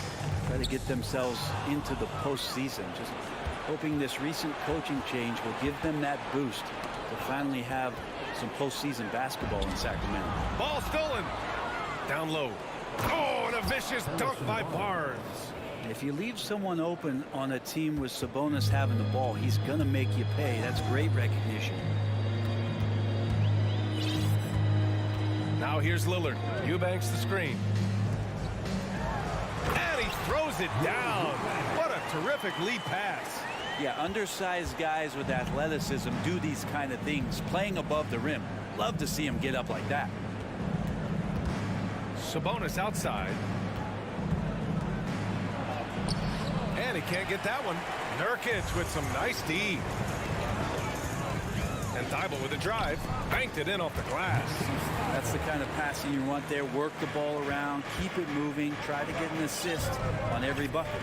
try to get themselves into the postseason? Just hoping this recent coaching change will give them that boost to finally have some postseason basketball in Sacramento. Ball stolen. Down low. Oh, and a vicious dunk by Barnes. If you leave someone open on a team with Sabonis having the ball, he's going to make you pay. That's great recognition. Now here's Lillard. Eubanks the screen. And he throws it down. What a terrific lead pass. Yeah, undersized guys with athleticism do these kind of things, playing above the rim. Love to see him get up like that. Sabonis outside. And he can't get that one. Nurkic with some nice D. And Thibault with a drive. Banked it in off the glass. That's the kind of passing you want there. Work the ball around, keep it moving, try to get an assist on every bucket.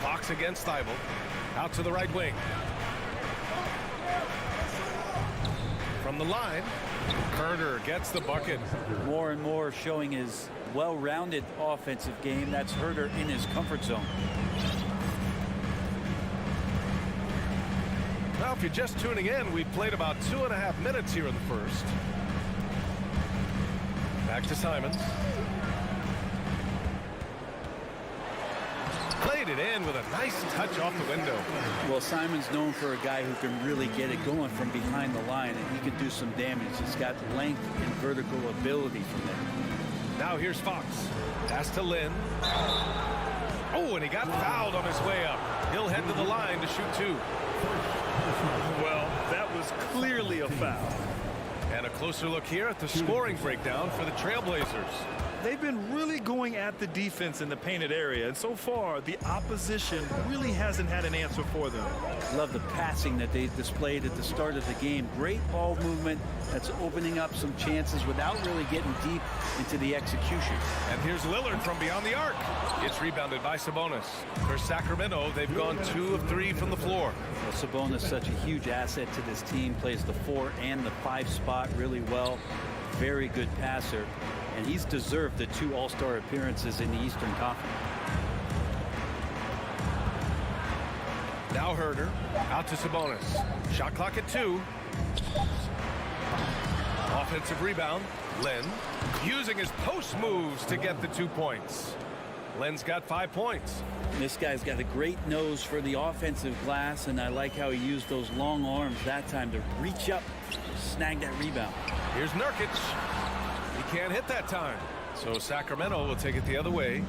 Fox against Thibault. Out to the right wing. From the line, Herter gets the bucket. More and more showing his well-rounded offensive game. That's Herter in his comfort zone. Now, if you're just tuning in, we've played about 2.5 minutes here in the first. Back to Simons. Played it in with a nice touch off the window. Well, Simon's known for a guy who can really get it going from behind the line, and he can do some damage. He's got length and vertical ability from there. Now here's Fox. Pass to Lynn. Oh, and he got fouled on his way up. He'll head to the line to shoot 2. Well, that was clearly a foul. And a closer look here at the scoring breakdown for the Trailblazers. They've been really going at the defense in the painted area, and so far the opposition really hasn't had an answer for them. Love the passing that they displayed at the start of the game. Great ball movement that's opening up some chances without really getting deep into the execution. And here's Lillard from beyond the arc. It's rebounded by Sabonis. For Sacramento, they've gone 2 of 3 from the floor. Well, Sabonis, such a huge asset to this team, plays the 4 and the 5 spot really well. Very good passer. And he's deserved the 2 All-Star appearances in the Eastern Conference. Now Herter, out to Sabonis. Shot clock at 2. Offensive rebound, Len, using his post moves to get the 2 points. Len's got 5 points. This guy's got a great nose for the offensive glass, and I like how he used those long arms that time to reach up, snag that rebound. Here's Nurkic. He can't hit that time. So Sacramento will take it the other way.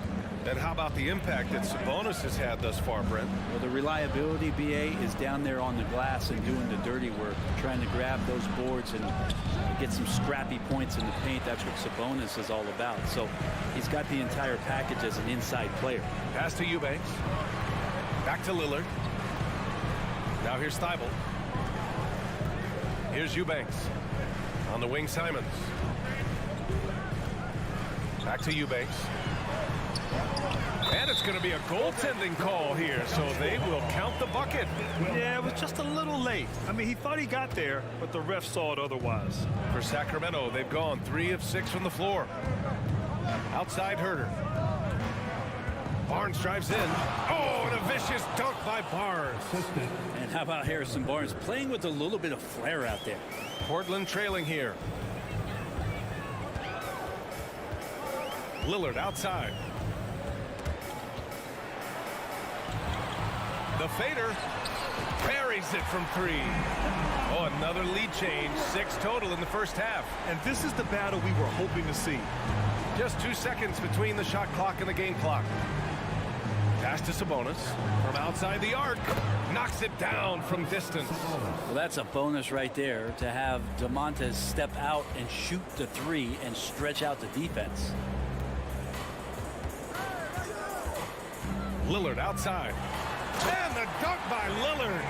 And how about the impact that Sabonis has had thus far, Brent? Well, the reliability, BA, is down there on the glass and doing the dirty work, trying to grab those boards and get some scrappy points in the paint. That's what Sabonis is all about. So he's got the entire package as an inside player. Pass to Eubanks. Back to Lillard. Now here's Thibault. Here's Eubanks. On the wing, Simons. Back to Eubanks. And it's going to be a goaltending call here, so they will count the bucket. Yeah, it was just a little late. I mean, he thought he got there, but the ref saw it otherwise. For Sacramento, they've gone 3 of 6 from the floor. Outside Herder. Barnes drives in. Oh, and a vicious dunk by Barnes. And how about Harrison Barnes playing with a little bit of flair out there. Portland trailing here. Lillard outside. The fader buries it from 3. Oh, another lead change. 6 total in the first half. And this is the battle we were hoping to see. Just 2 seconds between the shot clock and the game clock. Pass to Sabonis from outside the arc. Knocks it down from distance. Well, that's a bonus right there to have DeMontis step out and shoot the 3 and stretch out the defense. Lillard outside. And the dunk by Lillard.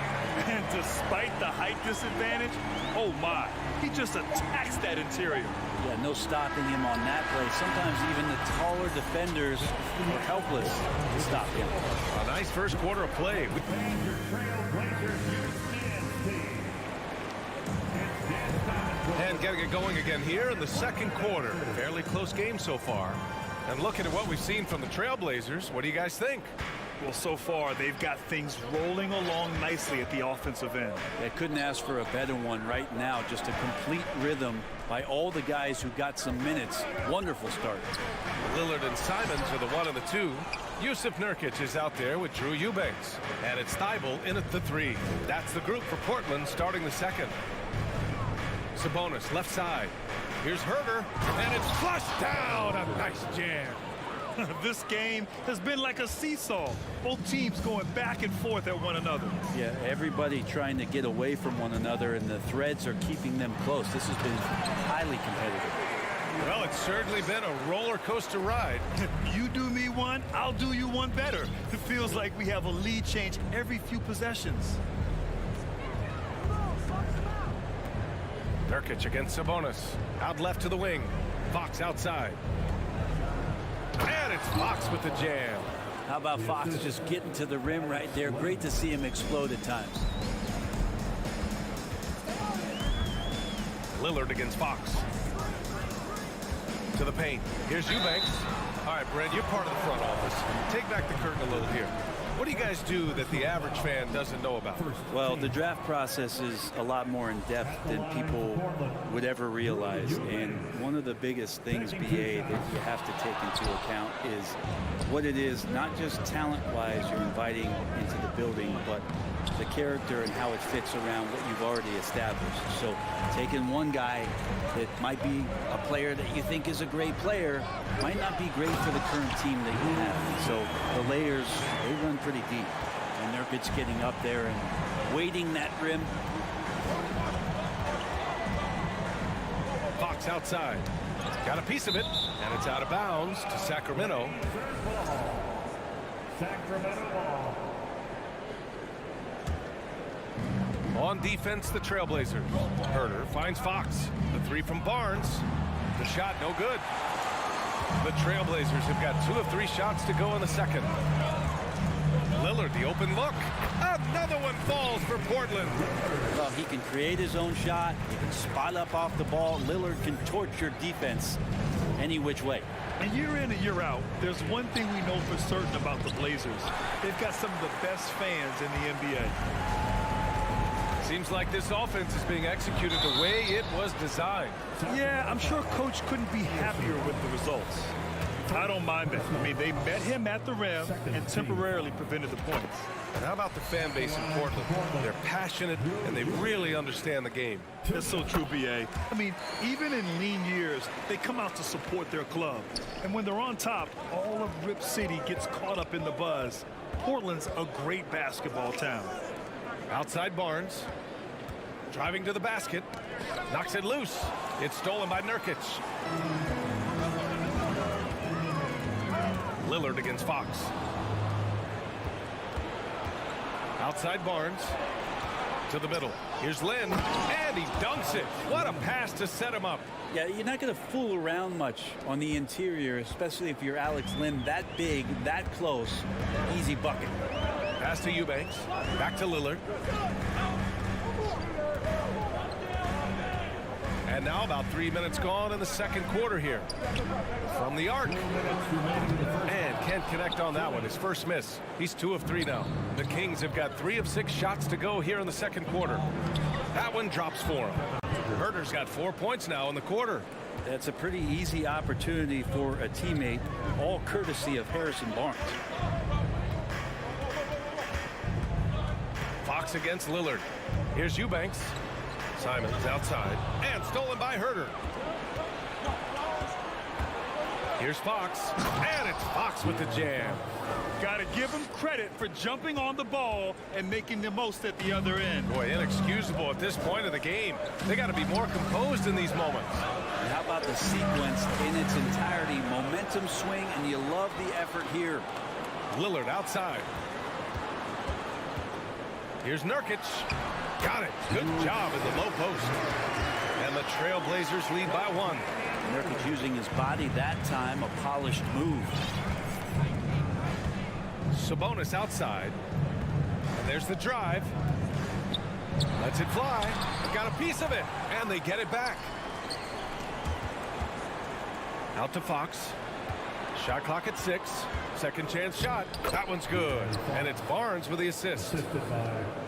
And despite the height disadvantage, oh my, he just attacks that interior. Yeah, no stopping him on that play. Sometimes even the taller defenders were helpless to stop him. A nice first quarter of play. And getting it going again here in the second quarter. Fairly close game so far. And looking at what we've seen from the Trailblazers, what do you guys think? Well, so far, they've got things rolling along nicely at the offensive end. They couldn't ask for a better one right now. Just a complete rhythm by all the guys who got some minutes. Wonderful start. Lillard and Simons are the 1 and the 2. Yusuf Nurkic is out there with Drew Eubanks. And it's Thibault in at the 3. That's the group for Portland starting the second. Sabonis left side. Here's Herder, and it's flushed down. A nice jam. This game has been like a seesaw. Both teams going back and forth at one another. Yeah, everybody trying to get away from one another, and the threads are keeping them close. This has been highly competitive. Well, it's certainly been a roller coaster ride. You do me one, I'll do you one better. It feels like we have a lead change every few possessions. Nurkic against Sabonis. Out left to the wing. Fox outside. And it's Fox with the jam. How about Fox just getting to the rim right there? Great to see him explode at times. Lillard against Fox. To the paint. Here's Eubanks. All right, Brent, you're part of the front office. Take back the curtain a little here. What do you guys do that the average fan doesn't know about? Well, the draft process is a lot more in depth than people would ever realize. And one of the biggest things, BA, that you have to take into account is what it is, not just talent-wise you're inviting into the building, but the character and how it fits around what you've already established. So taking one guy that might be a player that you think is a great player might not be great for the current team that you have. So the layers, they run pretty deep. And Nurkic getting up there and weighting that rim. Fox outside. Got a piece of it, and it's out of bounds to Sacramento. Sacramento ball. On defense, the Trailblazers. Herder finds Fox. The 3 from Barnes. The shot no good. The Trailblazers have got 2 of 3 shots to go in the second. Lillard, the open look. Another one falls for Portland. Well, he can create his own shot. He can spot up off the ball. Lillard can torch your defense any which way. And year in and year out, there's one thing we know for certain about the Blazers. They've got some of the best fans in the NBA. Seems like this offense is being executed the way it was designed. Yeah, I'm sure Coach couldn't be happier with the results. I don't mind that. I mean, they met him at the rim and temporarily prevented the points. And how about the fan base in Portland? They're passionate, and they really understand the game. That's so true, B.A. I mean, even in lean years, they come out to support their club. And when they're on top, all of Rip City gets caught up in the buzz. Portland's a great basketball town. Outside Barnes. Driving to the basket. Knocks it loose. It's stolen by Nurkic. Lillard against Fox. Outside Barnes. To the middle. Here's Lynn. And he dunks it. What a pass to set him up. Yeah, you're not going to fool around much on the interior, especially if you're Alex Lynn, that big, that close. Easy bucket. Pass to Eubanks. Back to Lillard. And now about 3 minutes gone in the second quarter here. From the arc. And can't connect on that one. His first miss. He's 2 of 3 now. The Kings have got 3 of 6 shots to go here in the second quarter. That one drops for him. Herder's got 4 points now in the quarter. That's a pretty easy opportunity for a teammate, all courtesy of Harrison Barnes. Fox against Lillard. Here's Eubanks. Simons outside. And stolen by Herder. Here's Fox. And it's Fox with the jam. Got to give him credit for jumping on the ball and making the most at the other end. Boy, inexcusable at this point of the game. They got to be more composed in these moments. And how about the sequence in its entirety? Momentum swing, and you love the effort here. Lillard outside. Here's Nurkic. Got it. Good job in the low post. And the Trailblazers lead by 1. Nurkic using his body that time, a polished move. Sabonis outside. And there's the drive. Lets it fly. Got a piece of it. And they get it back. Out to Fox. Shot clock at 6. Second chance shot. That one's good. And it's Barnes with the assist.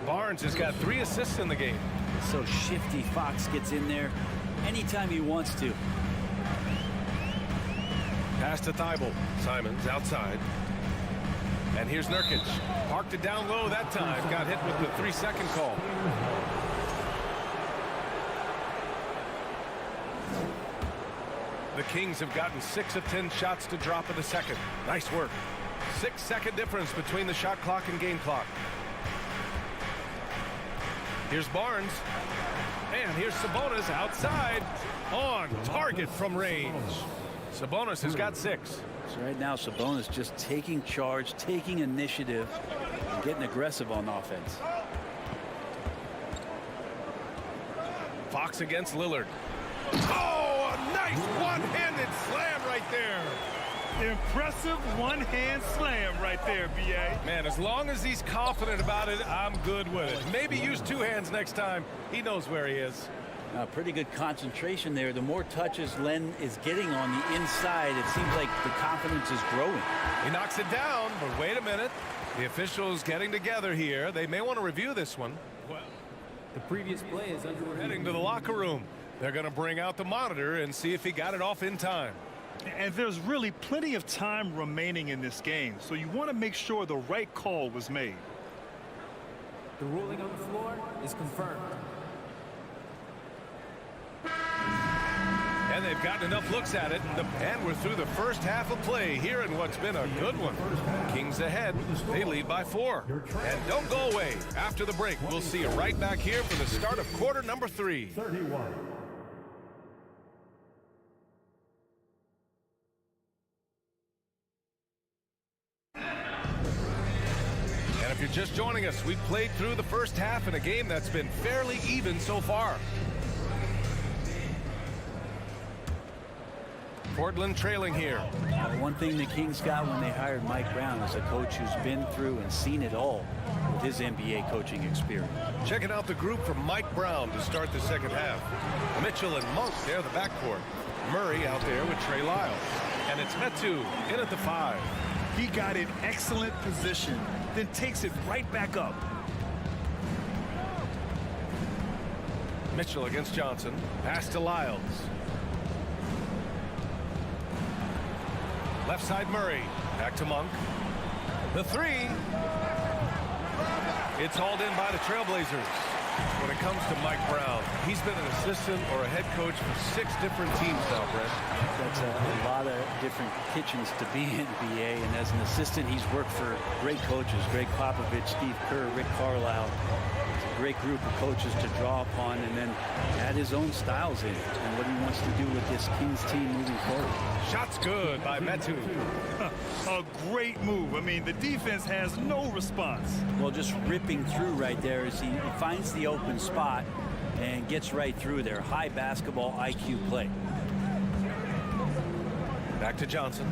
Barnes has got 3 assists in the game. So shifty. Fox gets in there anytime he wants to. Pass to Thibault. Simons outside. And here's Nurkic. Parked it down low that time. Got hit with the 3-second call. The Kings have gotten 6 of 10 shots to drop in the second. Nice work. 6-second difference between the shot clock and game clock. Here's Barnes. And here's Sabonis outside. On target from range. Sabonis has got 6. So right now, Sabonis just taking charge, taking initiative, and getting aggressive on offense. Fox against Lillard. Oh, a nice one-handed slam right there. Impressive one-hand slam right there, B.A. Man, as long as he's confident about it, I'm good with it. Maybe use 2 hands next time. He knows where he is. Pretty good concentration there. The more touches Len is getting on the inside, it seems like the confidence is growing. He knocks it down, but wait a minute. The officials getting together here. They may want to review this one. Well, the previous play is under review. Heading to the locker room. They're going to bring out the monitor and see if he got it off in time. And there's really plenty of time remaining in this game, so you want to make sure the right call was made. The ruling on the floor is confirmed. And they've gotten enough looks at it, and we're through the first half of play here in what's been a good one. Kings ahead. They lead by 4. And don't go away. After the break, we'll see you right back here for the start of quarter number 3. 31. And if you're just joining us, we've played through the first half in a game that's been fairly even so far. Portland trailing here. One thing the Kings got when they hired Mike Brown is a coach who's been through and seen it all with his NBA coaching experience. Checking out the group from Mike Brown to start the second half. Mitchell and Monk, they're the backcourt. Murray out there with Trey Lyles. And it's Metu in at the 5. He got in excellent position, then takes it right back up. Mitchell against Johnson. Pass to Lyles. Left side Murray. Back to Monk. The 3. It's hauled in by the Trailblazers. When it comes to Mike Brown, he's been an assistant or a head coach for 6 different teams now, Brent. That's a lot of different kitchens to be in, BA. And as an assistant, he's worked for great coaches. Greg Popovich, Steve Kerr, Rick Carlisle. It's a great group of coaches to draw upon and then add his own styles in and what he wants to do with this Kings team moving forward. Shot's good by Metu. A great move. I mean, the defense has no response. Well, just ripping through right there as he finds the open spot and gets right through there. High basketball IQ play. Back to Johnson.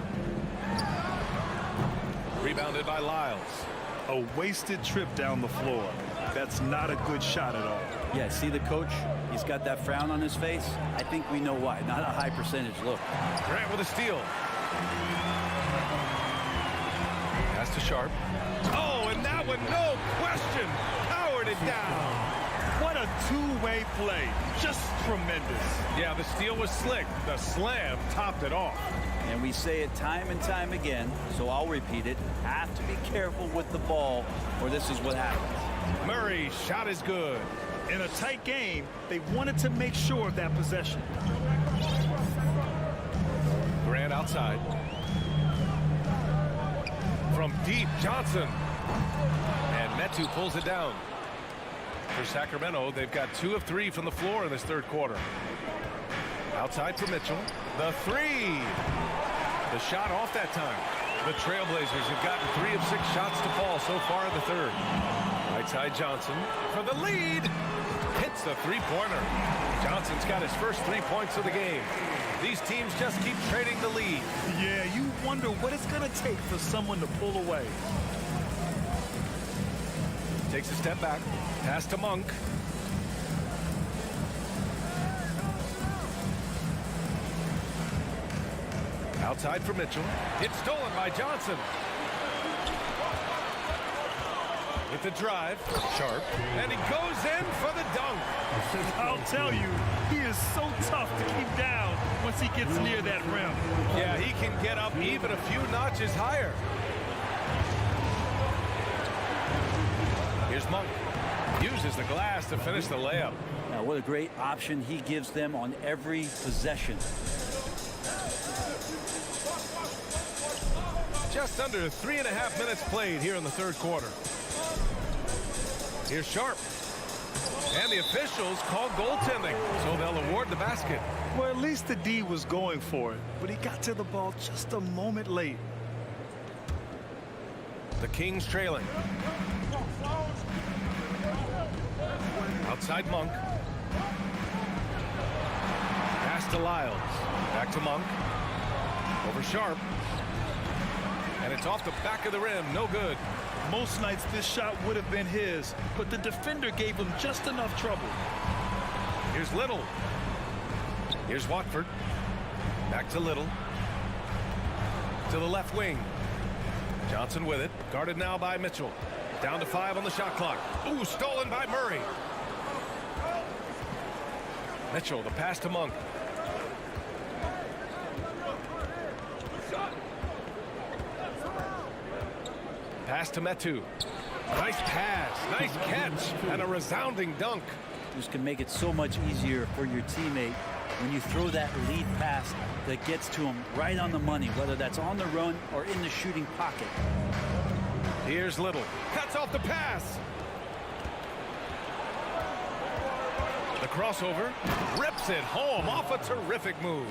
Rebounded by Lyles. A wasted trip down the floor. That's not a good shot at all. Yeah, see the coach? He's got that frown on his face. I think we know why. Not a high percentage look. Grant with a steal. Pass to Sharp. Oh, and that one, no question, powered it down. What a two-way play. Just tremendous. Yeah, the steal was slick. The slam topped it off. And we say it time and time again, so I'll repeat it. Have to be careful with the ball, or this is what happens. Murray's shot is good. In a tight game, they wanted to make sure of that possession. Grant outside. From deep, Johnson. And Metu pulls it down. For Sacramento, they've got 2 of 3 from the floor in this third quarter. Outside for Mitchell. The three. The shot off that time. The Trailblazers have gotten 3 of 6 shots to fall so far in the third. Right side Johnson for the lead. Hits the three-pointer. Johnson's got his first 3 points of the game. These teams just keep trading the lead. Yeah, you wonder what it's going to take for someone to pull away. Takes a step back. Pass to Monk. Outside for Mitchell. It's stolen by Johnson. With the drive, Sharp, and he goes in for the dunk. I'll tell you, he is so tough to keep down once he gets near that rim. Yeah, he can get up even a few notches higher. Here's Monk. Uses the glass to finish the layup. Now, what a great option he gives them on every possession. Just under 3.5 minutes played here in the third quarter. Here's Sharp. And the officials call goaltending, so they'll award the basket. Well, at least the D was going for it, but he got to the ball just a moment late. The Kings trailing. Outside Monk. Pass to Lyles. Back to Monk. Over Sharp. And it's off the back of the rim. No good. Most nights this shot would have been his, but the defender gave him just enough trouble. Here's Little. Here's Watford. Back to Little. To the left wing. Johnson with it. Guarded now by Mitchell. Down to 5 on the shot clock. Ooh, stolen by Murray. Mitchell, the pass to Monk. Pass to Metu. Nice pass, nice catch, and a resounding dunk. This can make it so much easier for your teammate when you throw that lead pass that gets to him right on the money, whether that's on the run or in the shooting pocket. Here's Little. Cuts off the pass. The crossover. Rips it home off a terrific move.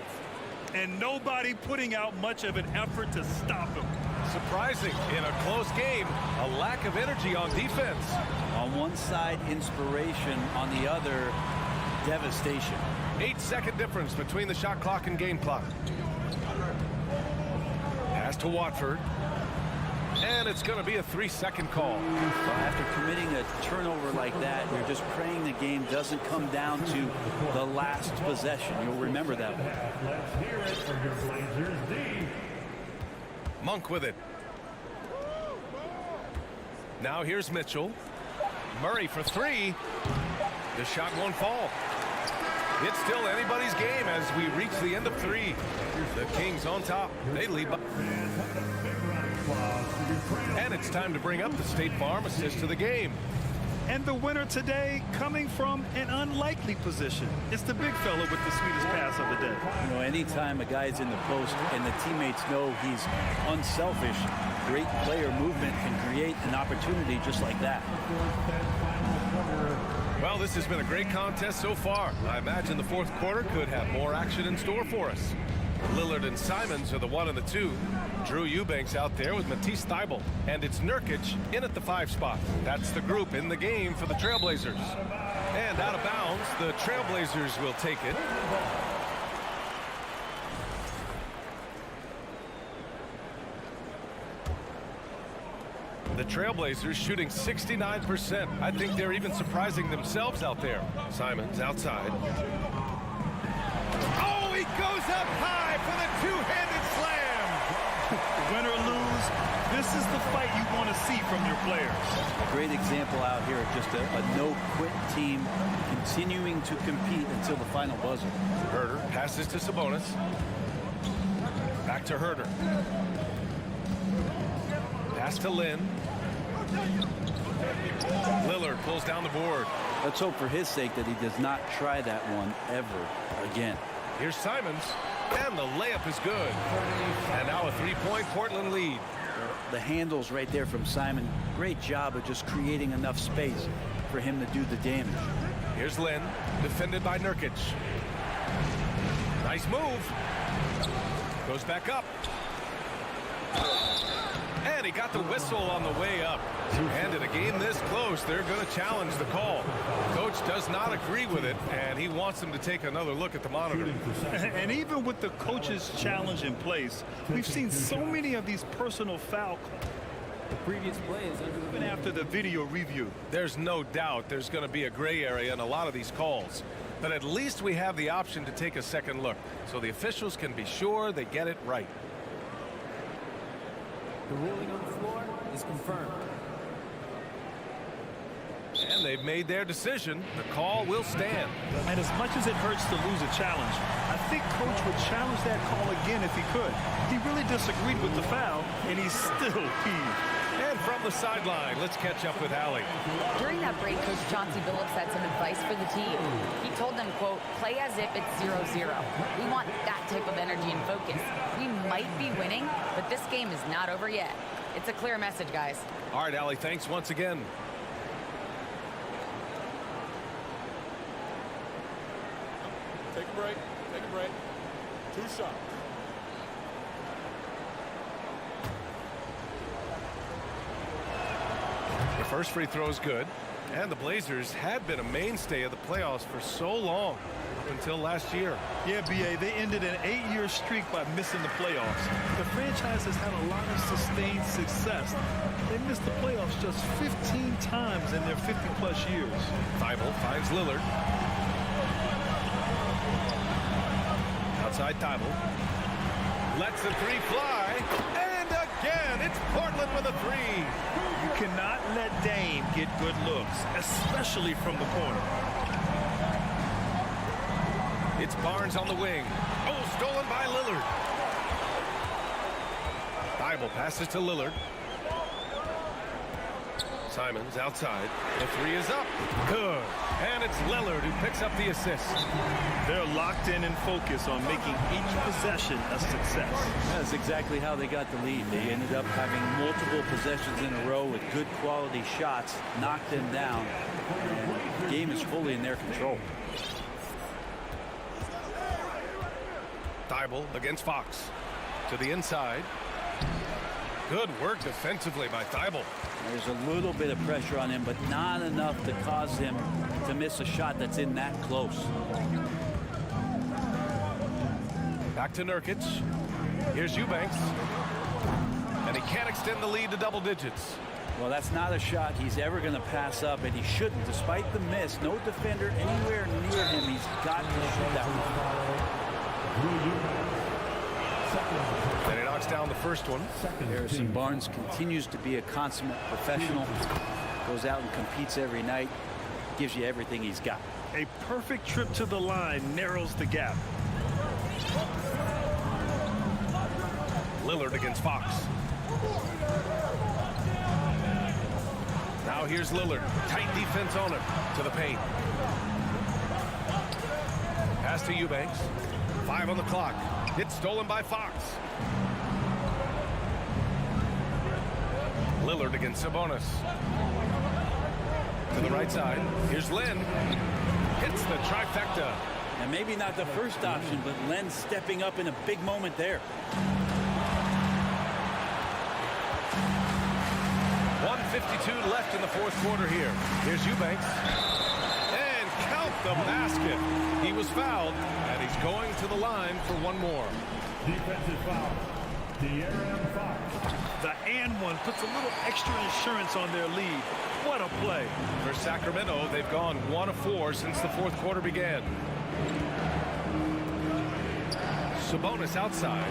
And nobody putting out much of an effort to stop him. Surprising in a close game, a lack of energy on defense. On one side, inspiration. On the other, devastation. 8-second difference between the shot clock and game clock. Pass to Watford. And it's going to be a 3-second call. Well, after committing a turnover like that, you're just praying the game doesn't come down to the last possession. You'll remember that one. Let's hear it for your Blazers D. Monk with it. Now here's Mitchell. Murray for 3. The shot won't fall. It's still anybody's game as we reach the end of 3. The Kings on top. They lead by. And it's time to bring up the State Farm assist to the game. And the winner today coming from an unlikely position. It's the big fella with the sweetest pass of the day. You know, anytime a guy's in the post and the teammates know he's unselfish, great player movement can create an opportunity just like that. Well, this has been a great contest so far. I imagine the fourth quarter could have more action in store for us. Lillard and Simons are the 1 and the 2. Drew Eubanks out there with Matisse Thybulle. And it's Nurkic in at the 5 spot. That's the group in the game for the Trailblazers. And out of bounds, the Trailblazers will take it. The Trailblazers shooting 69%. I think they're even surprising themselves out there. Simons outside. Oh, he goes up high for the two-handed slam. Win or lose, this is the fight you want to see from your players. A great example out here of just a no-quit team continuing to compete until the final buzzer. Herder passes to Sabonis. Back to Herder. Pass to Lynn. Lillard pulls down the board. Let's hope for his sake that he does not try that one ever again. Here's Simons, and the layup is good. And now a three-point Portland lead. The handles right there from Simon. Great job of just creating enough space for him to do the damage. Here's Lynn, defended by Nurkic. Nice move. Goes back up. And he got the whistle on the way up. And in a game this close, they're going to challenge the call. Coach does not agree with it, and he wants them to take another look at the monitor. And even with the coach's challenge in place, we've seen so many of these personal foul calls. The previous play is even after the video review. There's no doubt there's going to be a gray area in a lot of these calls. But at least we have the option to take a second look, so the officials can be sure they get it right. The ruling on the floor is confirmed. And they've made their decision. The call will stand. And as much as it hurts to lose a challenge, I think Coach would challenge that call again if he could. He really disagreed with the foul, and he's still peeved. And from the sideline, let's catch up with Allie. During that break, Coach Chauncey Billups had some advice for the team. He told them, quote, play as if it's 0-0. We want that type of energy and focus. We might be winning, but this game is not over yet. It's a clear message, guys. All right, Allie, thanks once again. Take a break. Take a break. 2 shots. The first free throw is good. And the Blazers had been a mainstay of the playoffs for so long, up until last year. Yeah, B.A., they ended an 8-year streak by missing the playoffs. The franchise has had a lot of sustained success. They missed the playoffs just 15 times in their 50-plus years. Thibault finds Lillard. Outside Thibault. Lets the three fly. And again, it's Portland with a three. You cannot let Dame get good looks, especially from the corner. It's Barnes on the wing. Oh, stolen by Lillard. Thibault passes to Lillard. Simons outside. The three is up. Good. And it's Lillard who picks up the assist. They're locked in and focused on making each possession a success. That's exactly how they got the lead. They ended up having multiple possessions in a row with good quality shots, knocked them down, and the game is fully in their control. Thibault against Fox. To the inside. Good work defensively by Thibault. There's a little bit of pressure on him, but not enough to cause him to miss a shot that's in that close. Back to Nurkic. Here's Eubanks. And he can't extend the lead to double digits. Well, that's not a shot he's ever going to pass up, and he shouldn't. Despite the miss, no defender anywhere near him. He's got to shoot that one. And he knocks down the first one. Harrison Barnes continues to be a consummate professional. Goes out and competes every night. Gives you everything he's got. A perfect trip to the line narrows the gap. Lillard against Fox. Now here's Lillard. Tight defense on him. To the paint. Pass to Eubanks. 5 on the clock. It's stolen by Fox. Lillard against Sabonis. To the right side. Here's Len. Hits the trifecta. And maybe not the first option, but Len stepping up in a big moment there. 1:52 left in the fourth quarter here. Here's Eubanks. And count the basket. He was fouled, and he's going to the line for one more. Defensive foul. De'Aaron Fox. The and one puts a little extra insurance on their lead. What a play. For Sacramento, they've gone 1 of 4 since the fourth quarter began. Sabonis outside.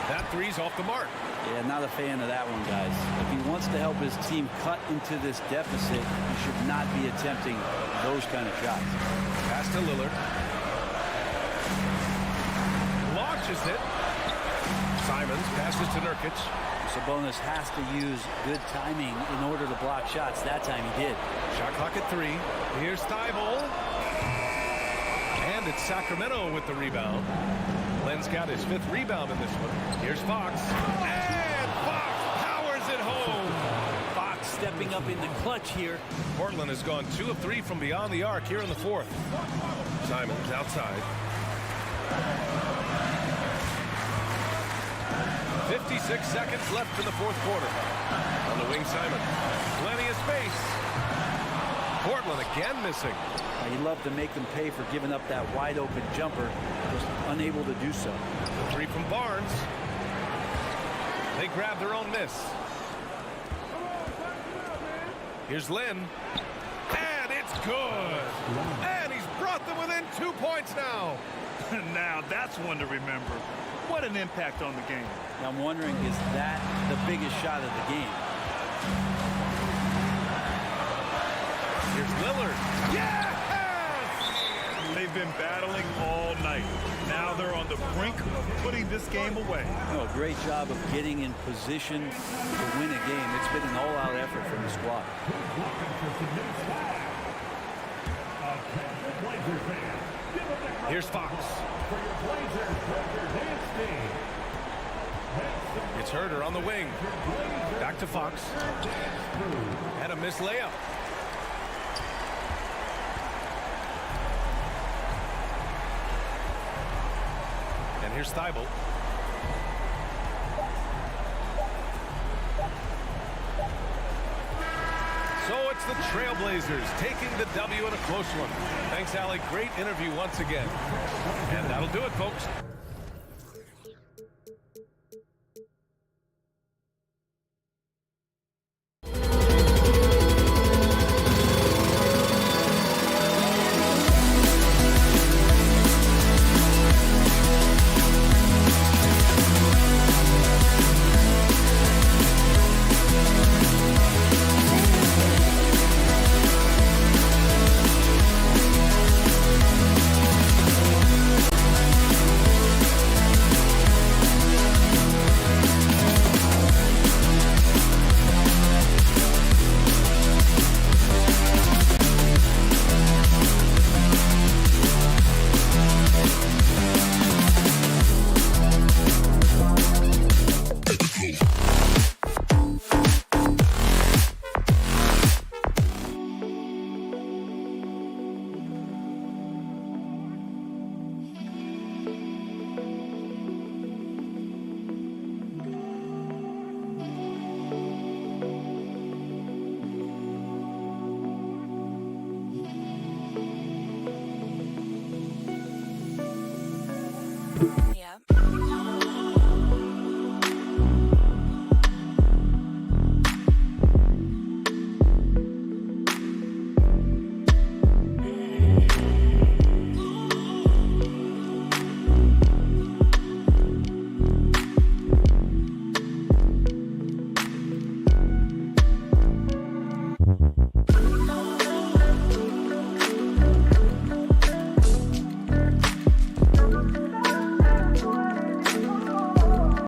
That three's off the mark. Yeah, not a fan of that one, guys. If he wants to help his team cut into this deficit, he should not be attempting those kind of shots. Pass to Lillard. Launches it. Simons passes to Nurkic. Sabonis has to use good timing in order to block shots. That time he did. Shot clock at 3. Here's Thibault. And it's Sacramento with the rebound. Len's got his 5th rebound in this one. Here's Fox. And Fox powers it home. Fox stepping up in the clutch here. Portland has gone 2 of 3 from beyond the arc here in the fourth. Simons outside. 56 seconds left in the fourth quarter. On the wing, Simon. Plenty of space. Portland again missing. You love to make them pay for giving up that wide open jumper. Just unable to do so. 3 from Barnes. They grab their own miss. Here's Lynn. And it's good. And he's brought them within 2 points now. Now that's one to remember. What an impact on the game. Now I'm wondering, is that the biggest shot of the game? Here's Lillard. Yes! They've been battling all night. Now they're on the brink of putting this game away. Oh, great job of getting in position to win a game. It's been an all-out effort from the squad. Here's Fox. It's Herder on the wing. Back to Fox. And a missed layup. And here's Thibault. So it's the Trailblazers taking the W in a close one. Thanks, Allie. Great interview once again. And that'll do it, folks.